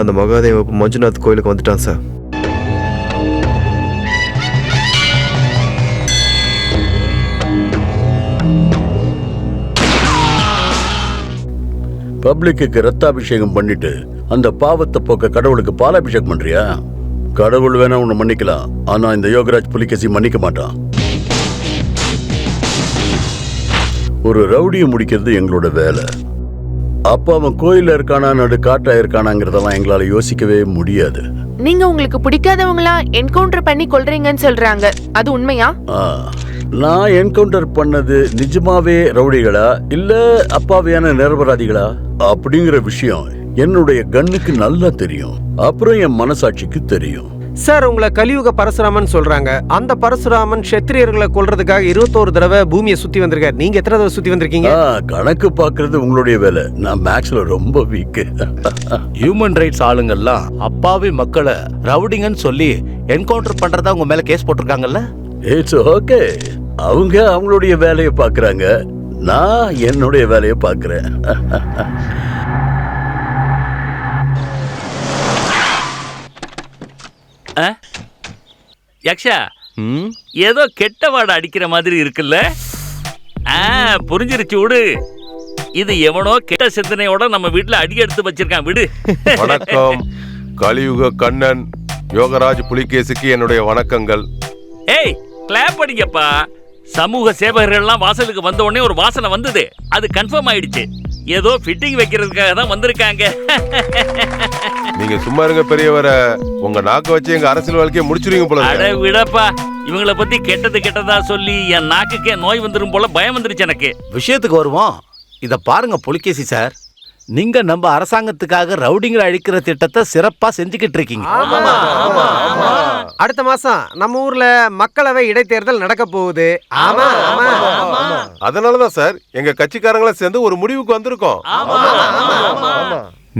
அந்த மகாதேவ மஞ்சுநாத் கோயிலுக்கு வந்துட்டான் சார். பப்ளிக்கு ரத்தாபிஷேகம் பண்ணிட்டு அந்த பாவத்தை போக்க கடவுளுக்கு பாலாபிஷேகம் பண்றியா? கடவுள் வேணா உன்னை மன்னிக்கலாம், ஆனா இந்த யோகராஜ் புலிகேசி மன்னிக்க மாட்டான். ஒரு ரவுடியை முடிக்கிறது எங்களோட வேலை. அப்ப அவன் கோயில்ல இருக்கானா நடு காட்டா இருக்கானாங்கிறதெல்லாம் எங்களால யோசிக்கவே முடியாது. நீங்க உங்களுக்கு பிடிக்காதவங்களா என்கவுண்டர் பண்ணி கொல்றீங்கன்னு சொல்றாங்க, அது உண்மையா? நான் என்கவுண்டர் பண்ணது நிஜமாவே ரவுடிகளா இல்ல அப்பாவியான நிரபராதிகளா அப்படிங்கிற விஷயம் என்னுடைய கண்ணுக்கு நல்லா தெரியும். அப்புறம் என் மனசாட்சிக்கு தெரியும். சார், உங்களை கலியுக பரசுராமன் சொல்றாங்க. அந்த பரசுராமன் க்ஷத்திரியர்களை கொல்றதுக்காக 21 தடவை பூமியை சுத்தி வந்திருக்காரு. நீங்க எத்தனை தடவை சுத்தி வந்திருக்கீங்க? கணக்கு பாக்குறது உங்களுடைய வேலை. நான் மேக்ஸ்ல ரொம்ப வீக். ஹியூமன் ரைட்ஸ் ஆளுங்கள்லாம் அப்பாவி மக்களை ரவுடிங்கன்னு சொல்லி என்கவுண்டர் பண்றதா உங்க மேல கேஸ் போட்டிருக்காங்கல்ல? It's okay. அவங்க அவங்களுடைய வேலையை பாக்குறாங்க, நான் என்னுடைய வேலையை பாக்குறேன். யக்ஷா, ஏதோ கெட்ட வாடை அடிக்கிற மாதிரி இருக்குல்ல? புரிஞ்சிருச்சு, விடு. இது எவனோ கெட்ட சிந்தனையோட நம்ம வீட்டுல அடி எடுத்து வச்சிருக்கான், விடு. வணக்கம். கலியுக கண்ணன் யோகராஜ் புலிகேசிக்கு என்னுடைய வணக்கங்கள். ஏய், கிளாப் அடிங்கப்பா. சமூக சேவகர்கள்லாம் வாசலுக்கு வந்த உடனே ஒரு வாசனை வந்தது, அது கன்ஃபார்ம் ஆயிடுச்சு. ஏதோ ஃபிட்டிங் வைக்கிறதுக்காக தான் வந்திருக்காங்க. நீங்க சும்மா இருங்க பெரியவரை, உங்க நாக்க வச்சு எங்க அரசியல் வாழ்க்கையை முடிச்சிருவீங்க போல. அட விடப்பா, இவங்கள பத்தி கெட்டதா சொல்லி என் நாக்குக்கே நோய் வந்துரும் போல பயம் வந்துருச்சு எனக்கு. விஷயத்துக்கு வருவோம். இத பாருங்க புலிகேசி சார், நீங்க நம்ம அரசாங்கத்துக்காக ரவுடிங்களை அழிக்கிற திட்டத்தை சிறப்பா செஞ்சுக்கிட்டு இருக்கீங்க. அடுத்த மாசம் நம்ம ஊர்ல மக்களவை இடைத்தேர்தல் நடக்க போகுது. அதனாலதான் சார் எங்க கட்சிக்காரங்கள சேர்ந்து ஒரு முடிவுக்கு வந்திருக்கோம்.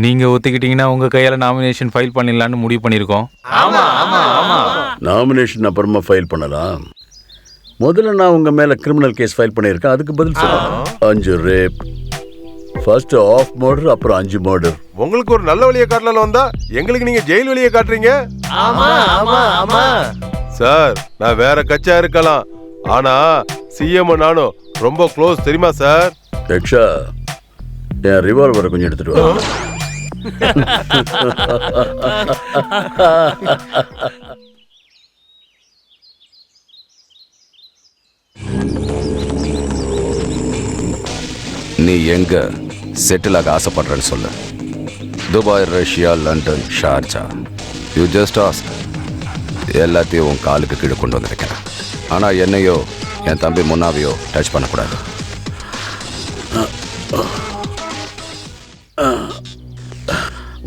நீங்க ஒத்துக்கிட்டீங்கன்னா உங்க கையால நாமினேஷன் ஃபைல் பண்ணிடலாம்னு முடிவு பண்ணிருக்கோம். நாமினேஷன் அப்புறமா ஃபைல் பண்ணலாம். முதல்ல நான் உங்க மேல கிரிமினல் கேஸ் ஃபைல் பண்ணியிருக்கேன், அதுக்கு பதில் சொல்லலாம். 5 ரேப், ஃபர்ஸ்ட் ஆஃப் மர்டர், அப்புறம் 5 மர்டர். உங்களுக்கு ஒரு நல்ல வழியை காட்டல வந்தா எங்களுக்கு நீங்க ஜெயில் வழியை காட்டுறீங்க. சார், நான் வேற கட்சியா இருக்கலாம், ஆனா சிஎம் நானும் ரொம்ப க்ளோஸ், தெரியுமா சார்? யக்ஷா, என் ரிவால்வரை கொஞ்சம் எடுத்துட்டு வா. நீ எங்க செட்டில் ஆக ஆசைப்படுறேன்னு சொல்லு. Dubai, Russia, London, Sharjah, you just ask. எல்லாத்தையும் உன் காலுக்கு கீழே கொண்டு வந்திருக்கேன். ஆனால் என்னையோ என் தம்பி முன்னாவையோ டச் பண்ணக்கூடாது.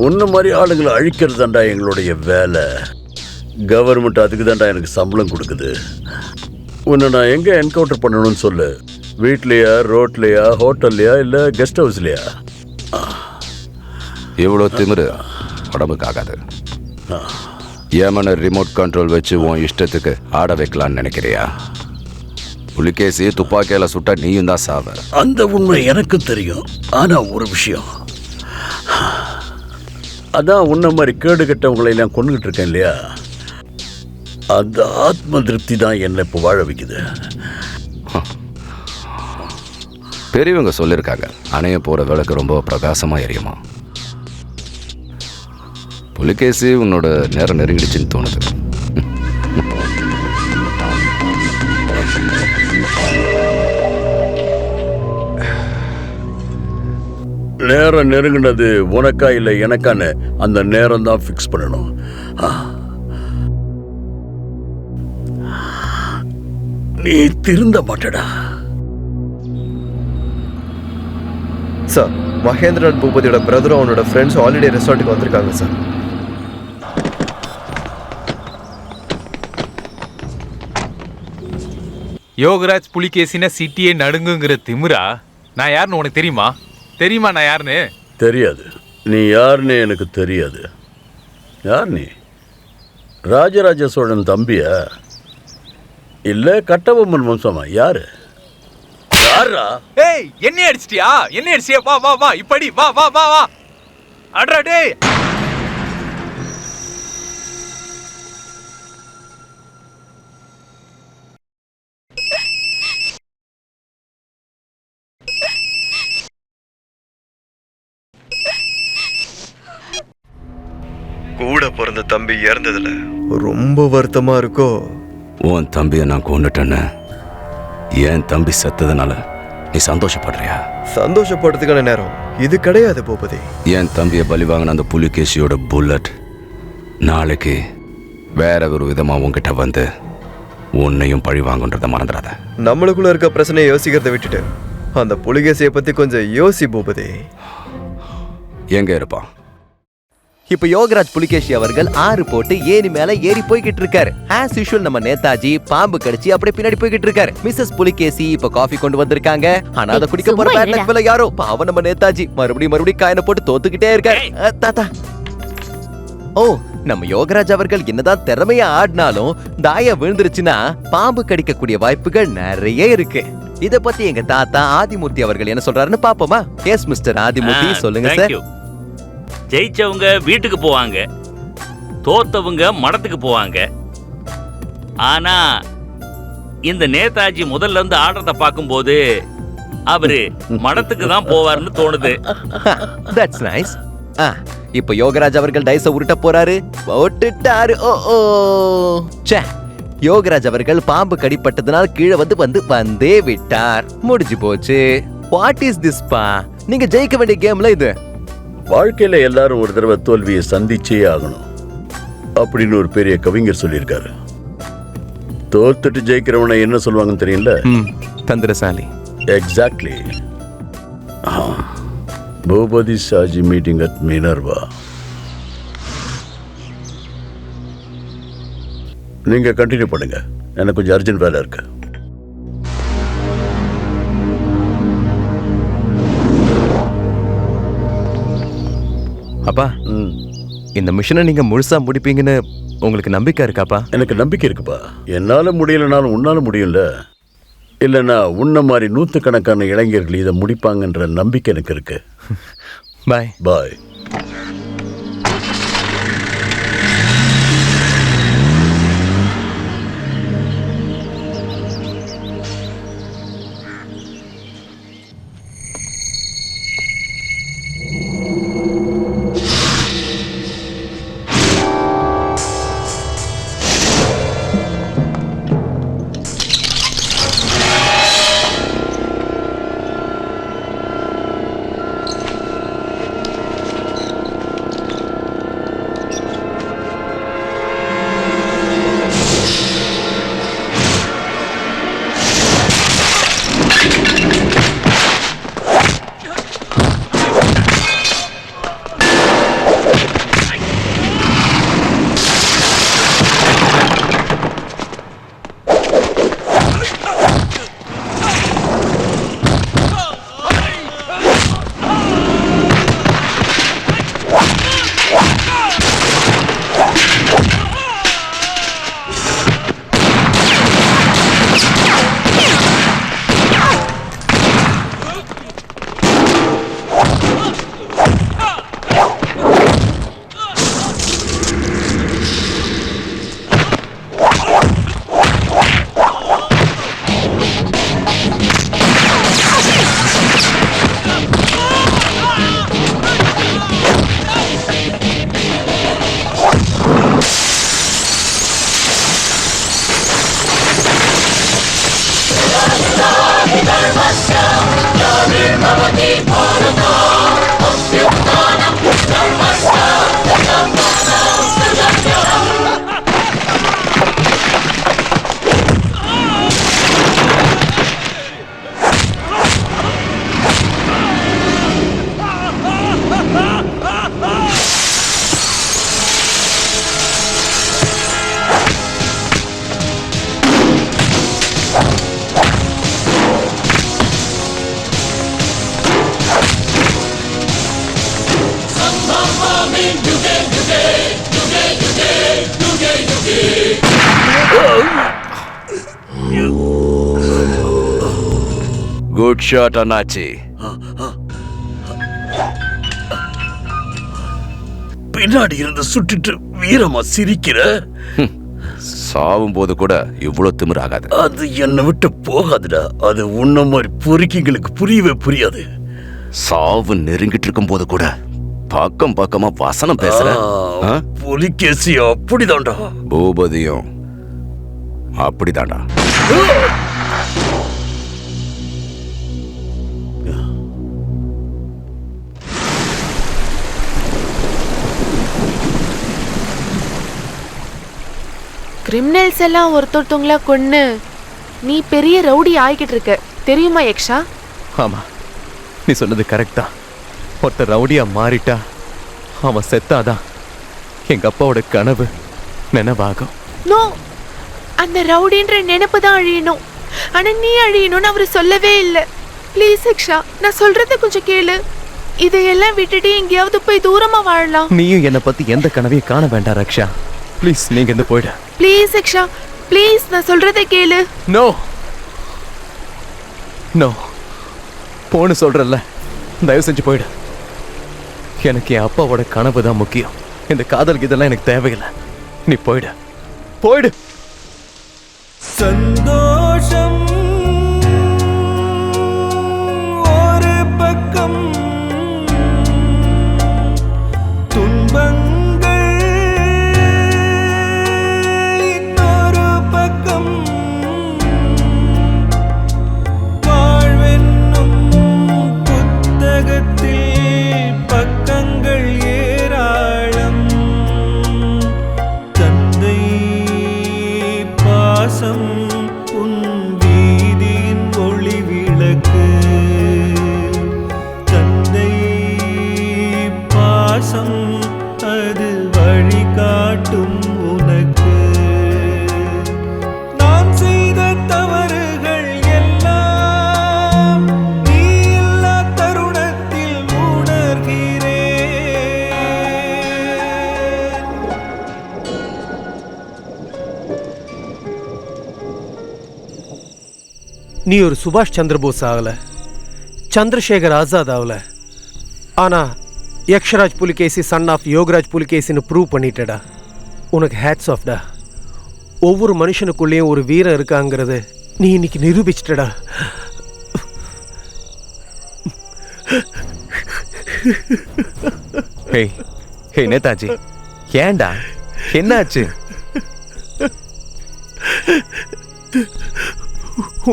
உன்ன மாதிரி ஆளுங்களை அழிக்கிறது தாண்டா எங்களுடைய வேலை. கவர்மெண்ட் அதுக்கு தாண்டா எனக்கு சம்பளம் கொடுக்குது. உன்னை நான் எங்க என்கவுண்டர் பண்ணணும்னு சொல்லு. வீட்லையா, ரோட்லையா, ஹோட்டல்லையா, இல்ல கெஸ்ட் ஹவுஸ்லையா? இவ்வளோ திமிரு உடம்புக்கு ஆகாது. ஏமனை ரிமோட் கண்ட்ரோல் வச்சு உன் இஷ்டத்துக்கு ஆட வைக்கலான்னு நினைக்கிறியா? புலிகேசி துப்பாக்கியால சுட்டா நீயும் தான் சாவ. அந்த உண்மை எனக்கு தெரியும். ஆனா ஒரு விஷயம், அதான் உன்ன மாதிரி கேடு கட்டவங்களை எல்லாம் கொண்டுகிட்டு இருக்கேன் இல்லையா, அந்த ஆத்ம திருப்தி தான் என்னை இப்போ வாழ வைக்குது. பெரியவங்க சொல்லியிருக்காங்க, அணைய போற விளக்கு ரொம்ப பிரகாசமா எரியுமா. புலிகேசி உன்னோட நேரம் நெருங்கிடுச்சுன்னு தோணுது. நேரம் நெருங்கினது உனக்கா இல்லை எனக்கான அந்த நேரம் தான் ஃபிக்ஸ் பண்ணணும். நீ திருந்த மாட்டடா. சார் மகேந்திரநாத் பூபதியோட பிரதரும் அவனோட ஃப்ரெண்ட்ஸ் ஆல்ரெடி ரெசார்ட்டுக்கு வந்திருக்காங்க சார். யோகராஜ் புலிகேசின சிட்டியே நடுங்குங்கிற திமிரா? நான் யாருன்னு உனக்கு தெரியுமா? தெரியுமா நான் யாருன்னு? தெரியாது. நீ யாருன்னு எனக்கு தெரியாது. யார் நீ? ராஜராஜ சோழன் தம்பியா இல்லை கட்டபொம்மன் வம்சமா? யாரு? யாரா? ஏய், என்ன அடிச்சிட்டியா? என்ன அடிச்சியா? வா வா வா, இப்படி வா வா வா வா. அட்ரா டேய். கூட பிறந்த தம்பி இறந்ததுல ரொம்ப வருத்தமா இருக்கோ? உன் தம்பியை நான் கொண்டுட்டேன்னு என் தம்பி செத்ததுனால நீ சந்தோஷப்படுறியா? சந்தோஷப்படுறதுக்கான நேரம் இது கிடையாது பூபதி. என் தம்பியை பலி வாங்கின அந்த புலிகேசியோட புல்லட் நாளைக்கு வேற ஒரு விதமா உன்கிட்ட வந்து உன்னையும் பழி வாங்குன்றத மறந்துடாத. நம்மளுக்குள்ள இருக்க பிரச்சனையை யோசிக்கிறத விட்டுட்டு அந்த புலிகேசியை பத்தி கொஞ்சம் யோசி பூபதி. எங்க இருப்பான்? இப்ப யோகராஜ் புலிகேசி அவர்கள் 6 போட்டு ஏணி மேல ஏறி போய்கிட்டு இருக்காரு. ஆஸ் யூஷுவல் நம்ம நேதாஜி பாம்பு கடிச்சு அப்படியே பின்னாடி போய்கிட்டு இருக்காரு. மிஸ்ஸஸ் புலிகேசி இப்ப காஃபி கொண்டு வந்திருக்காங்க. ஆனா அதை குடிக்க போற பேட்லக் மேல யாரோ பாவம் நம்ம நேதாஜி மறுபடியும் காயனை போட்டு தோத்துக்கிட்டே இருக்காரு. தாத்தா, ஓ நம்ம யோகராஜ் அவர்கள் என்னதான் திறமையா ஆடினாலும் தாயா விழுந்துருச்சுன்னா பாம்பு கடிக்கக்கூடிய வாய்ப்புகள் நிறைய இருக்கு. இத பத்தி எங்க தாத்தா ஆதிமூர்த்தி அவர்கள் என்ன சொல்றாருன்னு பாப்போமா? எஸ் மிஸ்டர் ஆதிமூர்த்தி, சொல்லுங்க சார். ஜெயிச்சவங்க வீட்டுக்கு போவாங்க, தோத்தவங்க மடத்துக்கு போவாங்க. ஆனா இந்த நேதாஜி முதல்ல இருந்து ஆடுறத பார்க்கும்போது அவரு மடத்துக்கு தான் போவார்னு தோணுது. That's nice. இப்ப யோகராஜ் அவர்கள் டைஸ உருட்ட போறாரு. போட்டுட்டாரு. ஓ ஓ ச்சே, யோகராஜ் அவர்கள் பாம்பு கடிப்பட்டதுனால கீழே வந்தே விட்டார். முடிஞ்சு போச்சு. வாட் இஸ் திஸ் பா? நீங்க ஜெயிக்க வேண்டிய கேம்ல இது. வாழ்க்கையில எல்லாரும் ஒரு தடவை தோல்வியை சந்திச்சே ஆகணும் அப்படின்னு ஒரு பெரிய கவிஞர் சொல்லியிருக்காரு. தோத்துட்டு ஜெயிக்கிறவனை என்ன சொல்லுவாங்கன்னு தெரியல? தந்திரசாலி. Exactly. Bhupathi Shaji meeting at Minerva. நீங்க கண்டினியூ பண்ணுங்க, எனக்கு கொஞ்சம் அர்ஜென்ட் வேலை இருக்கு. அப்பா, இந்த மிஷனை நீங்க முழுசா முடிப்பீங்கன்னு உங்களுக்கு நம்பிக்கை இருக்காப்பா? எனக்கு நம்பிக்கை இருக்குப்பா. என்னால முடியலனாலும் உன்னால முடியும்ல. இல்லைன்னா உன்ன மாதிரி 100கணக்கான இளைஞர்கள் இதை முடிப்பாங்கன்ற நம்பிக்கை எனக்கு இருக்கு. பாய் பாய். குட் ஷாட் அண்ணாச்சி. பின்னாடி இருந்து சுட்டுட்டு வீரமா சிரிக்கிற. சாவும் போது கூட இவ்வளவு திமிராகாது. அது என்னை விட்டு போகாதுடா. அது உன்ன மாதிரி பொறுக்கிங்களுக்கு புரியவே புரியாது. சாவு நெருங்கிட்டு இருக்கும் போது கூட பக்கம் பக்கமா வசனம் பேசுற. புலிகேசி அப்படிதான்டா. பூபதியும் அப்படிதான்டா. கிரிமினல்ஸ் எல்லாம் ஒருத்தொருத்தவங்களா கொன்னு நீ பெரிய ரவுடி ஆகிக்கிட்டு இருக்க தெரியுமா யக்ஷா? ஆமா, நீ சொன்னது கரெக்ட் தான். ஒருத்தர் ரவுடியா மாறிட்டா அவன் செத்தாதான் எங்க அப்பாவோட கனவு நினைவாகும். நோ, அந்த ரவுடின்ற நினைப்பு தான் அழியணும். ஆனா நீ அழியணும்னு அவரு சொல்லவே இல்லை. ப்ளீஸ் யக்ஷா, நான் சொல்றத கொஞ்சம் கேளு. இதையெல்லாம் விட்டுட்டு எங்கேயாவது போய் தூரமா வாழலாம். நீயும் என்னை பத்தி எந்த கனவையும் காண வேண்டாம் ரக்ஷா. ப்ளீஸ் நீங்க இருந்து போயிடு. ப்ளீஸ் யக்ஷா, ப்ளீஸ் நான் சொல்றத கேளு. நோ நோ, போன்னு சொல்றல்ல, தயவு செஞ்சு போயிடு. எனக்கு என் அப்பாவோட கனவு தான் முக்கியம். இந்த காதல் இதெல்லாம் எனக்கு தேவையில்லை. நீ போயிடு, போயிடு. சந்தோஷம் ஒரு பக்கம், துன்பங்கள் இன்னொரு பக்கம், வாழ்வென்னும் புத்தகத்தில் பக்கங்கள் ஏராளம். தந்தை பாசம் உன் வீதியின் ஒளி விளக்கு, தந்தை பாசம் அது வழிகாட்டும் உனக்கு. நான் செய்த தவறுகள் எல்லாம் நீ இல்லா தருணத்தில் உணர்கிறேன். நீ ஒரு சுபாஷ் சந்திரபோஸ் ஆகல, சந்திரசேகர் ஆசாத் ஆகல. ஆனா யக்ஷராஜ் புலிகேசி சன் ஆஃப் யோகராஜ் புலிகேசின்னு ப்ரூவ் பண்ணிட்டடா. உனக்கு ஹேட்ஸ் ஆஃப்டா. ஒவ்வொரு மனுஷனுக்குள்ளேயும் ஒரு வீரம் இருக்காங்கிறது நீ இன்னைக்கு நிரூபிச்சிட்டடா. ஹே ஹே நேதாஜி, ஏண்டா என்னாச்சு?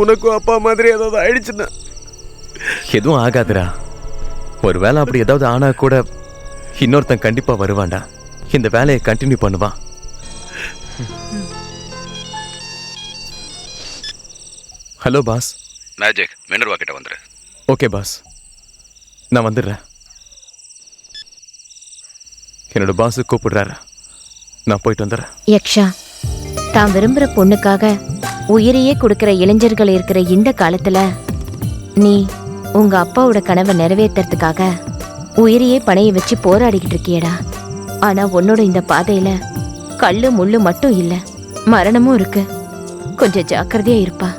உனக்கும் அப்பா மாதிரி ஏதாவது ஆயிடுச்சுன்னா? எதுவும் ஆகாதுடா. ஒருவேளை அப்படி ஏதாவது ஆனா கூட இன்னொருத்தன் கண்டிப்பா வருவான்டா. இந்த வேலையை கண்டினியூ பண்ணுவான். Hello boss. மேஜிக் மினர்வா கிட்ட வந்துரு. ஓகே பாஸ், நான் வந்துடுறேன். என்னோட பாஸ் கூப்பிடுறாரு, நான் போயிட்டு வந்துடுறேன். யக்ஷா, தான் விரும்புற பொண்ணுக்காக உயிரையே கொடுக்கிற இளைஞர்கள் இருக்கிற இந்த காலத்துல நீ உங்க அப்பாவோட கனவை நிறைவேற்றுறதுக்காக உயிரையே பணைய வச்சு போராடிக்கிட்டு இருக்கியடா. ஆனா உன்னோட இந்த பாதையில கல்லு முள்ளு மட்டும் இல்ல, மரணமும் இருக்கு. கொஞ்சம் ஜாக்கிரதையா இருப்பா.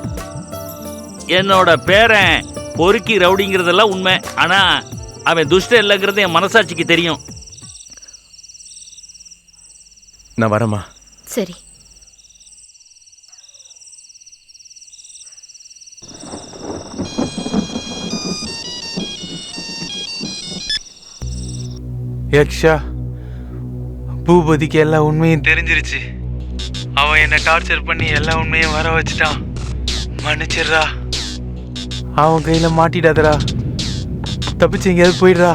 என்னோட பேரன் பொறுக்கி ரவுடிங்கிறதெல்லாம் உண்மை. ஆனா அவன் துஷ்ட இல்லைங்கிறது என் மனசாட்சிக்கு தெரியும். நான் வரேம்மா. சரி. யக்ஷா, பூபதிக்கு எல்லா உண்மையும் தெரிஞ்சிருச்சு. அவன் என்ன டார்ச்சர் பண்ணி எல்லா உண்மையும் வர வச்சுட்டான். மன்னிச்சிடுறா. அவன் கையில மாட்டிடாதடா. தப்பிச்சு எங்கேயாவது போயிடுறா.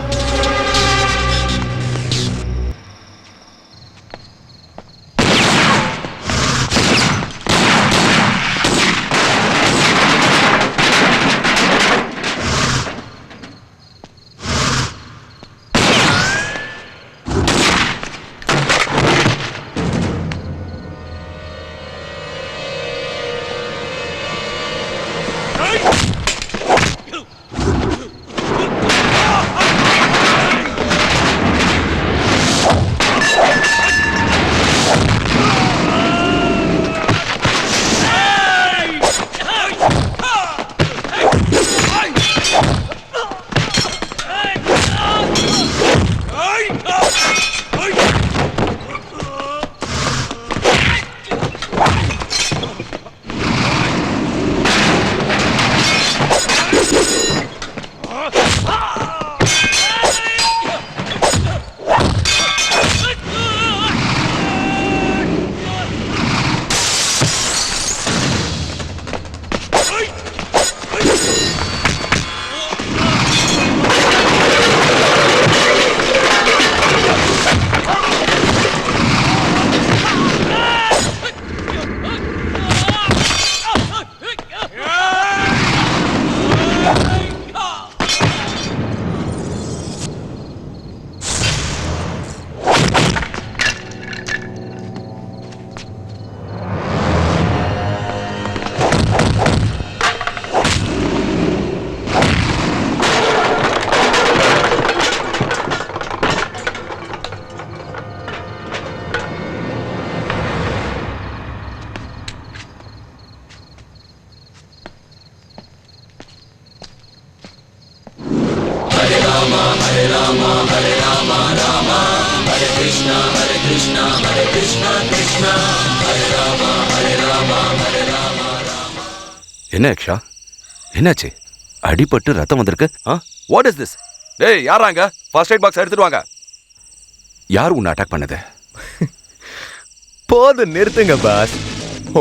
என்ன யக்ஷா, என்னாச்சு? அடிபட்டு ரத்தம் வந்திருக்கு. What is this? டேய், யாராங்க? ஃபர்ஸ்ட் எய்ட் பாக்ஸ் எடுத்துட்டு வாங்க. யார் உன்னை அட்டாக் பண்ணது? போதும், நிறுத்துங்க பாஸ்.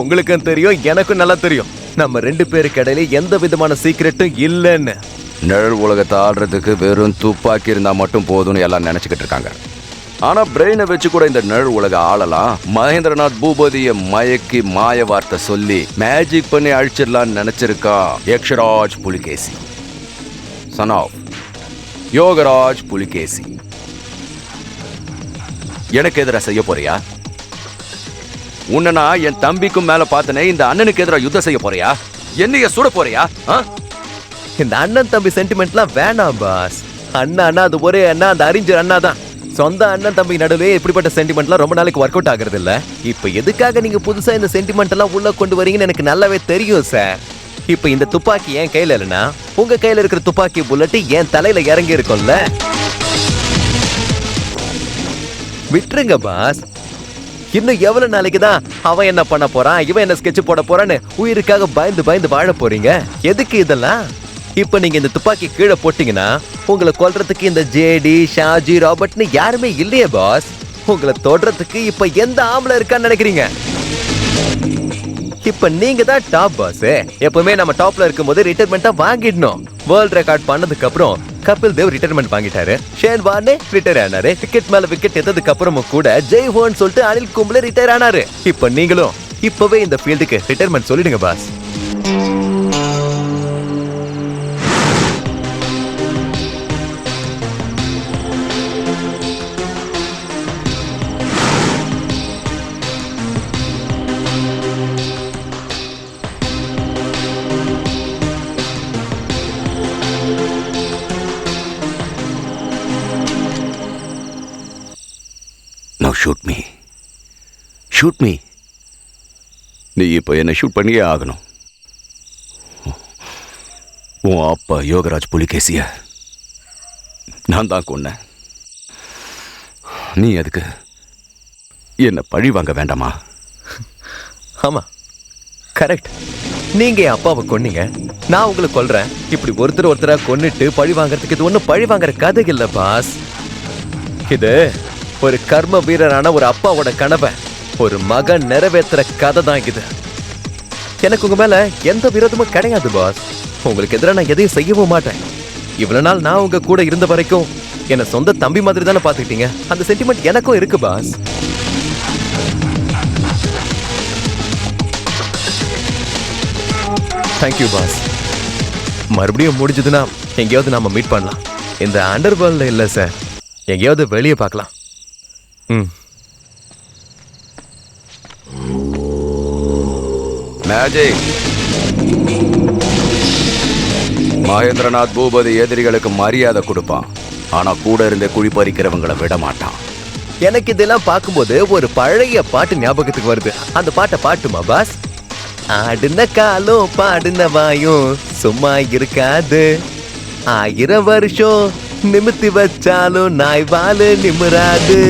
உங்களுக்கும் தெரியும், எனக்கும் நல்லா தெரியும், நம்ம 2 பேருக்கு இடையில எந்த விதமான சீக்கிரட்டும் இல்லைன்னு. நிழல் உலகத்தை ஆடுறதுக்கு வெறும் துப்பாக்கி இருந்தா மட்டும் போதும்னு எல்லாம் நினைச்சுக்கிட்டு இருக்காங்க. ஆனா பிரெயினை வச்சு கூட இந்த நிழல் உலக ஆளலாம். மகேந்திரநாத் பூபதியை மயக்கி மாய வார்த்தை சொல்லி மேஜிக் பண்ணி அழிச்சிடலான்னு நினைச்சிருக்கா யக்ஷராஜ் புலிகேசி, சன் ஆஃப் யோகராஜ் புலிகேசி. எனக்கு எதிராக செய்ய போறியா? உன்னை என் தம்பிக்கும் மேல பார்த்தனே, இந்த அண்ணனுக்கு எதிராக யுத்தம் செய்ய போறியா? என்னைய சுட போறியா? இந்த அண்ணன் தம்பி சென்டிமெண்ட்லாம் வேணாம் பாஸ். அண்ணா அது ஒரே அண்ணா, அந்த அறிஞர் அண்ணா தான். சொந்த அண்ணன் தம்பி நடுவே இப்படிப்பட்ட சென்டிமெண்ட்லாம் ரொம்ப நாளைக்கு ஒர்க் அவுட் ஆகுறது இல்ல. இப்ப எதுக்காக நீங்க புதுசா இந்த சென்டிமெண்ட் எல்லாம் உள்ள கொண்டு வரீங்கன்னு எனக்கு நல்லாவே தெரியும் சார். இப்ப இந்த துப்பாக்கி என் கையில இல்லைன்னா உங்க கையில இருக்கிற துப்பாக்கி புல்லட் என் தலையில இறங்கி இருக்கும்ல. விட்டுருங்க பாஸ். இன்னும் எவ்வளவு நாளைக்கு தான் அவன் என்ன பண்ண போறான், இவன் என்ன ஸ்கெட்ச் போட போறான்னு உயிருக்காக பயந்து பயந்து வாழ போறீங்க? எதுக்கு இதெல்லாம்? இப்ப நீங்க இந்த துப்பாக்கி கீழே போட்டீங்கன்னா உங்களை கொல்றதுக்கு இந்த ஜேடி, ஷாஜி, ராபர்ட்னு யாருமே இல்லையே பாஸ். உங்களை தொடுறதுக்கு இப்ப எந்த ஆம்பளை இருக்கான்னு நினைக்கிறீங்க? இப்ப நீங்க தான் டாப் பாஸ். எப்பவுமே நம்ம டாப்ல இருக்கும்போது ரிட்டைர்மெண்ட்டா வாங்கிடணும். வேர்ல்ட் ரெக்கார்ட் பண்ணதுக்கு அப்புறம் கபில் தேவ் ரிட்டைர்மெண்ட் வாங்கிட்டாரு, ஷேன் வார்னே ரிட்டையர் ஆனாரு, விக்கெட் மேல விக்கெட் எத்ததுக்கு அப்புறமும் கூட ஜெய் ஹோன்னு சொல்லிட்டு அனில் கும்ப்ளே ரிட்டையர் ஆனாரு. இப்ப நீங்களும் இப்பவே இந்த ஃபீல்டுக்கு ரிட்டைர்மெண்ட் சொல்லிடுங்க pass. Now shoot me. Shoot me. நீ இப்போ என்ன ஷூட் பண்ணியே ஆகணும். உன் அப்பா யோகராஜ் புலிகேசிய நான் தான் கொன்னேன். நீ அதுக்கு என்ன பழி வாங்க வேண்டாமா? ஆமா, கரெக்ட். நீங்க என் அப்பாவை கொன்னீங்க, நான் உங்களை கொல்றேன். இப்படி ஒருத்தரா கொன்னுட்டு பழி வாங்கறதுக்கு இது ஒன்னும் பழி வாங்குற கதை இல்ல பாஸ். இது ஒரு கர்ம வீரரான ஒரு அப்பாவோட கனவை ஒரு மகன் நிறைவேற்றுற கதை தான் இது. எனக்கு உங்க மேல எந்த விரோதமும் கிடையாது பாஸ். உங்களுக்கு எதிராக நான் எதையும் செய்யவும் மாட்டேன். இவ்வளவு நாள் நான் உங்க கூட இருந்த வரைக்கும் என்ன சொந்த தம்பி மாதிரி தானே பாத்துக்கிட்டீங்க. அந்த சென்டிமெண்ட் எனக்கும் இருக்கு பாஸ். Thank you boss. மறுபடியும் முடிஞ்சதுன்னா எங்கேயாவது நாம மீட் பண்ணலாம். இந்த அண்டர் வேர்ல்ட்ல இல்ல சார், எங்கேயாவது வெளியே பார்க்கலாம். மேஜிக். மகேந்திரநாத் பூபதி எதிரிகளுக்கு மரியாதை கொடுப்பான், ஆனா கூட இருந்த குழி பறிக்கிறவங்களை விட மாட்டான். எனக்கு இதெல்லாம் பார்க்கும்போது ஒரு பழைய பாட்டு ஞாபகத்துக்கு வருது. அந்த பாட்டை பாட்டுமா பாஸ்? ஆடுன காலும் பாடுன வாயும் சும்மா இருக்காது, 1000 வருஷம் நிமித்தி வச்சாலும் நாய் வாழு நிமிராது.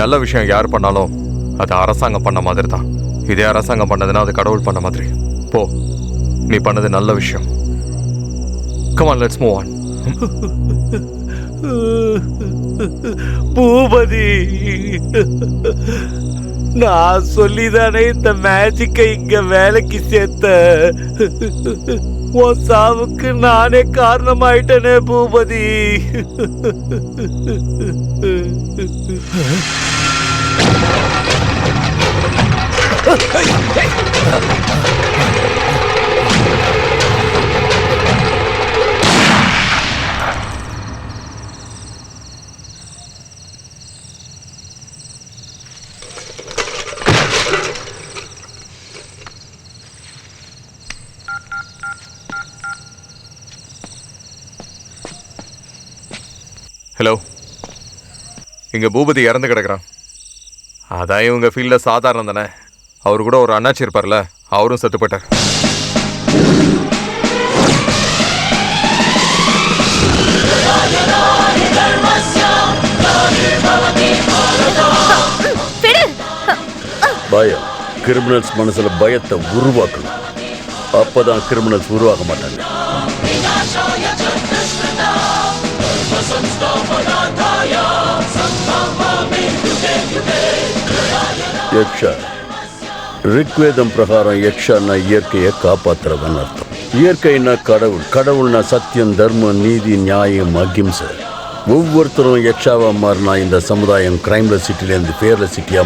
நல்ல விஷயம் யார் பண்ணாலும் அது அரசாங்கம் பண்ண மாதிரி தான். இதே அரசாங்கம் பண்ணதுன்னா அது கடவுள் பண்ண மாதிரி. போ, நீ பண்ணது நல்ல விஷயம். Come on, let's move on. Boopathi, நான் சொல்லிதானே இந்த மேஜிக்கை இங்க வேலைக்கு சேர்த்த. உன் சாவுக்கு நானே காரணமாயிட்டனே பூபதி. ஹலோ, இங்க பூபதி இறந்து கிடக்குறான். அதான் இவங்க ஃபீல்ட்ல சாதாரணம் தானே. அவரு கூட ஒரு அண்ணாச்சி இருப்பார்ல, அவரும் செத்து போயிட்டார். பயம் கிரிமினல்ஸ் மனசுல பயத்தை உருவாக்கணும். அப்பதான் கிரிமினல்ஸ் உருவாக மாட்டாங்க. யக்ஷா ரிக்வேதம் பிரகாரம் யக்ஷான்னா இயற்கையை காப்பாத்துறவன் அர்த்தம். இயற்கைன்னா கடவுள், கடவுள்னா சத்தியம், தர்மம், நீதி, நியாயம், அகிம்சை. ஒவ்வொருத்தரும் யக்ஷாவா மாறினா இந்த சமுதாயம் கிரைம்லெஸ் சிட்டிலேருந்து ஃபேர்லெஸ் சிட்டியா